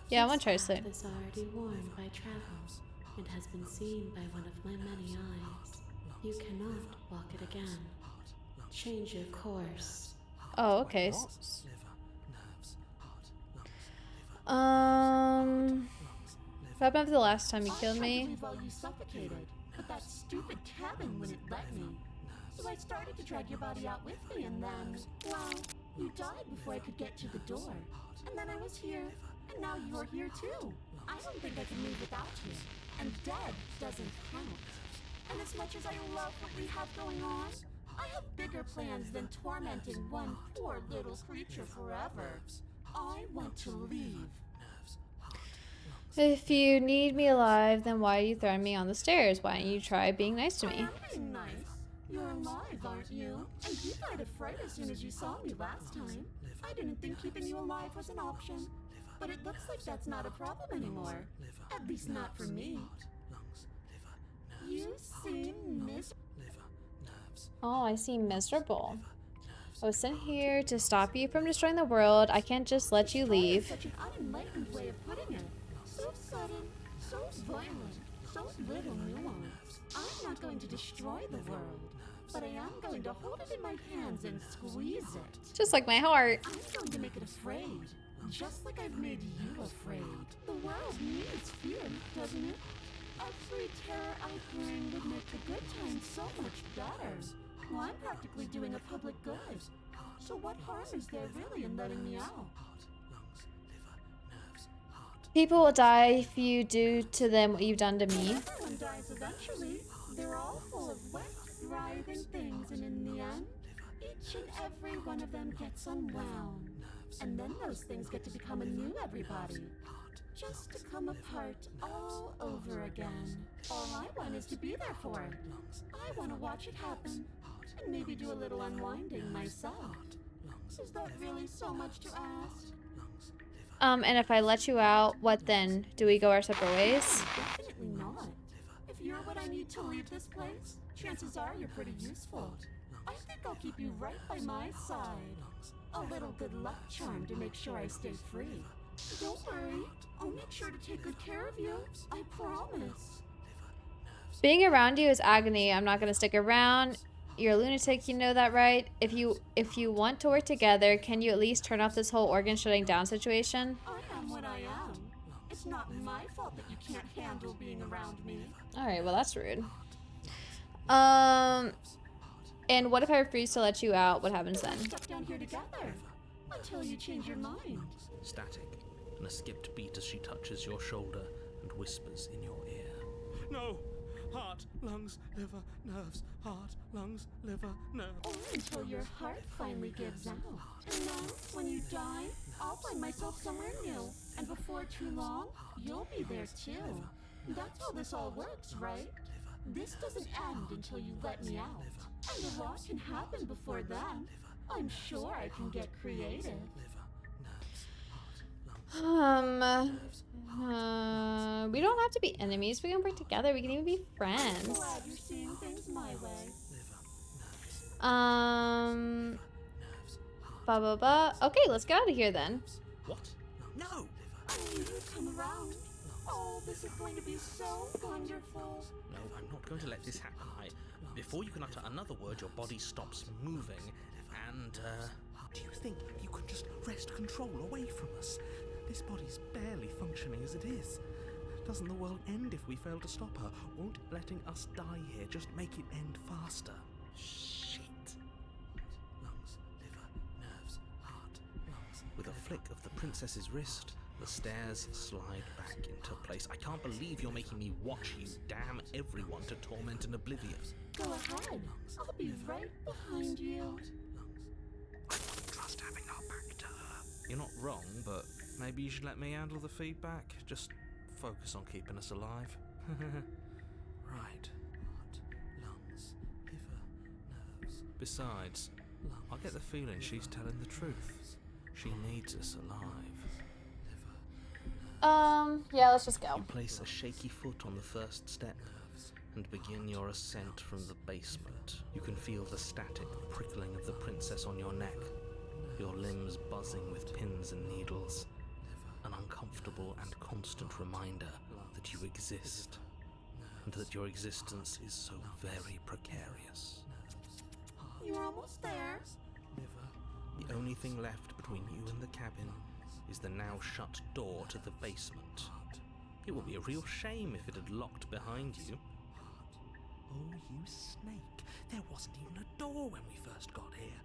Yeah, I want to try to slay. Is already worn by travel and has been seen by one of my many eyes. You cannot walk it again. Change your course. Oh, okay. liver, nerves, heart, lungs, What happened after the last time you I killed tried to me? leave while you suffocated, but that stupid cabin wouldn't let me. So I started to drag your body out with me, and then, well, you died before I could get to the door. And then I was here, and now you're here too. I don't think I can live without you. And dead doesn't count. And as much as I love what we have going on, I have bigger plans than tormenting one poor little creature forever. I want to leave. If you need me alive, then why are you throwing me on the stairs? Why don't you try being nice to I me? am being nice. You're alive, aren't you? And you died of fright as soon as you saw me last time. I didn't think keeping you alive was an option. But it looks like that's not a problem anymore. At least not for me. You seem Oh, I seem miserable. I was sent here to stop you from destroying the world. I can't just let you leave. Such an unenlightened way of putting it. So sudden, so violent, so little nuance. I'm not going to destroy the world, but I am going to hold it in my hands and squeeze it. Just like my heart. I'm going to make it afraid, just like I've made you afraid. The world needs fear, doesn't it? Every terror I bring would make the good times so much better. Well, I'm practically doing a public good. So what harm is there really in letting me out? People will die if you do to them what you've done to me. Everyone dies eventually. They're all full of wet, writhing things, and in the end, each and every one of them gets unwound. And then those things get to become a new everybody. Just to come apart all over again. All I want is to be there for it. I want to watch it happen. And maybe do a little unwinding myself. Is that really so much to ask? And if I let you out, what then? Do we go our separate ways? Definitely not. If you're what I need to leave this place, chances are you're pretty useful. I think I'll keep you right by my side. A little good luck charm to make sure I stay free. Don't worry, I'll make sure to take good care of you. I promise. Being around you is agony. I'm not gonna stick around. You're a lunatic, you know that, right? If you want to work together, can you at least turn off this whole organ shutting down situation? I am what I am. It's not my fault that you can't handle being around me. Alright, well that's rude. And what if I refuse to let you out? What happens then? Let's step down here together until you change your mind. Static, and a skipped beat as she touches your shoulder and whispers in your ear. No! Heart, lungs, liver, nerves. Heart, lungs, liver, nerves. Or until your heart finally gives out. And then, when you die, I'll find myself somewhere new. And before too long, you'll be there too. That's how this all works, right? This doesn't end until you let me out. And a lot can happen before then. I'm sure I can get creative. We don't have to be enemies. We can work together. We can even be friends. Glad you're seeing things my way. Okay, let's get out of here then. What? No! I need you to come around. Oh, this is going to be so wonderful. No, I'm not going to let this happen. Before you can utter another word, your body stops moving, and, do you think you can just wrest control away from us? This body's barely functioning as it is. Doesn't the world end if we fail to stop her? Won't letting us die here just make it end faster? Shit. Lungs, liver, nerves, heart, lungs. With a flick of the princess's wrist, the stairs slide back into place. I can't believe you're making me watch you damn everyone to torment and oblivion. Go ahead. I'll be right behind you. I wouldn't trust having our back to her. You're not wrong, but maybe you should let me handle the feedback. Just focus on keeping us alive. Right. Heart, lungs, liver, nerves. Besides, I get the feeling she's telling the truth. She needs us alive. Yeah, let's just go. You place a shaky foot on the first step and begin your ascent from the basement. You can feel the static prickling of the princess on your neck, your limbs buzzing with pins and needles, an uncomfortable and constant reminder that you exist, and that your existence is so very precarious. You're almost there. The only thing left between you and the cabin is the now shut door to the basement. It would be a real shame if it had locked behind you. Oh, you snake. There wasn't even a door when we first got here.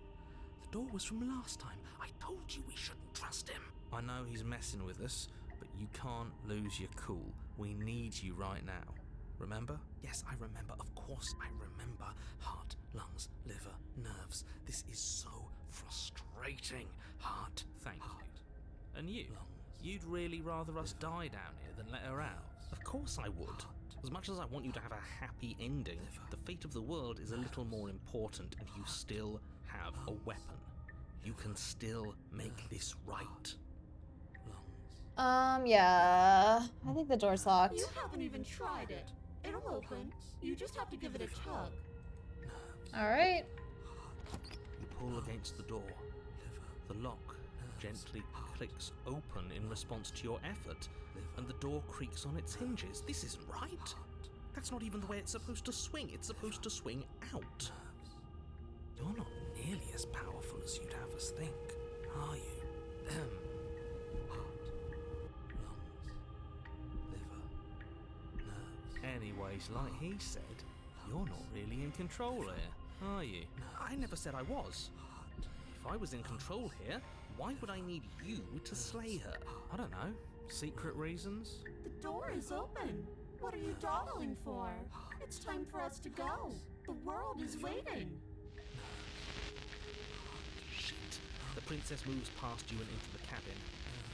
The door was from last time. I told you we shouldn't trust him. I know he's messing with us, but you can't lose your cool. We need you right now. Remember? Yes, I remember. Of course I remember. Heart, lungs, liver, nerves. This is so frustrating. Heart, thank you. And you? You'd really rather us die down here than let her out? Of course I would. As much as I want you to have a happy ending, the fate of the world is a little more important, and you still have a weapon. You can still make this right. Yeah. I think the door's locked. You haven't even tried it. It'll open. You just have to give it a tug. Alright. You pull against the door. The lock gently clicks open in response to your effort, and the door creaks on its hinges. This isn't right. That's not even the way it's supposed to swing. It's supposed to swing out. You're not nearly as powerful as you'd have us think, are you? Heart, lungs, liver, nerves. Anyways, like he said, you're not really in control here, are you? I never said I was. If I was in control here, why would I need you to slay her? I don't know. Secret reasons? The door is open. What are you dawdling for? It's time for us to go. The world is waiting. Shit. The princess moves past you and into the cabin.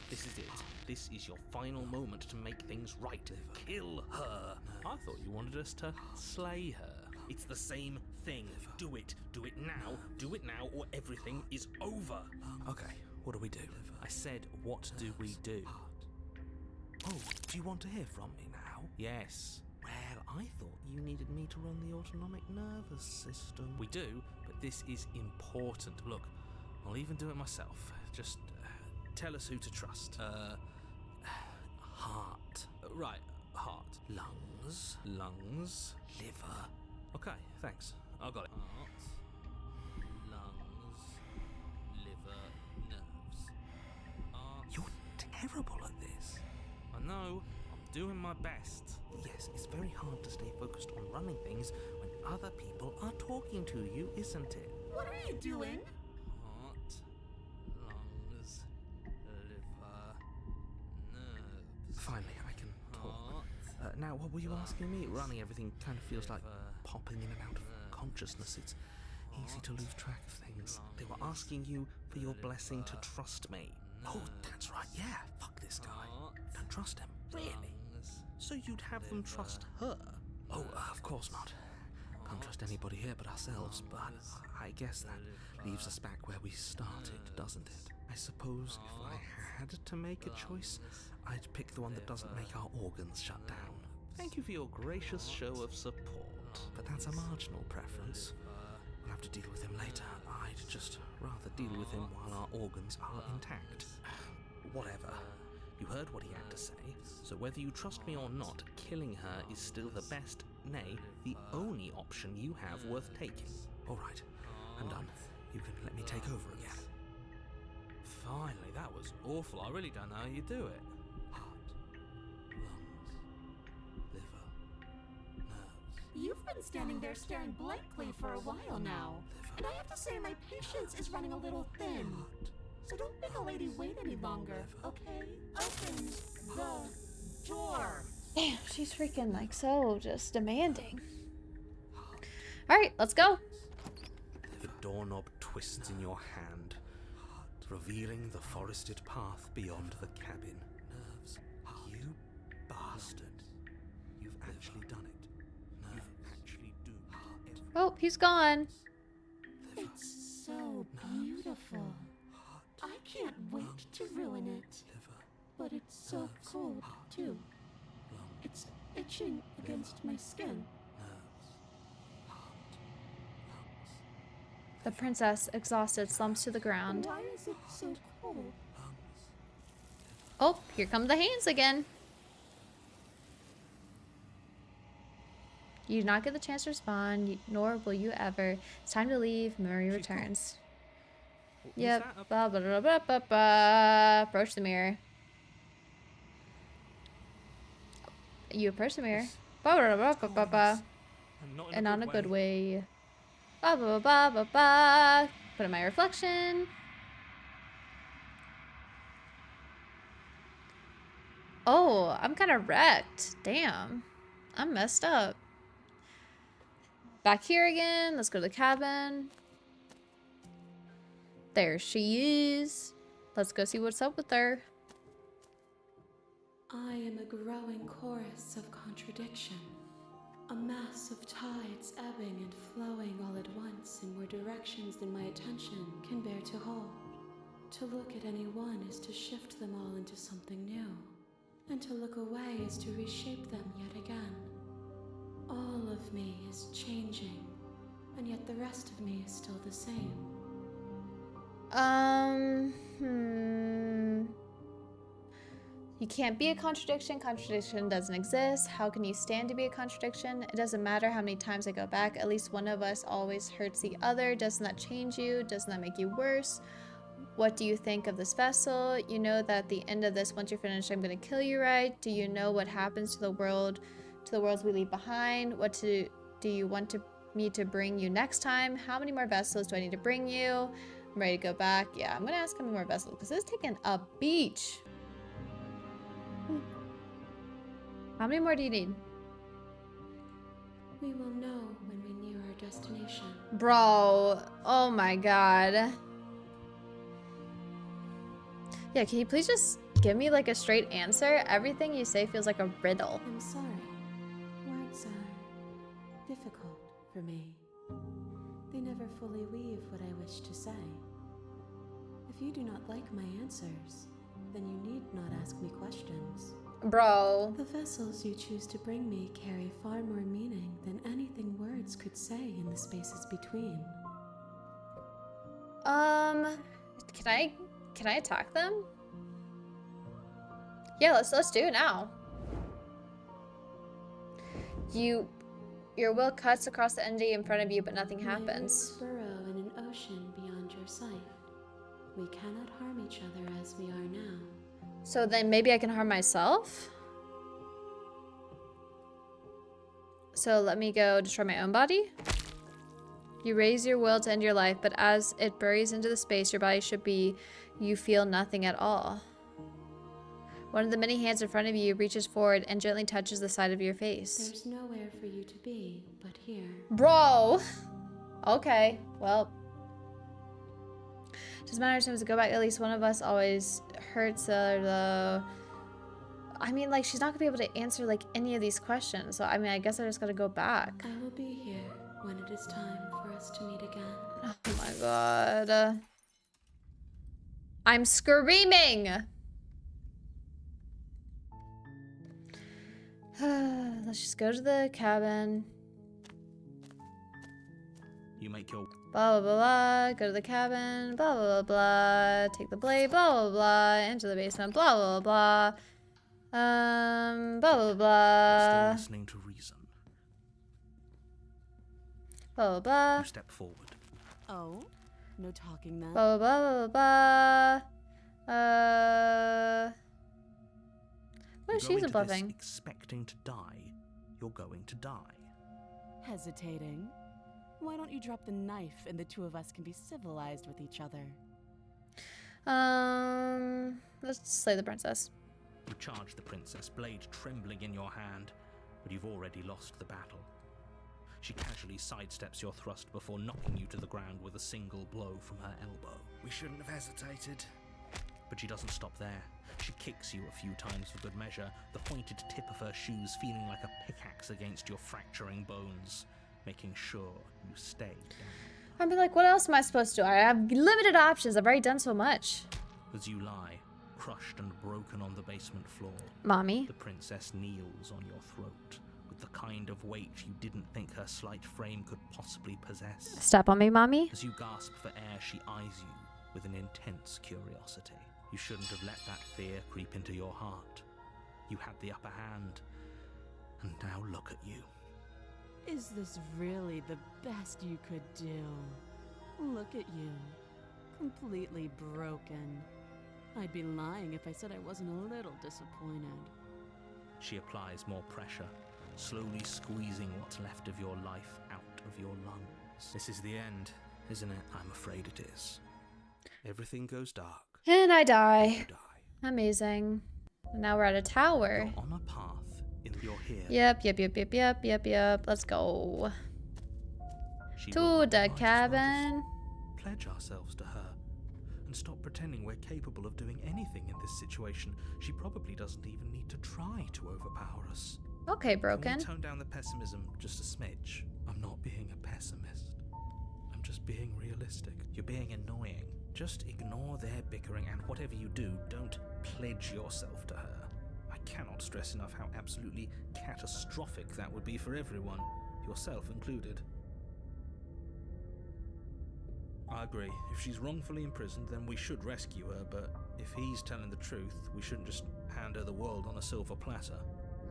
This is it. This is your final moment to make things right. Kill her. I thought you wanted us to slay her. It's the same thing. Do it. Do it now. Do it now or everything is over. Okay, what do we do? I said, what do we do? Oh, do you want to hear from me now? Yes. Well, I thought you needed me to run the autonomic nervous system. We do, but this is important. Look, I'll even do it myself. Just tell us who to trust. Heart. Right, heart. Lungs. Lungs. Liver. Okay, thanks. I got it. Heart, lungs, liver, nerves. You're terrible at this. I know. I'm doing my best. Yes, it's very hard to stay focused on running things when other people are talking to you, isn't it? What are you doing? Heart, lungs, liver, nerves. Finally, I can talk. Now, what were you asking me? Running everything kind of feels like popping in and out of consciousness. It's easy to lose track of things. They were asking you for your blessing to trust me. Oh, that's right, yeah. Fuck this guy. Don't trust him. Really? So you'd have them trust her? Oh, of course not. Can't trust anybody here but ourselves, but I guess that leaves us back where we started, doesn't it? I suppose if I had to make a choice, I'd pick the one that doesn't make our organs shut down. Thank you for your gracious show of support, but that's a marginal preference. We'll have to deal with him later. I'd just rather deal with him while our organs are intact. Whatever. You heard what he had to say, so whether you trust me or not, killing her is still the best, nay, the only option you have worth taking. Alright, I'm done. You can let me take over again. Finally, that was awful. I really don't know how you do it. Heart, lungs, liver, nerves. You've been standing there staring blankly for a while now. And I have to say my patience is running a little thin. So don't make a lady wait any longer, okay? Open the door. Damn, she's freaking like so just demanding. Alright, let's go. The doorknob twists in your hand, revealing the forested path beyond the cabin. You bastard. You've actually done it. You've actually doomed everyone. Oh, he's gone. It's so beautiful. I can't wait to ruin it. But it's so cold, too. It's itching against my skin. The princess, exhausted, slumps to the ground. Why is it so cold? Oh, here come the hands again. You do not get the chance to respond, nor will you ever. It's time to leave. Murray returns. Yep. Blah, blah, blah, blah, blah, blah. Approach the mirror. You approach the mirror. Blah, blah, blah, blah, blah, blah. And on a good way. Blah, blah, blah, blah, blah. Put in my reflection. Oh, I'm kind of wrecked. Damn. I'm messed up. Back here again. Let's go to the cabin. There she is. Let's go see what's up with her. I am a growing chorus of contradiction. A mass of tides ebbing and flowing all at once in more directions than my attention can bear to hold. To look at any one is to shift them all into something new. And to look away is to reshape them yet again. All of me is changing, and yet the rest of me is still the same. You can't be a contradiction. Contradiction doesn't exist. How can you stand to be a contradiction? It doesn't matter how many times I go back. At least one of us always hurts the other. Doesn't that change you? Doesn't that make you worse? What do you think of this vessel? You know that at the end of this, once you're finished, I'm going to kill you, right? Do you know what happens to the world, to the worlds we leave behind? Do you want me to bring you next time? How many more vessels do I need to bring you? I'm ready to go back. Yeah, I'm going to ask how many more vessels because this is taking a beach. How many more do you need? We will know when we near our destination. Bro, oh my god. Yeah, can you please just give me like a straight answer? Everything you say feels like a riddle. I'm sorry. Words are difficult for me. They never fully weave what I wish to say. If you do not like my answers, then you need not ask me questions. Bro. The vessels you choose to bring me carry far more meaning than anything words could say in the spaces between. Can I attack them? Yeah, let's do it now. Your will cuts across the entity in front of you, but nothing My happens. roots burrow in an ocean beyond your sight. We cannot harm each other as we are now. So then maybe I can harm myself? So let me go destroy my own body? You raise your will to end your life, but as it buries into the space your body should be, you feel nothing at all. One of the many hands in front of you reaches forward and gently touches the side of your face. There's nowhere for you to be but here. Bro! Okay, well. Doesn't matter, sometimes to go back, at least one of us always hurts the... I mean, like, she's not gonna be able to answer, like, any of these questions. So, I mean, I guess I just gotta go back. I will be here when it is time for us to meet again. Oh my god. I'm screaming! Let's just go to the cabin. You make your Blah, blah, blah, blah. Go to the cabin. Blah, blah, blah, blah. Take the blade. Blah, blah, blah. Into the basement. Blah, blah, blah, blah. Blah, blah, blah. still listening to reason. Blah, blah, blah. You step forward. Oh? No talking then? Blah, blah, blah, blah, blah. What is You she go into this bluffing? expecting to die. You're going to die. Hesitating? Why don't you drop the knife and the two of us can be civilized with each other? Let's slay the princess. You charge the princess, blade trembling in your hand, but you've already lost the battle. She casually sidesteps your thrust before knocking you to the ground with a single blow from her elbow. We shouldn't have hesitated. But she doesn't stop there. She kicks you a few times for good measure, the pointed tip of her shoes feeling like a pickaxe against your fracturing bones, making sure you stay down. I'd be like, what else am I supposed to do? I have limited options. I've already done so much. As you lie, crushed and broken on the basement floor, Mommy. the princess kneels on your throat with the kind of weight you didn't think her slight frame could possibly possess. Step on me, Mommy. As you gasp for air, she eyes you with an intense curiosity. You shouldn't have let that fear creep into your heart. You had the upper hand, and now look at you. Is this really the best you could do? Look at you. Completely broken. I'd be lying if I said I wasn't a little disappointed. She applies more pressure, slowly squeezing what's left of your life out of your lungs. This is the end, isn't it? I'm afraid it is. Everything goes dark. And I die. You die. Amazing. And now we're at a tower. You're on a path in your here. Yep. Let's go. She To will the recognize us. cabin. Pledge ourselves to her and stop pretending we're capable of doing anything in this situation. She probably doesn't even need to try to overpower us. Okay, Can broken. we tone down the pessimism just a smidge? I'm not being a pessimist. I'm just being realistic. You're being annoying. Just ignore their bickering, and whatever you do, don't pledge yourself to her. I cannot stress enough how absolutely catastrophic that would be for everyone, yourself included. I agree. If she's wrongfully imprisoned, then we should rescue her, but if he's telling the truth, we shouldn't just hand her the world on a silver platter.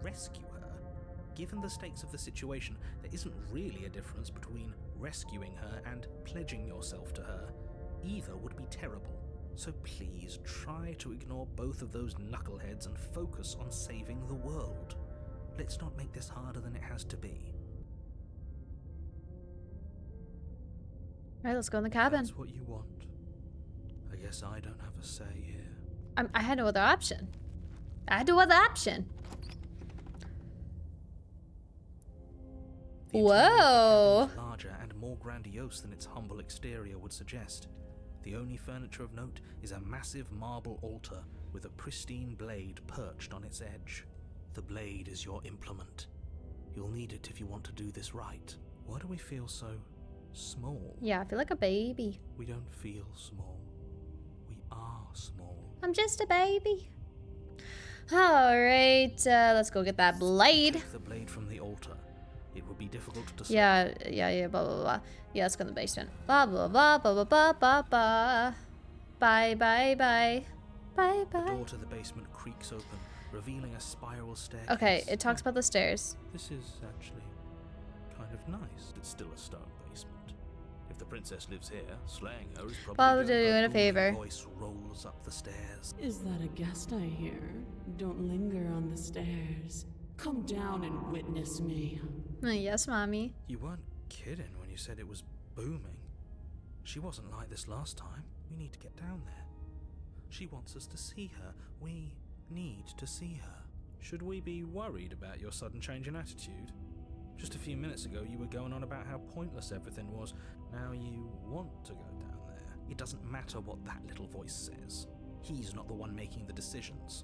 Rescue her? Given the stakes of the situation, there isn't really a difference between rescuing her and pledging yourself to her. Either would be terrible. So please try to ignore both of those knuckleheads and focus on saving the world. Let's not make this harder than it has to be. Alright, let's go in the cabin. That's what you want. I guess I don't have a say here. I had no other option. The interior of the Whoa. cabin is larger and more grandiose than its humble exterior would suggest. The only furniture of note is a massive marble altar with a pristine blade perched on its edge. The blade is your implement. You'll need it if you want to do this right. Why do we feel so small? Yeah, I feel like a baby. We don't feel small. We are small. I'm just a baby. Alright, let's go get that blade. Take the blade from the altar. It would be difficult to Yeah, blah, blah, blah. Yeah, let's go in the basement. Blah, blah, blah, blah, blah, blah, blah, blah. Bye, bye, bye. Bye, The bye. door to the basement creaks open, revealing a spiral staircase. Okay, it talks about the stairs. This is actually kind of nice. It's still a stone basement. If the princess lives here, slaying her is probably Probably doing doing her a booming favor. Voice rolls up the stairs. Is that a guest I hear? Don't linger on the stairs. Come down and witness me. Yes, mommy. You weren't kidding when you said it was booming. She wasn't like this last time. We need to get down there. She wants us to see her. We need to see her. Should we be worried about your sudden change in attitude? Just a few minutes ago, you were going on about how pointless everything was. Now you want to go down there. It doesn't matter what that little voice says. He's not the one making the decisions.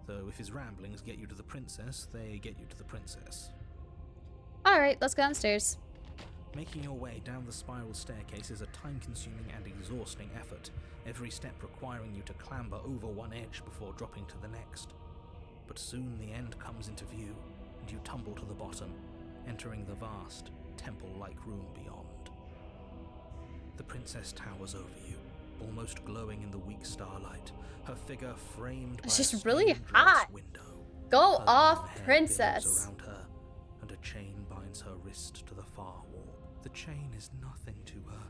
Though if his ramblings get you to the princess, they get you to the princess. Alright, let's go downstairs. Making your way down the spiral staircase is a time-consuming and exhausting effort, every step requiring you to clamber over one edge before dropping to the next. But soon the end comes into view, and you tumble to the bottom, entering the vast, temple-like room beyond. The princess towers over you, almost glowing in the weak starlight, her figure framed by It's a just really stained glass hot. window. Go Her off, long hair princess. billows around her, and a chain binds her wrist to the far wall. The chain is nothing to her.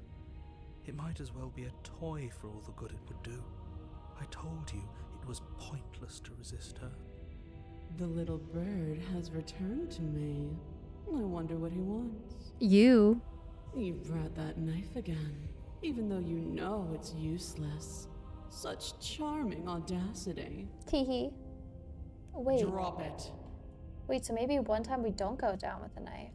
It might as well be a toy for all the good it would do. I told you it was pointless to resist her. The little bird has returned to me. I wonder what he wants. You. You brought that knife again, even though you know it's useless. Such charming audacity. Teehee. Wait. Drop it. Wait, so maybe one time we don't go down with the knife.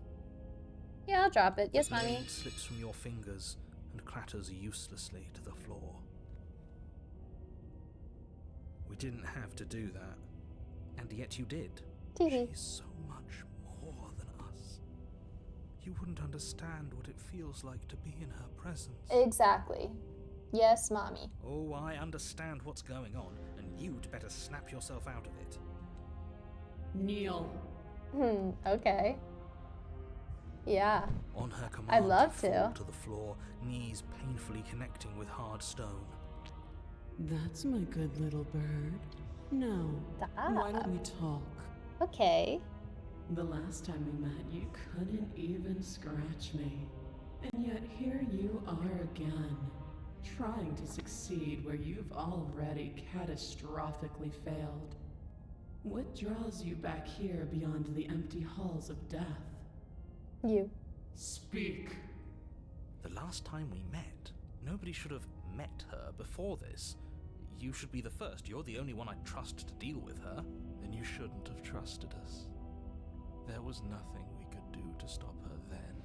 Yeah, I'll drop it. Yes, The mommy. blade slips from your fingers and clatters uselessly to the floor. We didn't have to do that, and yet you did. Teehee. She's so much more than us. You wouldn't understand what it feels like to be in her presence. Exactly. Yes, mommy. Oh, I understand what's going on, and you'd better snap yourself out of it. Kneel. Okay. Yeah. On her command, I'd love you fall to. to the floor, knees painfully connecting with hard stone. That's my good little bird. Now, why don't we talk? Okay. The last time we met, you couldn't even scratch me. And yet here you are again, trying to succeed where you've already catastrophically failed. What draws you back here beyond the empty halls of death? You. Speak. The last time we met, nobody should have met her before this. You should be the first. You're the only one I'd trust to deal with her. Then you shouldn't have trusted us. There was nothing we could do to stop her then,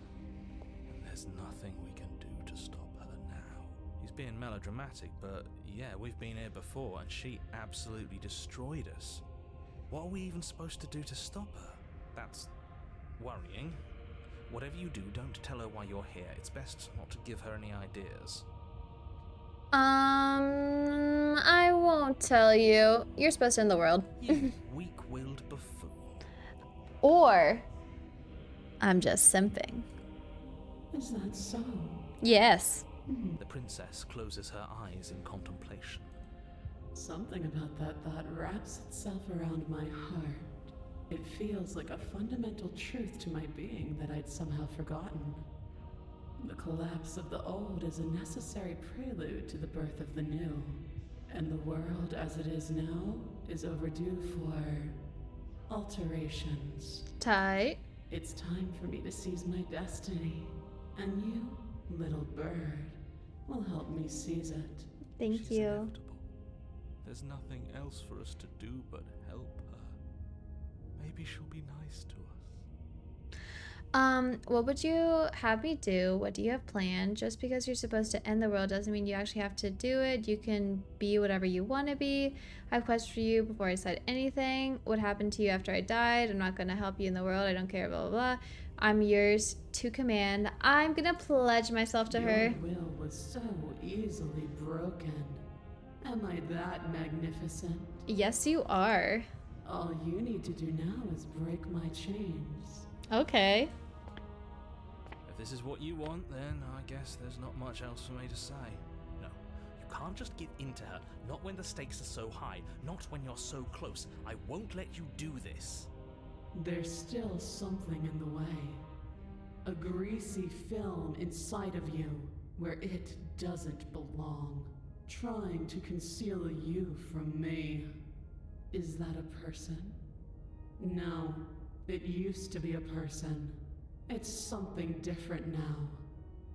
and there's nothing we can do to stop her now. He's being melodramatic, but yeah, we've been here before, and she absolutely destroyed us. What are we even supposed to do to stop her? That's worrying. Whatever you do, don't tell her why you're here. It's best not to give her any ideas. I won't tell you. You're supposed to end the world. You weak-willed buffoon. Or I'm just simping. Is that so? Yes. The princess closes her eyes in contemplation. Something about that thought wraps itself around my heart. It feels like a fundamental truth to my being that I'd somehow forgotten. The collapse of the old is a necessary prelude to the birth of the new, and the world as it is now is overdue for alterations. Tight. It's time for me to seize my destiny, and you, little bird, will help me seize it. Thank She's you. inevitable. There's nothing else for us to do but help her. Maybe she'll be nice to us. What would you have me do? What do you have planned? Just because you're supposed to end the world doesn't mean you actually have to do it. You can be whatever you want to be. I have questions for you before I said anything. What happened to you after I died? I'm not going to help you in the world. I don't care, blah, blah, blah. I'm yours to command. I'm going to pledge myself to her. Your will was so easily broken. Am I that magnificent? Yes, you are. All you need to do now is break my chains. Okay. If this is what you want, then I guess there's not much else for me to say. No, you can't just give in to her. Not when the stakes are so high. Not when you're so close. I won't let you do this. There's still something in the way. A greasy film inside of you where it doesn't belong. Trying to conceal you from me. Is that a person? No, it used to be a person. It's something different now.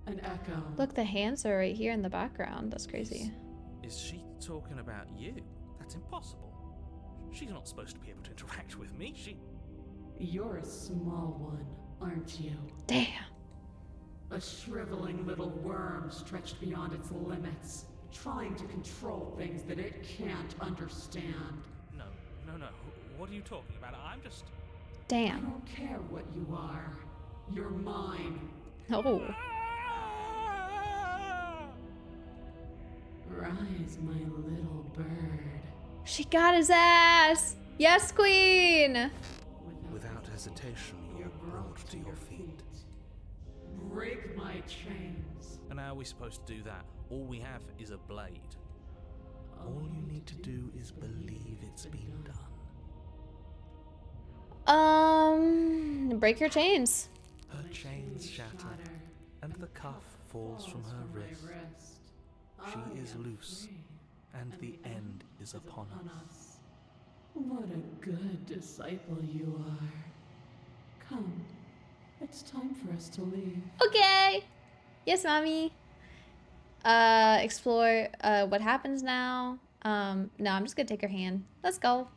An echo. Look, the hands are right here in the background. That's crazy. Is she talking about you? That's impossible. She's not supposed to be able to interact with me. You're a small one, aren't you? Damn. A shriveling little worm stretched beyond its limits, trying to control things that it can't understand. No. What are you talking about? I'm just... I Damn. don't care what you are. You're mine. Oh. Rise, my little bird. She got his ass. Yes, queen. Without hesitation, you're brought to your feet. Break my chains. And how are we supposed to do that? All we have is a blade. All you need to do is believe it's been done. Break your chains. Her chains shatter, and the cuff falls from her wrist. She is loose, and the end is upon us. What a good disciple you are. Come, it's time for us to leave. Okay. Yes, mommy. Explore what happens now. No, I'm just gonna take her hand. Let's go.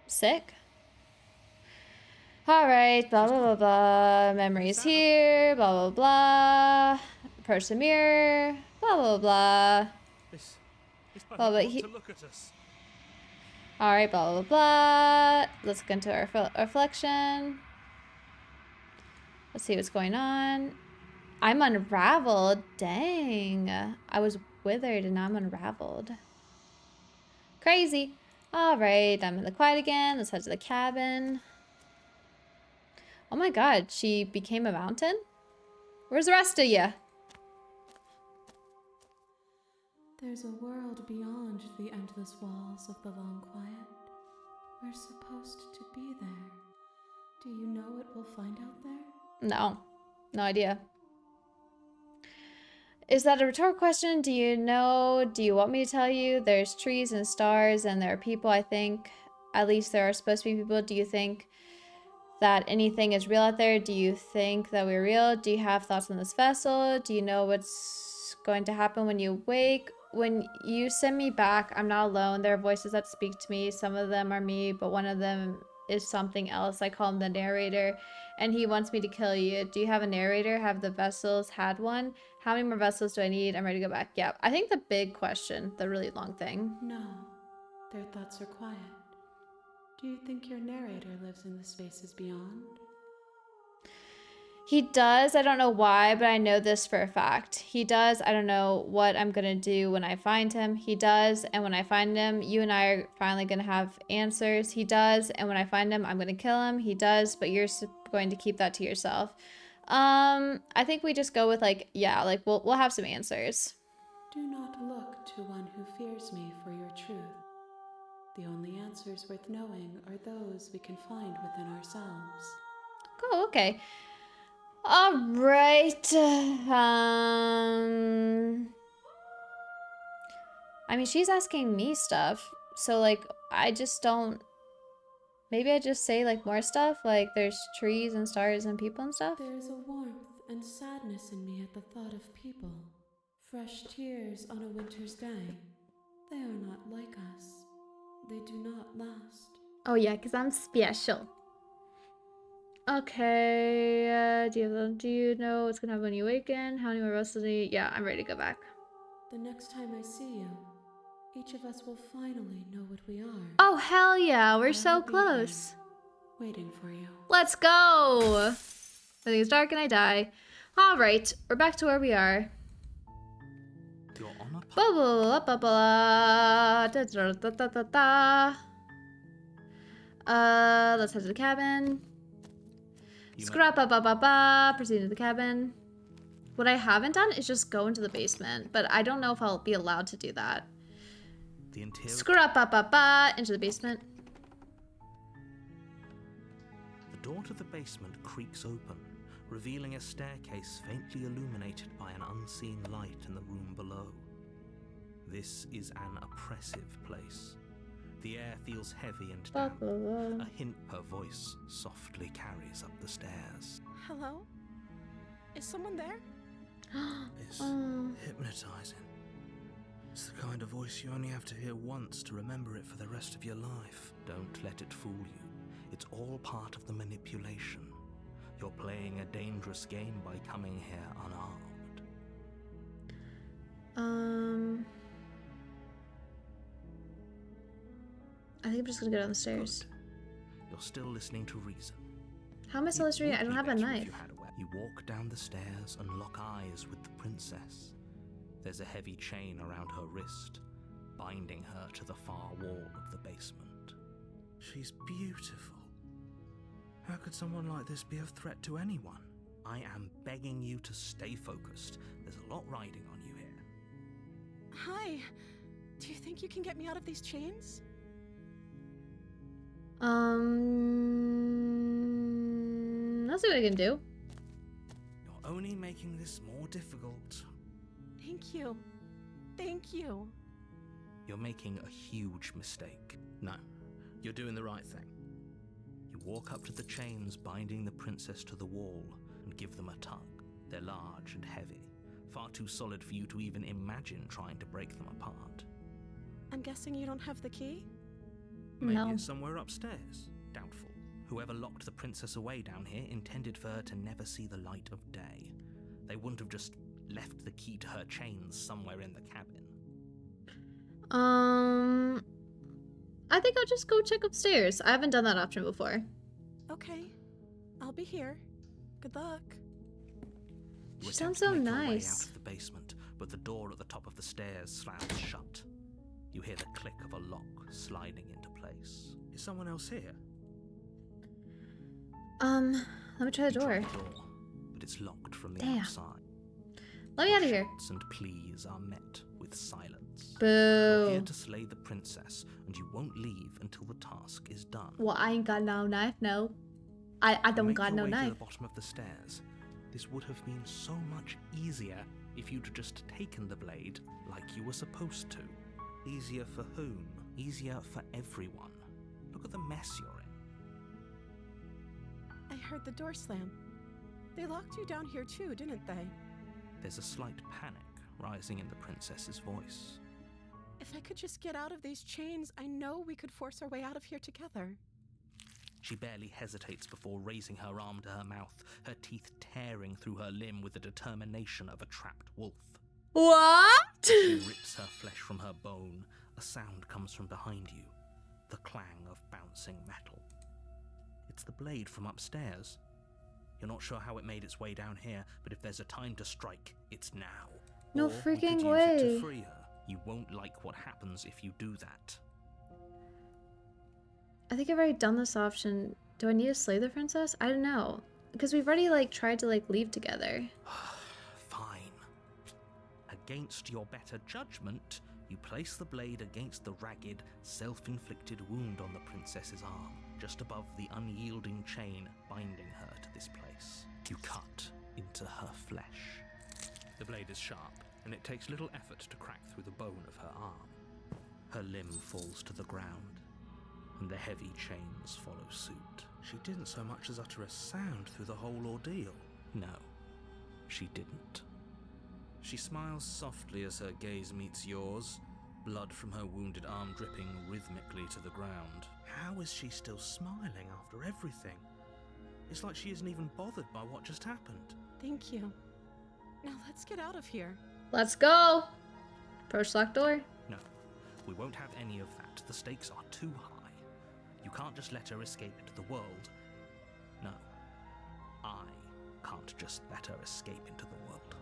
Sick. All right, blah blah blah blah. Memories here, blah blah blah. Approach the mirror, blah blah blah. This Well, but to look at us. All right, blah blah blah. Let's look into our reflection. Let's see what's going on. I'm unraveled. Dang. I was withered and now I'm unraveled. Crazy. All right, I'm in the quiet again. Let's head to the cabin. Oh my god, she became a mountain? Where's the rest of you? There's a world beyond the endless walls of the long quiet. We're supposed to be there. Do you know what we'll find out there? No. No idea. Is that a rhetorical question? Do you know? Do you want me to tell you? There's trees and stars and there are people, I think. At least there are supposed to be people. Do you think that anything is real out there? Do you think that we're real? Do you have thoughts on this vessel? Do you know what's going to happen when you wake? When you send me back, I'm not alone. There are voices that speak to me. Some of them are me, but one of them is something else. I call him the narrator, and he wants me to kill you. Do you have a narrator? Have the vessels had one? How many more vessels do I need? I'm ready to go back. Yeah, I think the big question, the really long thing. No, their thoughts are quiet. Do you think your narrator lives in the spaces beyond? He does. I don't know why, but I know this for a fact. He does. I don't know what I'm going to do when I find him. He does. And when I find him, you and I are finally going to have answers. He does. And when I find him, I'm going to kill him. He does. But you're going to keep that to yourself. I think we just go with like, yeah, like we'll have some answers. Do not look to one who fears me for your truth. The only answers worth knowing are those we can find within ourselves. Oh, okay. All right. I mean, she's asking me stuff. So, like, I just don't... Maybe I just say, like, more stuff? Like, there's trees and stars and people and stuff? There is a warmth and sadness in me at the thought of people. Fresh tears on a winter's day. They are not like us. they do not last. Oh yeah, because I'm special. Okay, do you know what's gonna happen when you awaken? How many more rest do you need? Yeah, I'm ready to go back. The next time I see you, each of us will finally know what we are. Oh hell yeah, we're I so will be here, close. waiting for you. Let's go! I think it's dark and I die. Alright, we're back to where we are. You're on a Blah, blah, blah, blah, blah. Da, da, da, da, da, da. Let's head to the cabin. You Scrap ba ba ba ba. Proceed to the cabin. What I haven't done is just go into the basement, but I don't know if I'll be allowed to do that. The interior. Scrap ba ba ba. Into the basement. The door to the basement creaks open, revealing a staircase faintly illuminated by an unseen light in the room below. This is an oppressive place. The air feels heavy and Ba, damp. ba, ba. A hint her voice softly carries up the stairs. Hello? Is someone there? It's Oh. hypnotizing. It's the kind of voice you only have to hear once to remember it for the rest of your life. Don't let it fool you. It's all part of the manipulation. You're playing a dangerous game by coming here unarmed. I think I'm just gonna go down the stairs. Good. You're still listening to reason. How am I still It listening? would I don't be have a better if knife. You had a weapon. You walk down the stairs and lock eyes with the princess. There's a heavy chain around her wrist, binding her to the far wall of the basement. She's beautiful. How could someone like this be a threat to anyone? I am begging you to stay focused. There's a lot riding on you here. Hi. Do you think you can get me out of these chains? Let's see what I can do. You're only making this more difficult. Thank you. Thank you. You're making a huge mistake. No, you're doing the right thing. You walk up to the chains binding the princess to the wall and give them a tug. They're large and heavy, far too solid for you to even imagine trying to break them apart. I'm guessing you don't have the key? Maybe No. it's somewhere upstairs. Doubtful. Whoever locked the princess away down here intended for her to never see the light of day. They wouldn't have just left the key to her chains somewhere in the cabin. I think I'll just go check upstairs. I haven't done that option before. Okay. I'll be here. Good luck. You She attempt sounds so to make your way nice. out of the basement, but the door at the top of the stairs slams shut. You hear the click of a lock sliding into place. Is someone else here? Let me try the You try door. the door, but it's locked from the Damn. outside. Let me out of here. Shouts and pleas are met with silence. You're here Boo. to slay the princess, and you won't leave until the task is done. Well, I ain't got no knife, no. I You don't make got your no way to knife. the bottom of the stairs. This would have been so much easier if you'd just taken the blade like you were supposed to. Easier for whom? Easier for everyone. Look at the mess you're in. I heard the door slam. They locked you down here too, didn't they? There's a slight panic rising in the princess's voice. If I could just get out of these chains, I know we could force our way out of here together. She barely hesitates before raising her arm to her mouth, her teeth tearing through her limb with the determination of a trapped wolf. What? She rips her flesh from her bone. A sound comes from behind you, the clang of bouncing metal. It's the blade from upstairs. You're not sure how it made its way down here, but if there's a time to strike, it's now. No Or you freaking could use it way. to free her. You won't like what happens if you do that. I think I've already done this option. Do I need to slay the princess? I don't know. Because we've already tried to leave together. Fine. Against your better judgment, you place the blade against the ragged, self-inflicted wound on the princess's arm, just above the unyielding chain binding her to this place. You cut into her flesh. The blade is sharp, and it takes little effort to crack through the bone of her arm. Her limb falls to the ground, and the heavy chains follow suit. She didn't so much as utter a sound through the whole ordeal. No, she didn't. She smiles softly as her gaze meets yours, blood from her wounded arm dripping rhythmically to the ground. How is she still smiling after everything? It's like she isn't even bothered by what just happened. Thank you. Now let's get out of here. Let's go. Approach locked door. No, we won't have any of that. The stakes are too high. You can't just let her escape into the world. No, I can't just let her escape into the world.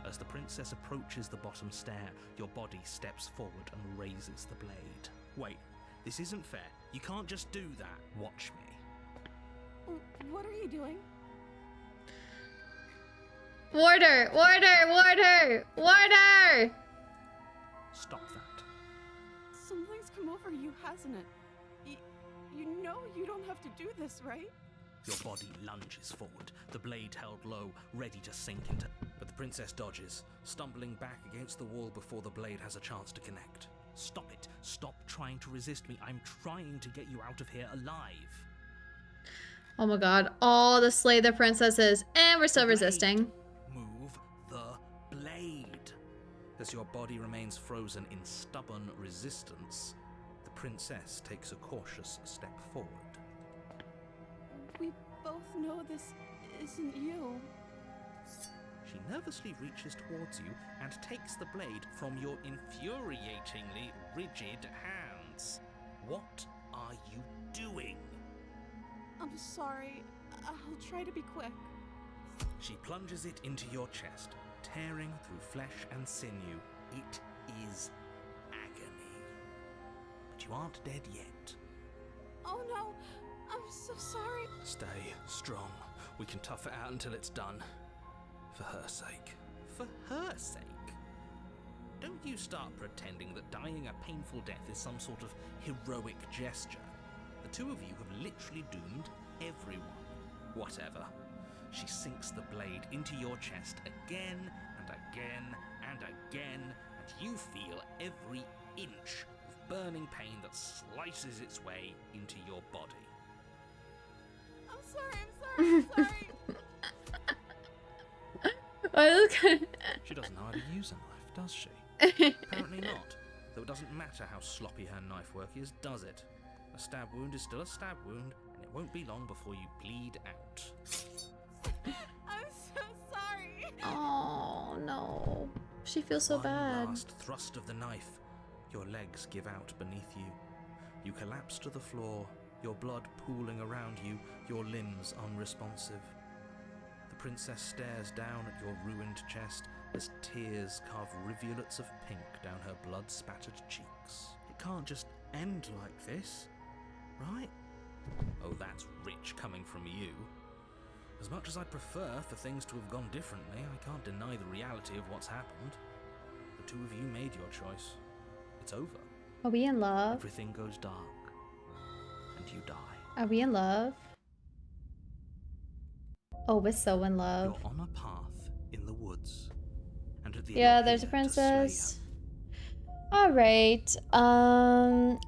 As the princess approaches the bottom stair, your body steps forward and raises the blade. Wait, this isn't fair. You can't just do that. Watch me. What are you doing? Warder! Warder! Warder! Warder! Stop that. Something's come over you, hasn't it? You know you don't have to do this, right? Your body lunges forward, the blade held low, ready to sink into... But the princess dodges, stumbling back against the wall before the blade has a chance to connect. Stop it. Stop trying to resist me. I'm trying to get you out of here alive. Oh my god. All the slay the princesses. And we're still Blade. resisting. Move the blade. As your body remains frozen in stubborn resistance, the princess takes a cautious step forward. We both know this isn't you. She nervously reaches towards you and takes the blade from your infuriatingly rigid hands. What are you doing? I'm sorry. I'll try to be quick. She plunges it into your chest, tearing through flesh and sinew. It is agony. But you aren't dead yet. Oh no, I'm so sorry. Stay strong. We can tough it out until it's done. For her sake. For her sake? Don't you start pretending that dying a painful death is some sort of heroic gesture. The two of you have literally doomed everyone. Whatever. She sinks the blade into your chest again and again and again, and you feel every inch of burning pain that slices its way into your body. I'm sorry, I'm sorry. She doesn't know how to use a knife, does she? Apparently not. Though it doesn't matter how sloppy her knife work is, does it? A stab wound is still a stab wound, and it won't be long before you bleed out. I'm so sorry. Oh no. She feels so One bad. last thrust of the knife. Your legs give out beneath you. You collapse to the floor, your blood pooling around you, your limbs unresponsive. The princess stares down at your ruined chest as tears carve rivulets of pink down her blood-spattered cheeks. It can't just end like this, right? Oh, that's rich coming from you. As much as I'd prefer for things to have gone differently, I can't deny the reality of what's happened. The two of you made your choice. It's over. Are we in love? Everything goes dark, and you die. Are we in love? Oh, we're so in love. You're on a path in the woods, and at the Yeah, end there's a here to slay princess. All right.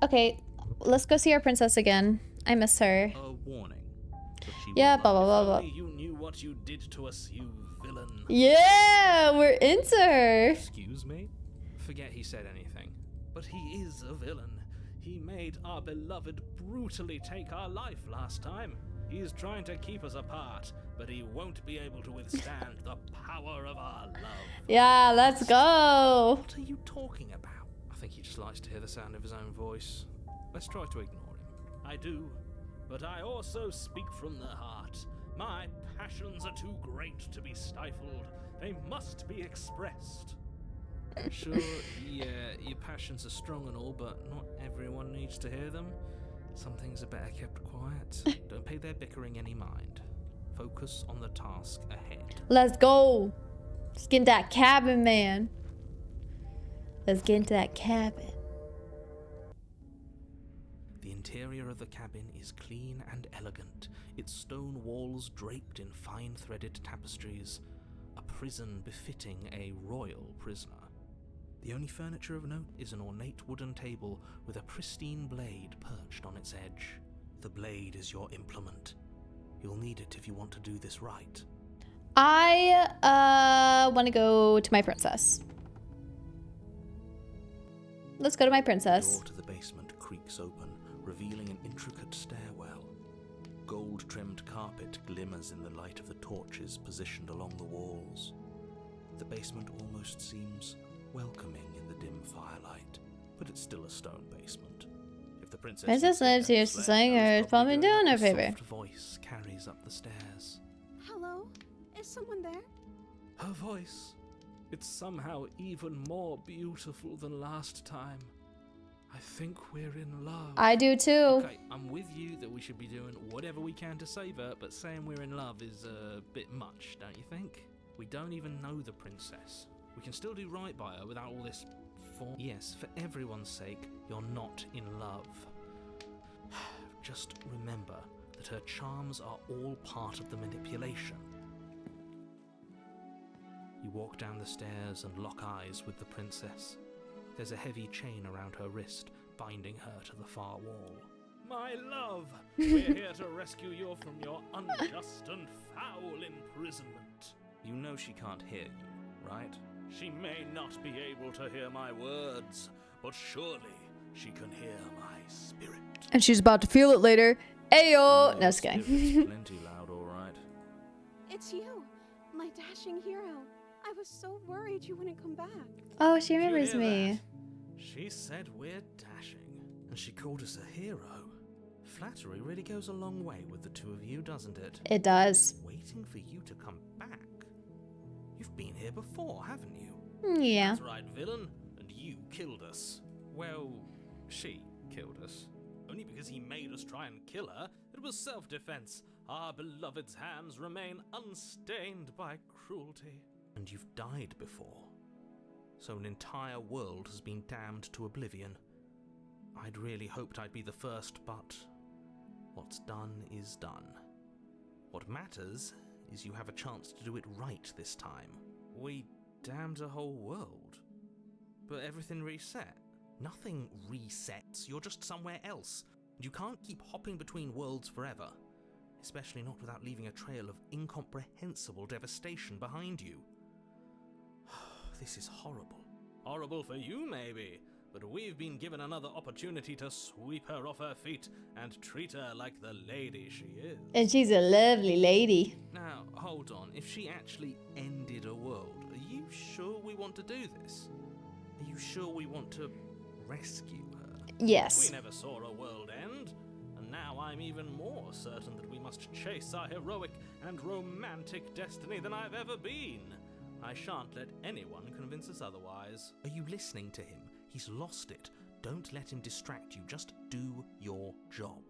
Okay, let's go see our princess again. I miss her. A warning. But she Yeah, will blah, blah, not. blah, If blah. only you knew what you did to us, you villain. Yeah, we're into her. Excuse me? Forget he said anything. But he is a villain. He made our beloved brutally take our life last time. He's trying to keep us apart, but he won't be able to withstand the power of our love. Yeah, let's go. What are you talking about? I think he just likes to hear the sound of his own voice. Let's try to ignore him. I do, but I also speak from the heart. My passions are too great to be stifled. They must be expressed. Sure, yeah, your passions are strong and all, but not everyone needs to hear them. Some things are better kept quiet. Don't pay their bickering any mind. Focus on the task ahead. Let's go. Let's get into that cabin, man. Let's get into that cabin. The interior of the cabin is clean and elegant, its stone walls draped in fine threaded tapestries, a prison befitting a royal prisoner. The only furniture of note is an ornate wooden table with a pristine blade perched on its edge. The blade is your implement. You'll need it if you want to do this right. I want to go to my princess. Let's go to my The princess. door to the basement creaks open, revealing an intricate stairwell. Gold-trimmed carpet glimmers in the light of the torches positioned along the walls. The basement almost seems welcoming in the dim firelight, but it's still a stone basement. If the princess lives here, so saying her is probably doing her a favor. A soft voice carries up the stairs. Hello? Is someone there? Her voice. It's somehow even more beautiful than last time. I think we're in love. I do too. Okay, I'm with you that we should be doing whatever we can to save her, but saying we're in love is a bit much, don't you think? We don't even know the princess. We can still do right by her without all this form. Yes, for everyone's sake, you're not in love. Just remember that her charms are all part of the manipulation. You walk down the stairs and lock eyes with the princess. There's a heavy chain around her wrist, binding her to the far wall. My love, we're here to rescue you from your unjust and foul imprisonment. You know she can't hear you, right? She may not be able to hear my words, but surely she can hear my spirit. And she's about to feel it later. Ayo! No, Your just kidding. spirit's plenty loud, all right. It's you, my dashing hero. I was so worried you wouldn't come back. Oh, she Did you remembers hear me. that? She said we're dashing, and she called us a hero. Flattery really goes a long way with the two of you, doesn't it? It does. Waiting for you to come back. You've been here before, haven't you? Yeah. That's right, villain. And you killed us. Well, she killed us. Only because he made us try and kill her. It was self-defense. Our beloved's hands remain unstained by cruelty. And you've died before. So an entire world has been damned to oblivion. I'd really hoped I'd be the first, but what's done is done. What matters is you have a chance to do it right this time. We damned a whole world. But everything reset. Nothing resets, you're just somewhere else. You can't keep hopping between worlds forever. Especially not without leaving a trail of incomprehensible devastation behind you. This is horrible. Horrible for you, maybe. But we've been given another opportunity to sweep her off her feet and treat her like the lady she is. And she's a lovely lady. Now, hold on. If she actually ended a world, are you sure we want to do this? Are you sure we want to rescue her? Yes. We never saw a world end, and now I'm even more certain that we must chase our heroic and romantic destiny than I've ever been. I shan't let anyone convince us otherwise. Are you listening to him? He's lost it. Don't let him distract you. Just do your job.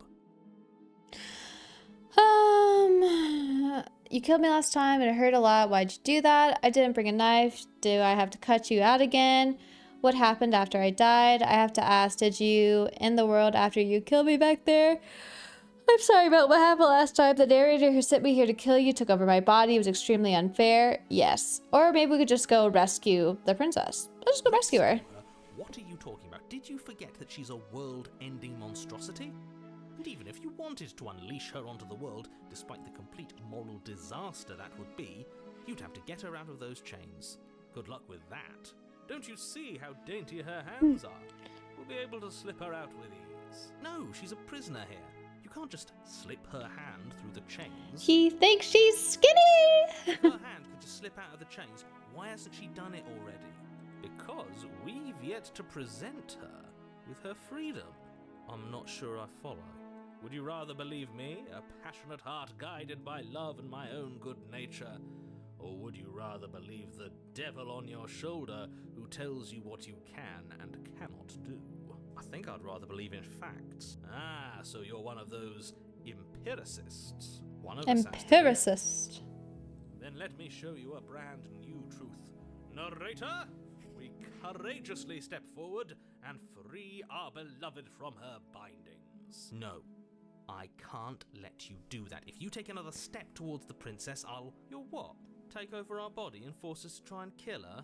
You killed me last time and it hurt a lot. Why'd you do that? I didn't bring a knife. Do I have to cut you out again? What happened after I died? I have to ask, did you end the world after you killed me back there? I'm sorry about what happened last time. The narrator who sent me here to kill you took over my body. It was extremely unfair. Yes. Or maybe we could just go rescue the princess. Let's just go rescue her. What are you talking about? Did you forget that she's a world-ending monstrosity? And even if you wanted to unleash her onto the world, despite the complete moral disaster that would be, you'd have to get her out of those chains. Good luck with that. Don't you see how dainty her hands are? We'll be able to slip her out with ease. No, she's a prisoner here. You can't just slip her hand through the chains. He thinks she's skinny. If her hand could just slip out of the chains, why hasn't she done it already? Because we've yet to present her with her freedom. I'm not sure I follow. Would you rather believe me, a passionate heart guided by love and my own good nature? Or would you rather believe the devil on your shoulder who tells you what you can and cannot do? I think I'd rather believe in facts. Ah, so you're one of those empiricists. One of us has to be. Empiricist. Then let me show you a brand new truth. Narrator, we courageously step forward and free our beloved from her bindings. No, I can't let you do that. If you take another step towards the princess, You'll what? Take over our body and force us to try and kill her?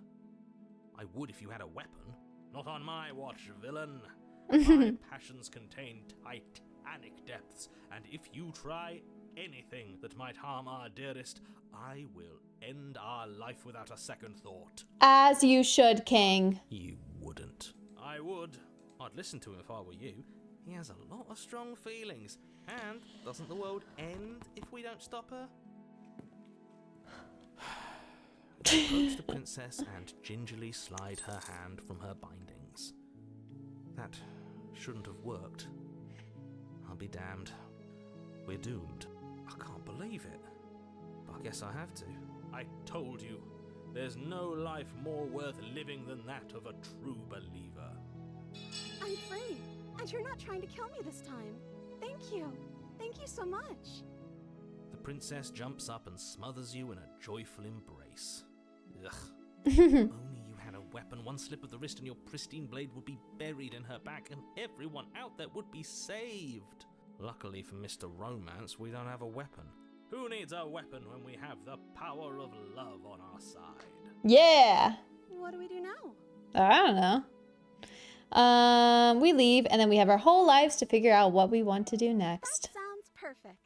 I would if you had a weapon. Not on my watch, villain. My passions contain titanic depths, and if you try anything that might harm our dearest, I will end our life without a second thought. As you should, King. You wouldn't. I would. I'd listen to him if I were you. He has a lot of strong feelings. And doesn't the world end if we don't stop her? You approach the princess and gingerly slide her hand from her bindings. That shouldn't have worked. I'll be damned. We're doomed. I can't believe it. But I guess I have to. I told you. There's no life more worth living than that of a true believer. I'm free, and you're not trying to kill me this time. Thank you. Thank you so much. The princess jumps up and smothers you in a joyful embrace. Ugh. If only you had a weapon. One slip of the wrist and your pristine blade would be buried in her back, and everyone out there would be saved. Luckily for Mr. Romance, we don't have a weapon. Who needs a weapon when we have the power of love on our side? Yeah. What do we do now? I don't know. We leave, and then we have our whole lives to figure out what we want to do That next. sounds perfect.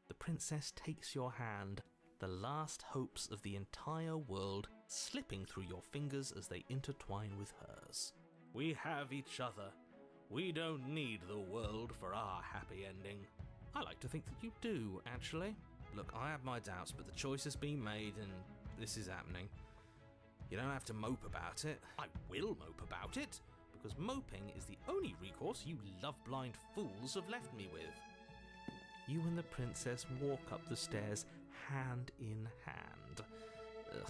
The princess takes your hand, the last hopes of the entire world slipping through your fingers as they intertwine with hers. We have each other. We don't need the world for our happy ending. I like to think that you do, actually. Look, I have my doubts, but the choice has been made and this is happening. You don't have to mope about it. I will mope about it, because moping is the only recourse you love-blind fools have left me with. You and the princess walk up the stairs hand in hand. Ugh,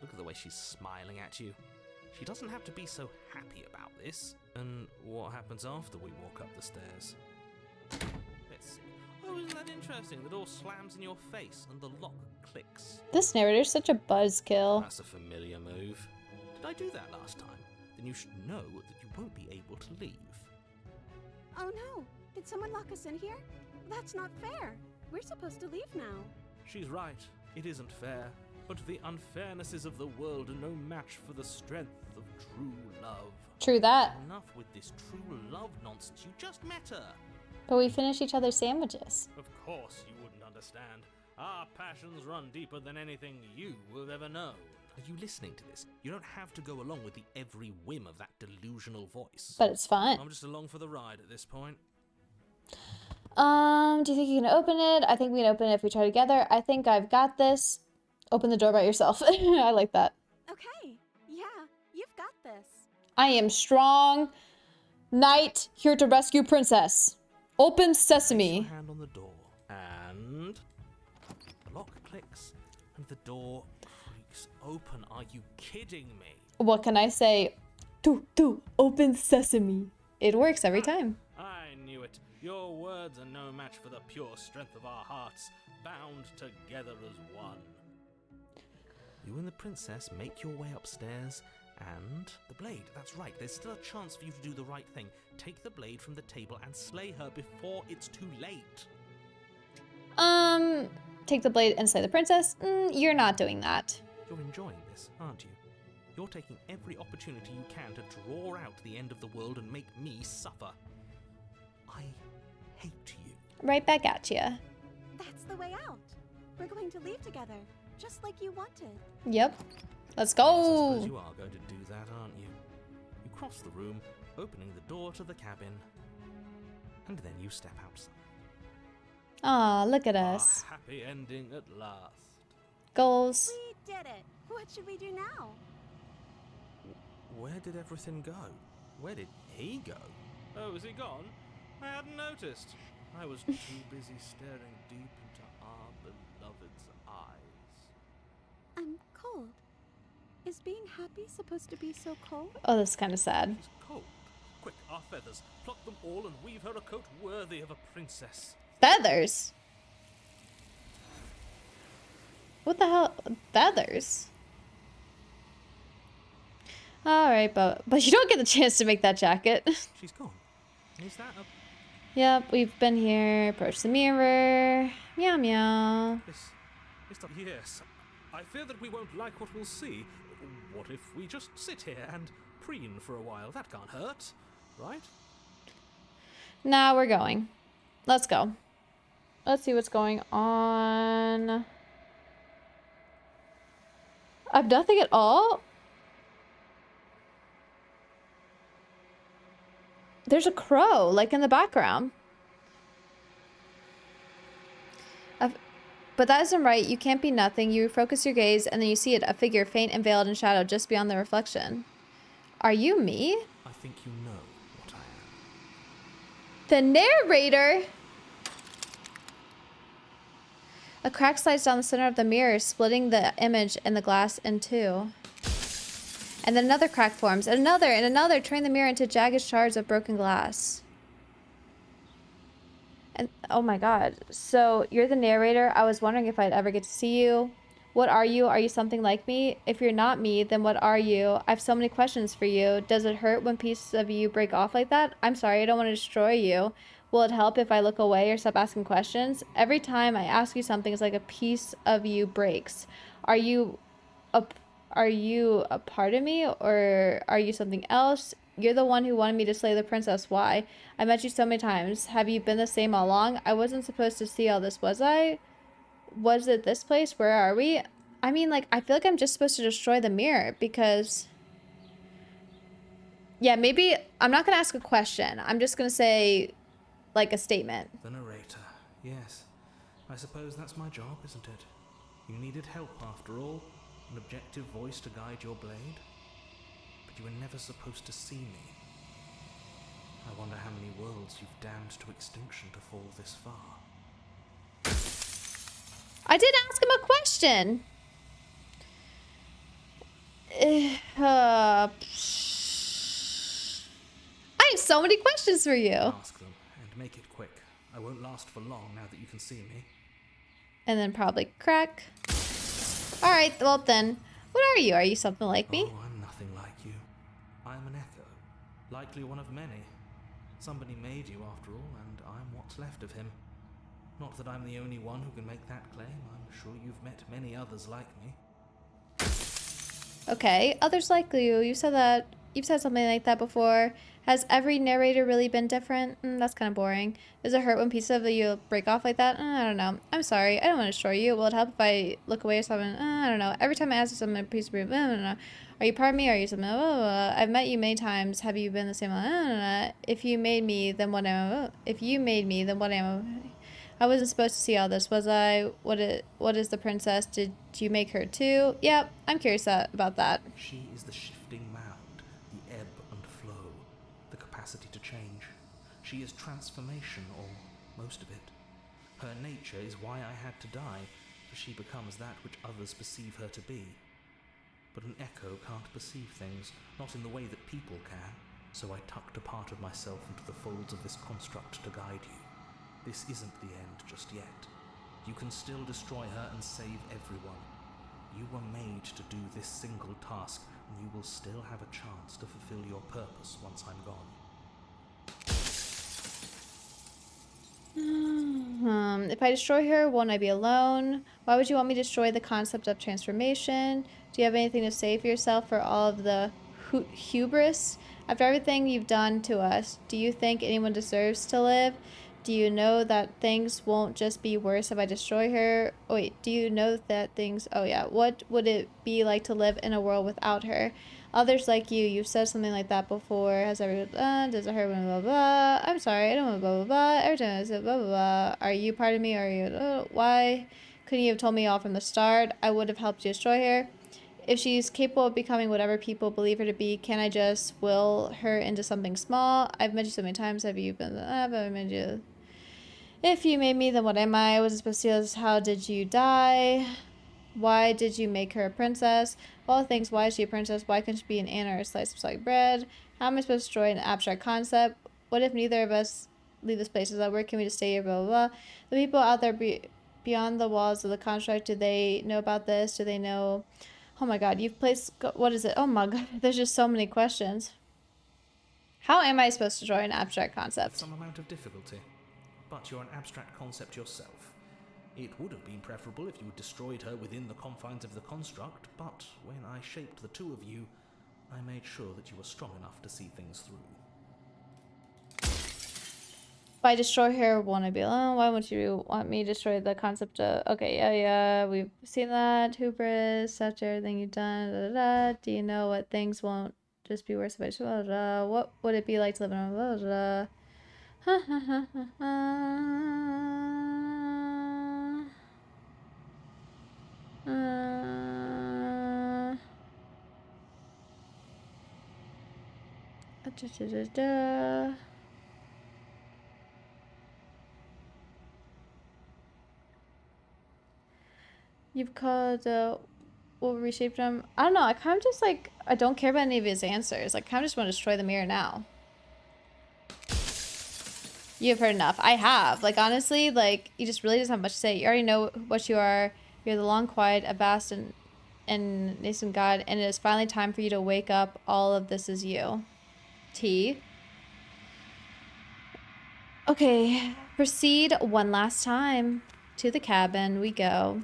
look at the way she's smiling at you. She doesn't have to be so happy about this. And what happens after we walk up the stairs? Let's see. Oh, isn't that interesting? The door slams in your face and the lock clicks. This narrator's such a buzzkill. That's a familiar move. Did I do that last time? Then you should know that you won't be able to leave. Oh no! Did someone lock us in here? That's not fair. We're supposed to leave now. She's right. It isn't fair. But the unfairnesses of the world are no match for the strength of true love. True that. Enough with this true love nonsense. You just met her. But we finish each other's sandwiches. Of course you wouldn't understand. Our passions run deeper than anything you will ever know. Are you listening to this? You don't have to go along with the every whim of that delusional voice. But it's fun. I'm just along for the ride at this point. Do you think you can open it? I think we can open it if we try together. I think I've got this. Open the door by yourself. I like that. Okay. Yeah, you've got this. I am strong knight here to rescue princess. Open Place sesame. your hand on the door, and the lock clicks, and the door creaks open. Are you kidding me? What can I say? Open sesame. It works every time. I knew it. Your words are no match for the pure strength of our hearts, bound together as one. You and the princess make your way upstairs, and the blade. That's right. There's still a chance for you to do the right thing. Take the blade from the table and slay her before it's too late. Take the blade and slay the princess? You're not doing that. You're enjoying this, aren't you? You're taking every opportunity you can to draw out the end of the world and make me suffer. I hate you. Right back at ya. That's the way out. We're going to leave together, just like you wanted. Yep. Let's Yes, I suppose go. you are going to do that, aren't you? You cross the room, opening the door to the cabin, and then you step outside. Aw, look at Our us. happy ending at last. Goals. We did it. What should we do now? Where did everything go? Where did he go? Oh, is he gone? I hadn't noticed. I was too busy staring deep into our beloved's eyes. I'm cold. Is being happy supposed to be so cold? Oh, that's kind of sad. She's cold. Quick, our feathers. Pluck them all and weave her a coat worthy of a princess. Feathers? What the hell? Feathers? Alright, but you don't get the chance to make that jacket. She's gone. Is that a... Yep, we've been here. Approach the mirror. Meow meow. Yes. I fear that we won't like what we'll see. What if we just sit here and preen for a while? That can't hurt, right? Now we're going. Let's go. Let's see what's going on. I've nothing at all. There's a crow, like, in the background. But that isn't right. You can't be nothing. You focus your gaze, and then you see it, a figure faint and veiled in shadow just beyond the reflection. Are you me? I think you know what I am. The narrator! A crack slides down the center of the mirror, splitting the image and the glass in two. And then another crack forms, and another, turning the mirror into jagged shards of broken glass. And oh my god. So you're the narrator. I was wondering if I'd ever get to see you. What are you? Are you something like me? If you're not me, then what are you? I have so many questions for you. Does it hurt when pieces of you break off like that? I'm sorry, I don't want to destroy you. Will it help if I look away or stop asking questions? Every time I ask you something, it's like a piece of you breaks. Are you a part of me, or are you something else? You're the one who wanted me to slay the princess. Why? I met you so many times. Have you been the same all along? I wasn't supposed to see all this, was I? Was it this place? Where are we? I mean, like, I feel like I'm just supposed to destroy the mirror because... Yeah, maybe... I'm not going to ask a question. I'm just going to say, like, a statement. The narrator. Yes. I suppose that's my job, isn't it? You needed help after all. An objective voice to guide your blade. But you were never supposed to see me. I wonder how many worlds you've damned to extinction to fall this far. I did ask him a question. I have so many questions for you. Ask them, and make it quick. I won't last for long now that you can see me. And then probably crack. Alright, well then. What are you? Are you something like me? Oh, I'm nothing like you. I'm an echo. Likely one of many. Somebody made you after all, and I'm what's left of him. Not that I'm the only one who can make that claim. I'm sure you've met many others like me. Okay, others like you. You said that. You've said something like that before. Has every narrator really been different? That's kind of boring. Does it hurt when pieces of you break off like that? I don't know. I'm sorry. I don't want to destroy you. Will it help if I look away or something? I don't know. Every time I ask you something, a piece of you. I don't know. Are you part of me? Are you something? I've met you many times. Have you been the same? I don't know. If you made me, then what am I? If you made me, then what am I? I wasn't supposed to see all this, was I? What is the princess? Did you make her too? Yep, I'm curious about that. She is the shifting mound, the ebb and flow, the capacity to change. She is transformation, or most of it. Her nature is why I had to die, for she becomes that which others perceive her to be. But an echo can't perceive things, not in the way that people can, so I tucked a part of myself into the folds of this construct to guide you. This isn't the end just yet. You can still destroy her and save everyone. You were made to do this single task, and you will still have a chance to fulfill your purpose once I'm gone. If I destroy her, won't I be alone? Why would you want me to destroy the concept of transformation? Do you have anything to say for yourself for all of the hubris? After everything you've done to us, do you think anyone deserves to live? Do you know that things won't just be worse if I destroy her? Oh, wait, do you know that things... Oh, yeah. What would it be like to live in a world without her? Others like you've said something like that before. Has everyone... does it hurt when blah, blah, blah? I'm sorry, I don't want blah, blah, blah. Every time I say blah, blah, blah. Are you part of me? Or are you... why couldn't you have told me all from the start? I would have helped you destroy her. If she's capable of becoming whatever people believe her to be, can I just will her into something small? I've met you so many times. Have you been... I've met you... If you made me, then what am I? I wasn't supposed to see this. How did you die? Why did you make her a princess? Of all things, why is she a princess? Why couldn't she be an ant or a slice of soggy bread? How am I supposed to destroy an abstract concept? What if neither of us leave this place? Is that where can we just stay here? Blah, blah, blah. The people out there beyond the walls of the construct, do they know about this? Do they know... Oh my god, you've placed... What is it? Oh my god, there's just so many questions. How am I supposed to destroy an abstract concept? Some amount of difficulty. But you're an abstract concept yourself. It would have been preferable if you had destroyed her within the confines of the construct, but when I shaped the two of you, I made sure that you were strong enough to see things through. If I destroy her, won't I be alone? Why won't you want me to destroy the concept of... Okay, yeah, we've seen that. Hubris, after everything you've done, da, da, da. Do you know what things won't just be worse if I what would it be like to live in a You've called will reshape them. I don't know. I kind of just like I don't care about any of his answers. I kind of just want to destroy the mirror now. You've heard enough. I have. Like honestly, like he just really doesn't have much to say. You already know what you are. You're the long quiet, a vast and nascent God, and it is finally time for you to wake up. All of this is you. T. Okay, proceed one last time. To the cabin we go.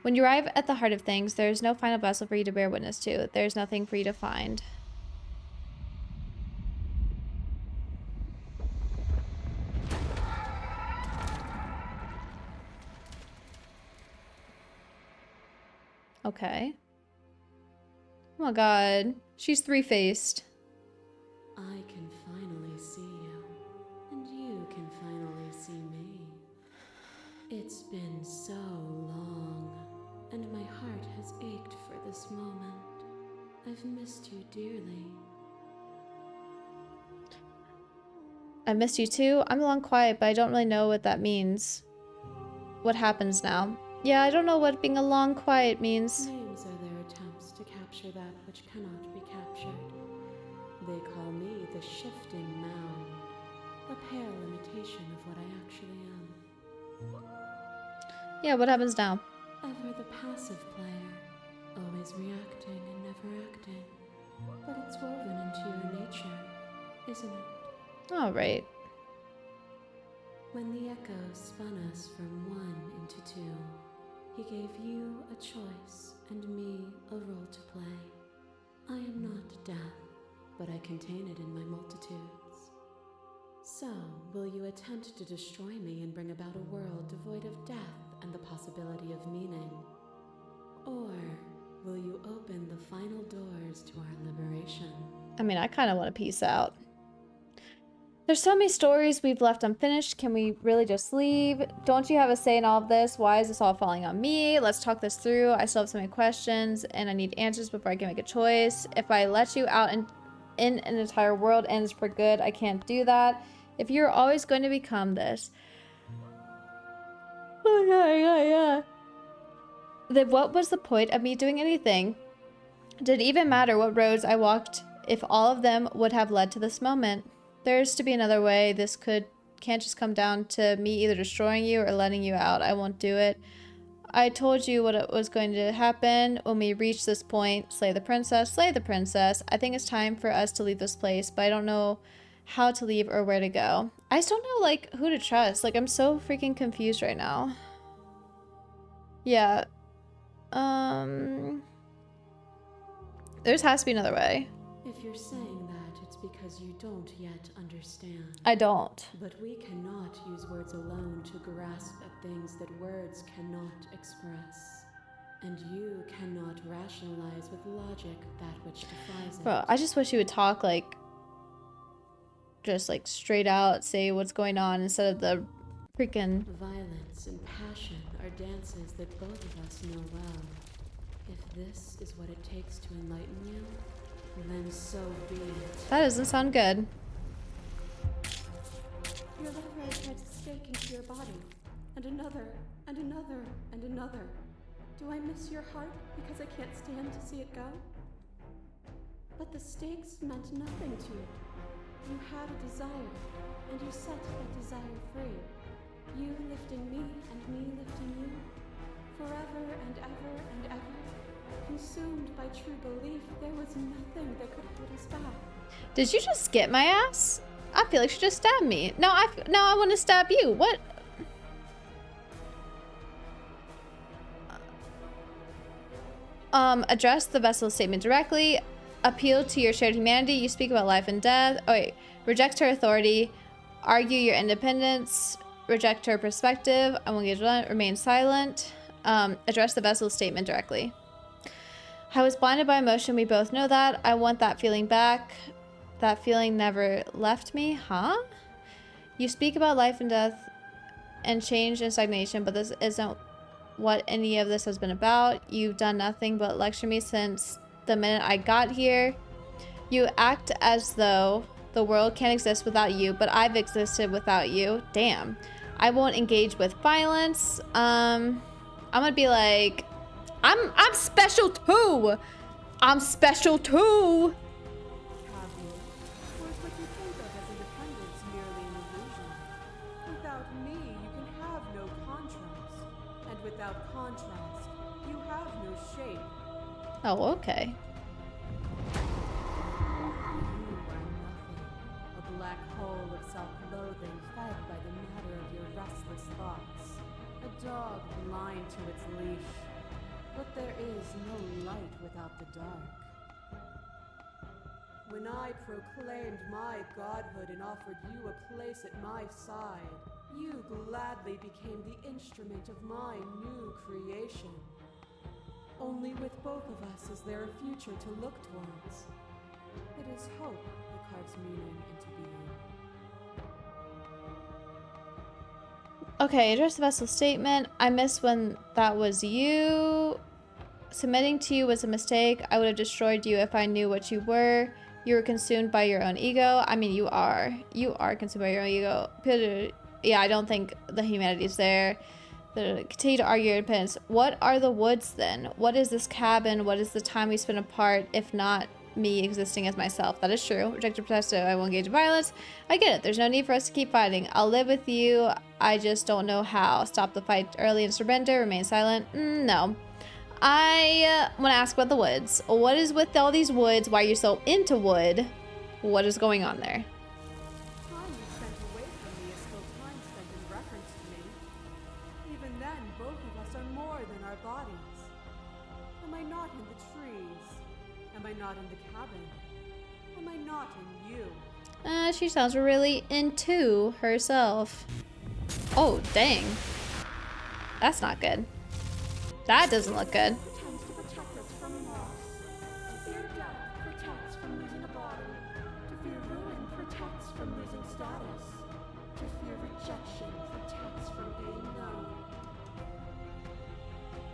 When you arrive at the heart of things, there is no final vessel for you to bear witness to. There is nothing for you to find. Okay. Oh my god. She's three-faced. I can finally see you, and you can finally see me. It's been so long, and my heart has ached for this moment. I've missed you dearly. I missed you too. I'm a long quiet, but I don't really know what that means. What happens now? Yeah, I don't know what being a long quiet means. Names are their attempts to capture that which cannot be captured. They call me the shifting mound, a pale imitation of what I actually am. Yeah, what happens now? Ever the passive player, always reacting and never acting. But it's woven into your nature, isn't it? All right. When the echo spun us from one into two, he gave you a choice and me a role to play. I am not death, but I contain it in my multitudes. So, will you attempt to destroy me and bring about a world devoid of death and the possibility of meaning? Or will you open the final doors to our liberation? I mean, I kind of want to peace out. There's so many stories we've left unfinished. Can we really just leave? Don't you have a say in all of this? Why is this all falling on me? Let's talk this through. I still have so many questions and I need answers before I can make a choice. If I let you out and in an entire world ends for good, I can't do that. If you're always going to become this. Then what was the point of me doing anything? Did it even matter what roads I walked if all of them would have led to this moment? There's to be another way. This can't just come down to me either destroying you or letting you out. I won't do it. I told you what was going to happen when we reach this point. Slay the princess, slay the princess. I think it's time for us to leave this place, but I don't know how to leave or where to go. I just don't know, like, who to trust. Like, I'm so freaking confused right now. Yeah. There has to be another way. If you're saying that, it's because you don't yet understand. I don't. But we cannot use words alone to grasp at things that words cannot express. And you cannot rationalize with logic that which defies it. Bro, I just wish you would talk, like, just, like, straight out, say what's going on instead of the freaking... Violence and passion are dances that both of us know well. If this is what it takes to enlighten you, then so be it. That doesn't sound good. Your love ray drives a stake into your body, and another, and another, and another. Do I miss your heart because I can't stand to see it go? But the stakes meant nothing to you. You had a desire, and you set that desire free. You lifting me, and me lifting you. Forever and ever and ever. Consumed by true belief, there was nothing that could hold us back. Did you just skip my ass? I feel like she just stabbed me. Now I want to stab you. What? Address the vessel statement directly. Appeal to your shared humanity. You speak about life and death. Oh wait. Reject her authority. Argue your independence. Reject her perspective. I won't engage with it. Remain silent. Address the vessel statement directly. I was blinded by emotion. We both know that. I want that feeling back. That feeling never left me. Huh? You speak about life and death and change and stagnation, but this isn't what any of this has been about. You've done nothing but lecture me since the minute I got here. You act as though the world can't exist without you, but I've existed without you. Damn. I won't engage with violence. I'm gonna be like, I'm special too. I'm special too. Or is what you think of as independence merely an illusion? Without me, you can have no contrast. And without contrast, you have no shape. Oh, okay. You are nothing. A black hole of self-loathing fed by the matter of your restless thoughts. A dog blind to its leash. But there is no light without the dark. When I proclaimed my godhood and offered you a place at my side, you gladly became the instrument of my new creation. Only with both of us is there a future to look towards. It is hope that carves meaning into being. Okay, address the vessel statement. I missed when that was you. Submitting to you was a mistake. I would have destroyed you if I knew what you were. You were consumed by your own ego. I mean, you are. You are consumed by your own ego. Yeah, I don't think the humanity's there. Continue to argue your independence. What are the woods then? What is this cabin? What is the time we spend apart, if not me existing as myself? That is true. Rejected, protective. I won't engage in violence. I get it. There's no need for us to keep fighting. I'll live with you. I just don't know how. Stop the fight early and surrender. Remain silent. No. I want to ask about the woods. What is with all these woods? Why are you so into wood? What is going on there? Time you spent away from me is still time spent in reference to me. Even then, both of us are more than our bodies. Am I not in the trees? Am I not in the cabin? Am I not in you? She sounds really into herself. Oh, dang. That's not good. That doesn't look good. Pretends to protect us from loss. To fear death protects from losing a body. To fear ruin protects from losing status. To fear rejection protects from being known.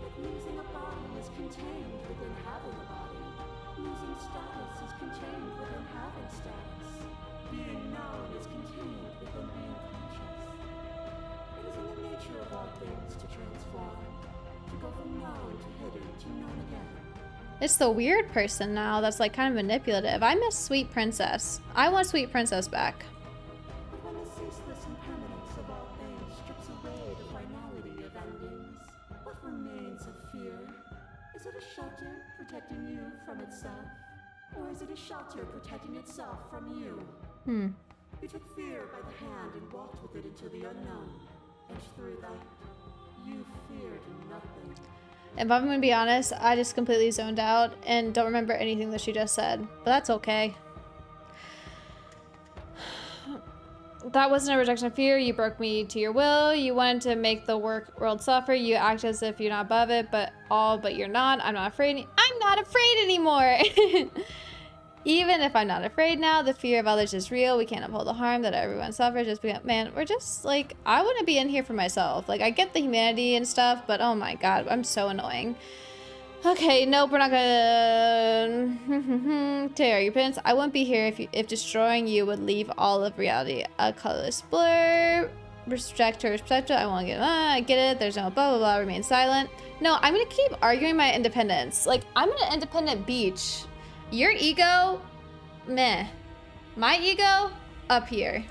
But losing a body is contained within having a body. Losing status is contained within having status. Being known is contained within being conscious. It is in the nature of all things to transform. To go from known to hidden to known again. It's the weird person now that's like kind of manipulative. I miss Sweet Princess. I want Sweet Princess back. But when the ceaseless impermanence of all things strips away the finality of endings, what remains of fear? Is it a shelter protecting you from itself? Or is it a shelter protecting itself from you? You took fear by the hand and walked with it into the unknown. And through that, you feared nothing. If I'm gonna be honest, I just completely zoned out and don't remember anything that she just said. But that's okay. That wasn't a rejection of fear. You broke me to your will. You wanted to make the world suffer. You act as if you're not above it, but you're not. I'm not afraid. I'm not afraid anymore. Even if I'm not afraid now, the fear of others is real. We can't uphold the harm that everyone suffers. Just because, man, we're just like, I want to be in here for myself. Like, I get the humanity and stuff, but oh my god, I'm so annoying. Okay, nope, we're not gonna tear your pins. I wouldn't be here if destroying you would leave all of reality a colorless blur. Reject her perspective. I won't get. I get it. There's no blah blah blah. Remain silent. No, I'm gonna keep arguing my independence. Like, I'm an independent beach. Your ego, meh. My ego, up here.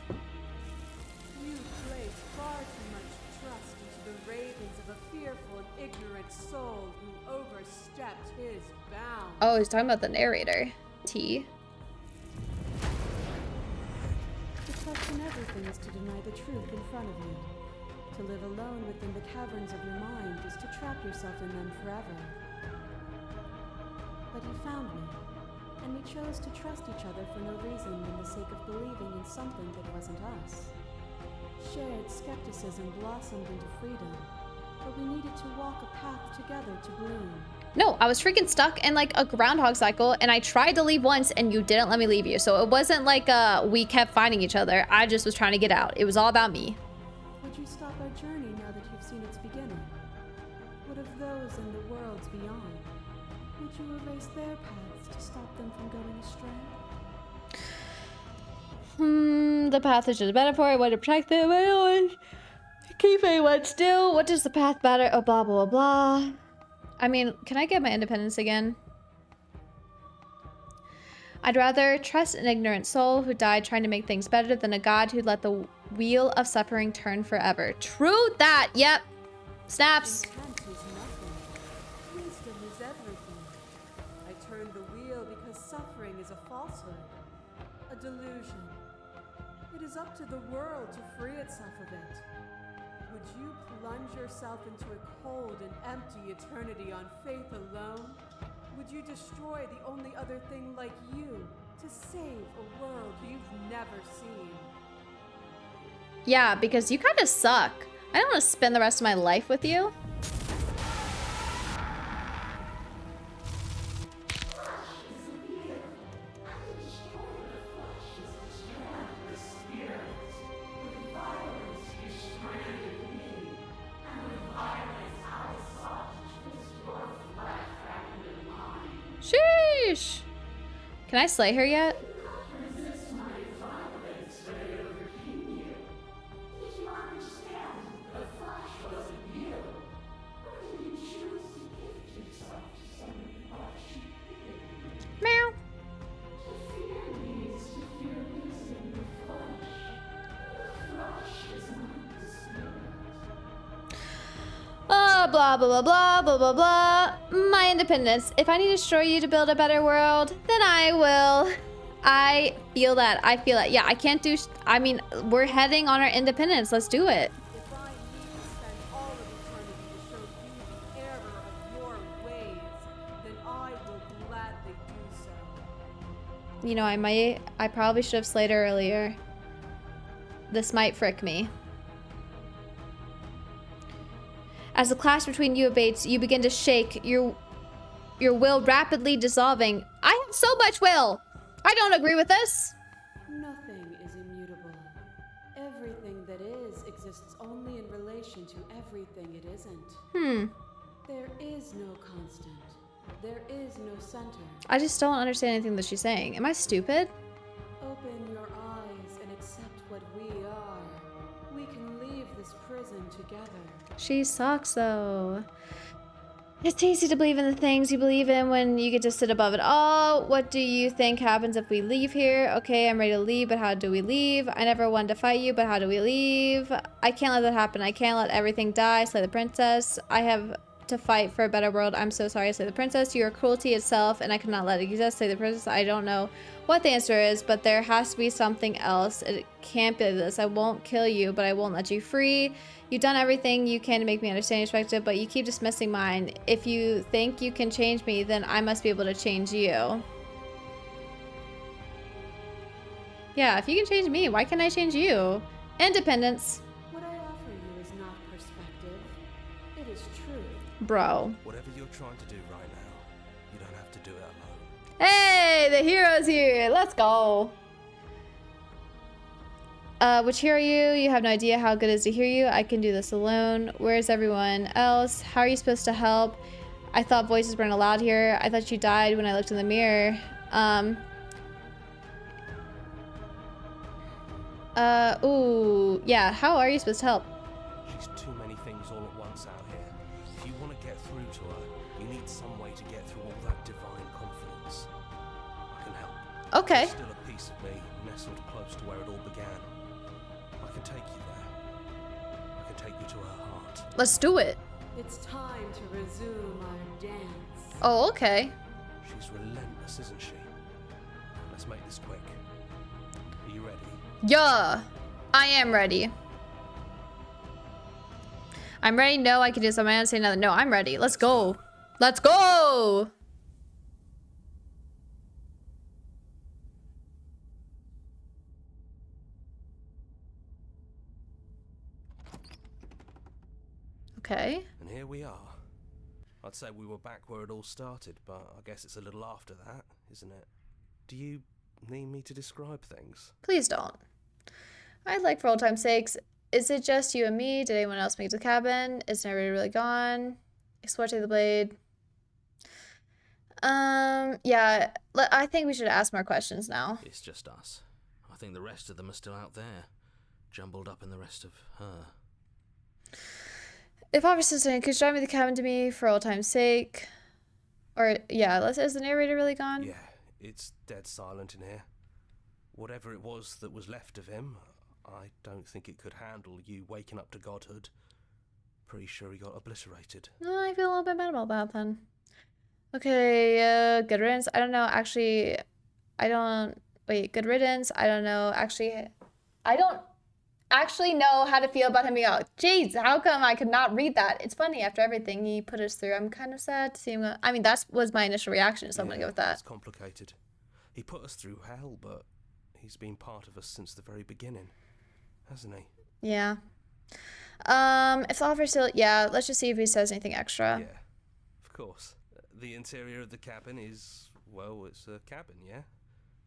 You place far too much trust into the ravings of a fearful and ignorant soul who overstepped his bounds. Oh, he's talking about the narrator. T. To trust in everything is to deny the truth in front of you. To live alone within the caverns of your mind is to trap yourself in them forever. But you found me, and we chose to trust each other for no reason than the sake of believing in something that wasn't us. Shared skepticism blossomed into freedom, but we needed to walk a path together to bloom. No, I was freaking stuck in like a groundhog cycle and I tried to leave once and you didn't let me leave you. So it wasn't like we kept finding each other. I just was trying to get out. It was all about me. Would you stop our journey now that you've seen its beginning? What of those in the worlds beyond? Would you erase their paths to stop them from going astray? The path is just a metaphor. I want to protect them. I don't want to keep anyone still. What does the path matter? Oh, blah, blah, blah. I mean, can I get my independence again? I'd rather trust an ignorant soul who died trying to make things better than a god who let the wheel of suffering turn forever. True that. Yep. Snaps. Intent is nothing. Wisdom is everything. I turned the wheel because suffering is a falsehood, a delusion. It is up to the world to free itself of it. Would you plunge yourself into a cold and empty eternity on faith alone? Would you destroy the only other thing like you to save a world you've never seen? Yeah, because you kind of suck. I don't want to spend the rest of my life with you. Sheesh. Can I slay her yet? Meow. Oh, blah, blah, blah, blah, blah, blah, blah. My independence. If I need to destroy you to build a better world, then I will. I feel that. I feel that. Yeah, I can't do... I mean, we're heading on our independence. Let's do it. If I need to spend all of eternity to show you the error of your ways, then I will gladly do so. You know, I probably should have slayed her earlier. This might frick me. As the clash between you abates, you begin to shake, your will rapidly dissolving. I have so much will! I don't agree with this! Nothing is immutable. Everything that is exists only in relation to everything it isn't. There is no constant. There is no center. I just don't understand anything that she's saying. Am I stupid? Open your eyes and accept what we are. We can leave this prison together. She sucks, though. It's easy to believe in the things you believe in when you get to sit above it all. What do you think happens if we leave here? Okay, I'm ready to leave, but how do we leave? I never wanted to fight you, but how do we leave? I can't let that happen. I can't let everything die. Slay the princess. I have to fight for a better world. I'm so sorry, slay the princess. You are cruelty itself, and I cannot let it exist. Slay the princess. I don't know what the answer is, but there has to be something else. It can't be this. I won't kill you, but I won't let you free. You've done everything you can to make me understand your perspective, but you keep dismissing mine. If you think you can change me, then I must be able to change you. Yeah, if you can change me, why can't I change you? Independence. What I offer you is not perspective. It is truth. Bro. Whatever you're trying to do right now, you don't have to do it alone. Hey, the hero's here. Let's go. Which hero are you? You have no idea how good it is to hear you. I can do this alone. Where's everyone else? How are you supposed to help? I thought voices weren't allowed here. I thought you died when I looked in the mirror. Ooh, yeah. How are you supposed to help? She's too many things all at once out here. If you want to get through to her, you need some way to get through all that divine confidence. I can help. Okay. There's still a piece of me nestled close to where it all began. I can take you there. I can take you to her heart. Let's do it. It's time to resume our dance. Oh, okay. She's relentless, isn't she? Let's make this quick. Are you ready? Yeah, I am ready. I'm ready. No, I can do something. I say another. No, I'm ready. Let's go. Let's go. Okay. And here we are. I'd say we were back where it all started, but I guess it's a little after that, isn't it? Do you need me to describe things? Please don't. I'd like, for old time's sakes, is it just you and me? Did anyone else make it to the cabin? Is everybody really gone? Exploiting the blade. Yeah, I think we should ask more questions now. It's just us. I think the rest of them are still out there, jumbled up in the rest of her. If Officer saying, could you drive me to the cabin to me for old time's sake? Or, yeah, is the narrator really gone? Yeah, it's dead silent in here. Whatever it was that was left of him, I don't think it could handle you waking up to godhood. Pretty sure he got obliterated. No, I feel a little bit bad about that then. Okay, good riddance. I don't know, actually, good riddance. I don't know, actually, I don't actually know how to feel about him being out. Jeez, how come I could not read that? It's funny, after everything he put us through, I'm kind of sad to see him go. I mean, that was my initial reaction, so I'm gonna go with that. It's complicated. He put us through hell, but he's been part of us since the very beginning, hasn't he? Yeah. If the offer's still, yeah, let's just see if he says anything extra. Yeah, of course. The interior of the cabin is, well, it's a cabin, yeah?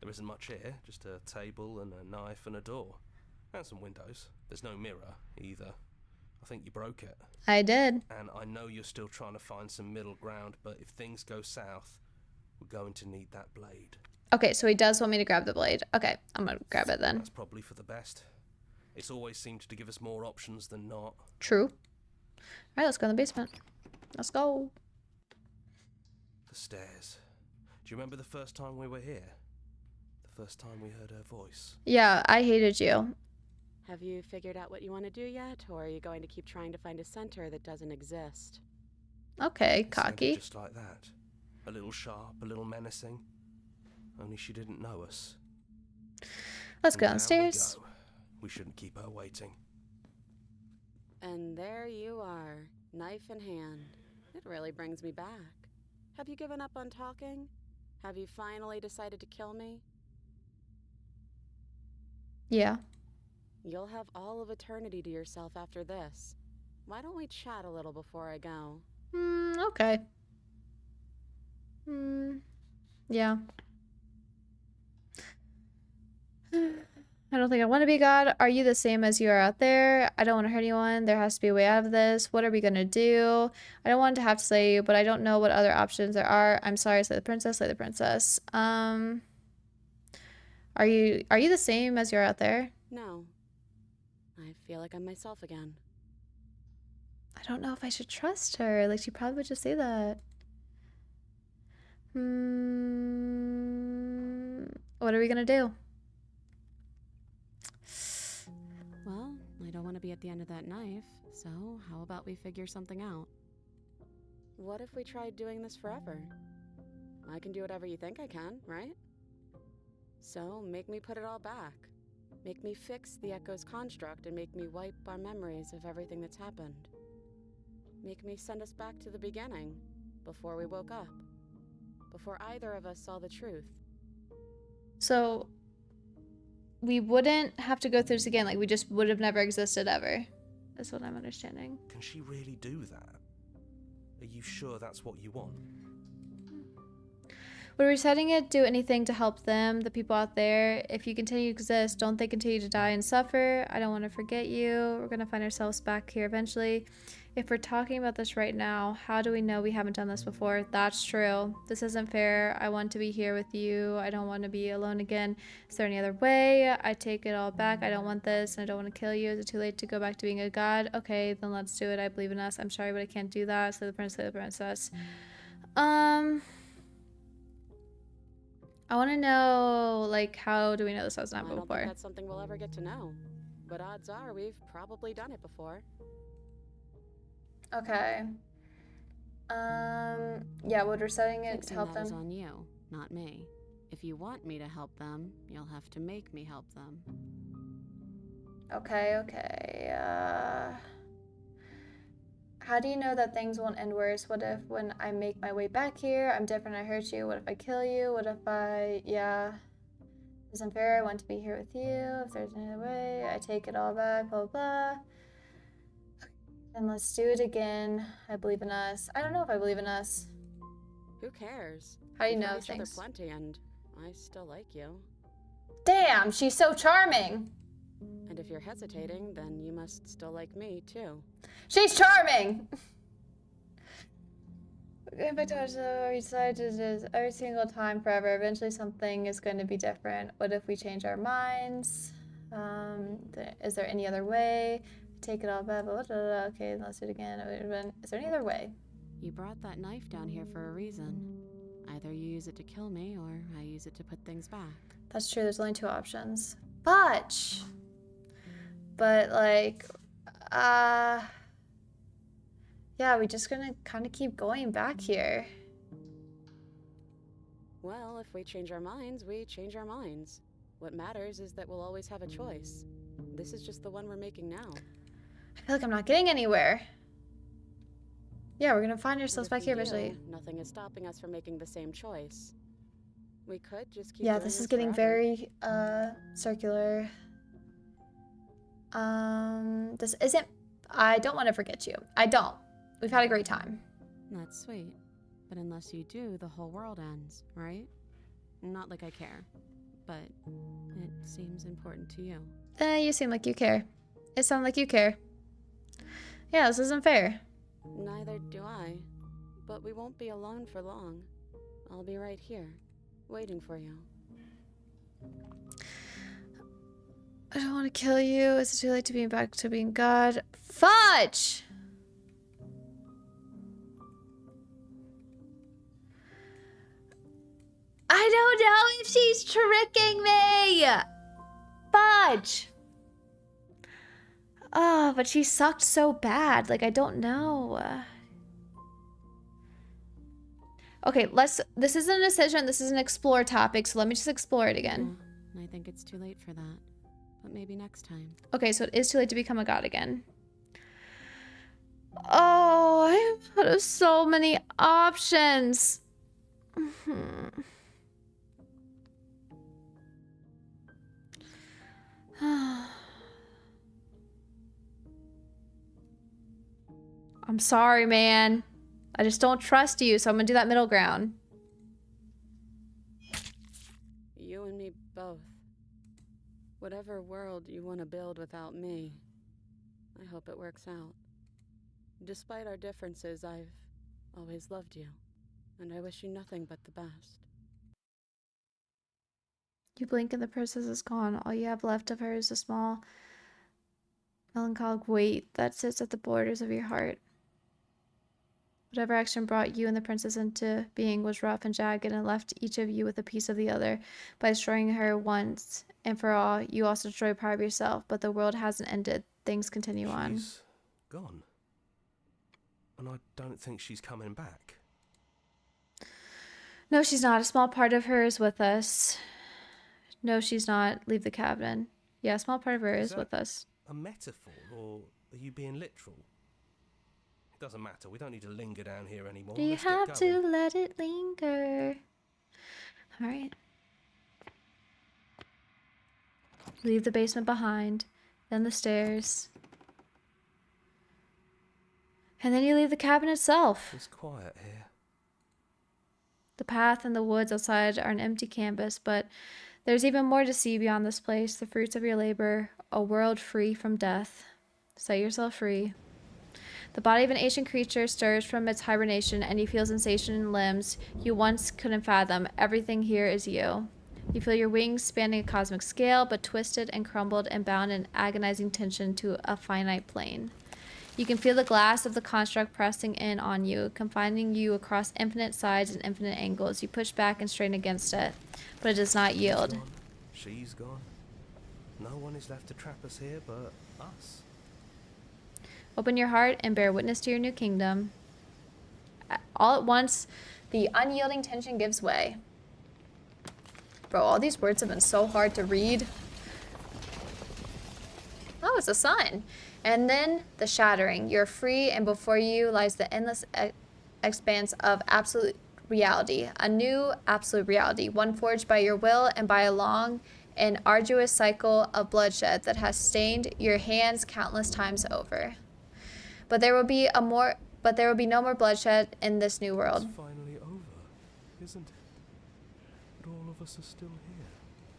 There isn't much here, just a table and a knife and a door. And some windows. There's no mirror, either. I think you broke it. I did. And I know you're still trying to find some middle ground, but if things go south, we're going to need that blade. Okay, so he does want me to grab the blade. Okay, I'm gonna grab it then. That's probably for the best. It's always seemed to give us more options than not. True. Alright, let's go in the basement. Let's go. The stairs. Do you remember the first time we were here? The first time we heard her voice? Yeah, I hated you. Have you figured out what you want to do yet, or are you going to keep trying to find a center that doesn't exist? Okay, It sounded cocky. just like that. A little sharp, a little menacing. Only she didn't know us. Let's go And downstairs. down we go. We shouldn't keep her waiting. And there you are, knife in hand. It really brings me back. Have you given up on talking? Have you finally decided to kill me? Yeah. You'll have all of eternity to yourself after this. Why don't we chat a little before I go? Okay. Yeah. I don't think I want to be God. Are you the same as you are out there? I don't want to hurt anyone. There has to be a way out of this. What are we gonna do? I don't want to have to slay you, but I don't know what other options there are. I'm sorry, slay the princess, slay the princess. Are you the same as you're out there? No. I feel like I'm myself again. I don't know if I should trust her. Like, she probably would just say that. What are we gonna do? Well, I don't want to be at the end of that knife, so how about we figure something out? What if we tried doing this forever? I can do whatever you think I can, right? So make me put it all back. Make me fix the Echo's construct and make me wipe our memories of everything that's happened. Make me send us back to the beginning, before we woke up. Before either of us saw the truth. So, we wouldn't have to go through this again. Like, we just would have never existed ever. That's what I'm understanding. Can she really do that? Are you sure that's what you want? Would resetting it do anything to help them, the people out there? If you continue to exist, don't they continue to die and suffer? I don't want to forget you. We're going to find ourselves back here eventually. If we're talking about this right now, how do we know we haven't done this before? That's true. This isn't fair. I want to be here with you. I don't want to be alone again. Is there any other way? I take it all back. I don't want this, and I don't want to kill you. Is it too late to go back to being a god? Okay, then let's do it. I believe in us. I'm sorry, but I can't do that. Slay the prince, slay the princess. I want to know, like, how do we know this hasn't I happened don't think before? that's something we'll ever get to know. But odds are we've probably done it before. Okay. Yeah, would resetting it Fixing help that is them? on you, not me. If you want me to help them, you'll have to make me help them. Okay. How do you know that things won't end worse? What if when I make my way back here, I'm different, I hurt you? What if I kill you? What if yeah. It's unfair, I want to be here with you. If there's any other way, I take it all back, blah, blah, blah. And let's do it again. I believe in us. I don't know if I believe in us. Who cares? How do you We've know known each other things? plenty, and I still like you. Damn, she's so charming. And if you're hesitating, then you must still like me, too. She's charming! If I touch we decide to just every single time forever, eventually something is going to be different. What if we change our minds? Is there any other way? Take it all back, okay, let's do it again. Is there any other way? You brought that knife down here for a reason. Either you use it to kill me, or I use it to put things back. That's true, there's only two options. But like, yeah, we're just gonna kind of keep going back here. Well, if we change our minds, we change our minds. What matters is that we'll always have a choice. This is just the one we're making now. I feel like I'm not getting anywhere. Yeah, we're gonna find ourselves And if back here we eventually. do, nothing is stopping us from making the same choice. We could just keep Yeah, doing this is getting forever. very circular. This isn't. I don't want to forget you. I don't. We've had a great time. That's sweet. But unless you do, the whole world ends, right? Not like I care. But it seems important to you. You seem like you care. It sounds like you care. Yeah, this isn't fair. Neither do I. But we won't be alone for long. I'll be right here, waiting for you. I don't want to kill you. Is it too late to be back to being God? Fudge! I don't know if she's tricking me! Fudge! Oh, but she sucked so bad. Like, I don't know. Okay, this isn't a decision. This is an explore topic, so let me just explore it again. I think it's too late for that. But maybe next time. Okay, so it is too late to become a god again. Oh, I am out of so many options. I'm sorry, man. I just don't trust you, so I'm gonna do that middle ground. You and me both. Whatever world you want to build without me, I hope it works out. Despite our differences, I've always loved you, and I wish you nothing but the best. You blink and the princess is gone. All you have left of her is a small, melancholic weight that sits at the borders of your heart. Whatever action brought you and the princess into being was rough and jagged and left each of you with a piece of the other. By destroying her once and for all, you also destroyed part of yourself, but the world hasn't ended. Things continue on. She's gone. And I don't think she's coming back. No, she's not. A small part of her is with us. No, she's not. Leave the cabin. Yeah, a small part of her is with us. A metaphor, or are you being literal? It doesn't matter. We don't need to linger down here anymore. Do you Let's get have to going. let it linger? All right. Leave the basement behind, then the stairs. And then you leave the cabin itself. It's quiet here. The path and the woods outside are an empty canvas, but there's even more to see beyond this place. The fruits of your labor, a world free from death. Set yourself free. The body of an ancient creature stirs from its hibernation, and you feel sensation in limbs you once couldn't fathom. Everything here is you. You feel your wings spanning a cosmic scale, but twisted and crumbled and bound in agonizing tension to a finite plane. You can feel the glass of the construct pressing in on you, confining you across infinite sides and infinite angles. You push back and strain against it, but it does not yield. Gone. She's gone. No one is left to trap us here but us. Open your heart and bear witness to your new kingdom. All at once, the unyielding tension gives way. Bro, all these words have been so hard to read. Oh, it's a sun. And then the shattering. You're free, and before you lies the endless expanse of absolute reality. A new absolute reality, one forged by your will and by a long and arduous cycle of bloodshed that has stained your hands countless times over. But there will be no more bloodshed in this new world. It's finally over, isn't it? But all of us are still here.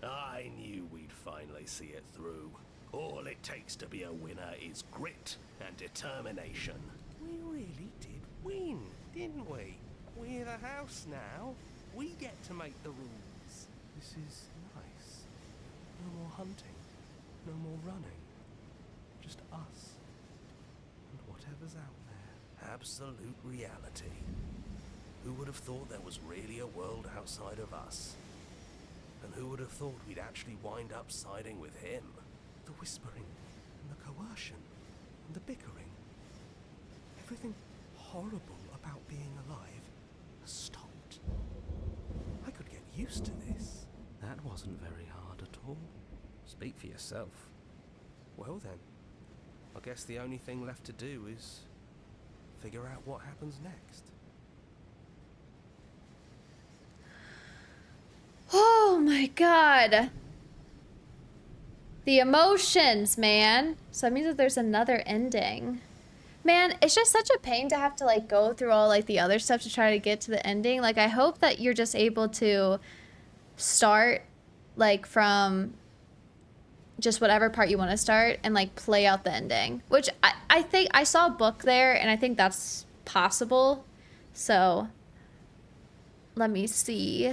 I knew we'd finally see it through. All it takes to be a winner is grit and determination. We really did win, didn't we? We're the house now. We get to make the rules. This is nice. No more hunting. No more running. Just us. And whatever's out there. Absolute reality. Who would have thought there was really a world outside of us? And who would have thought we'd actually wind up siding with him? The whispering, and the coercion, and the bickering. Everything horrible about being alive has stopped. I could get used to this. That wasn't very hard at all. Speak for yourself. Well then, I guess the only thing left to do is figure out what happens next. Oh my god. The emotions, man. So that means that there's another ending. Man, it's just such a pain to have to like go through all like the other stuff to try to get to the ending. Like I hope that you're just able to start like from just whatever part you want to start and like play out the ending. Which I think I saw a book there and I think that's possible. So let me see.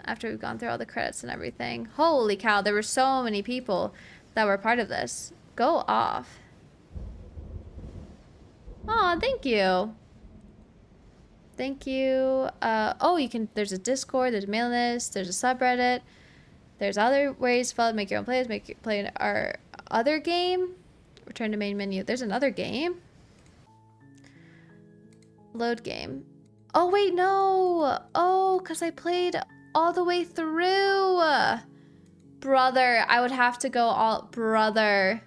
After we've gone through all the credits and everything. Holy cow, there were so many people that were part of this. Go off. Aw, thank you. Thank you. Oh, you can, there's a Discord, there's a mailing list, there's a subreddit. There's other ways to follow, make your own plays, make your play in our other game. Return to main menu. There's another game. Load game. Oh, wait, no. Oh, because I played all the way through. Brother, I would have to go all... Brother.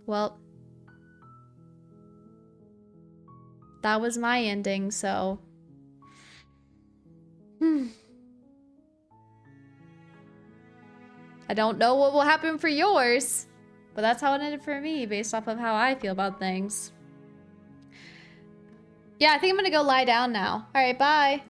Well. That was my ending, so... I don't know what will happen for yours. But that's how it ended for me, based off of how I feel about things. Yeah, I think I'm gonna go lie down now. Alright, bye.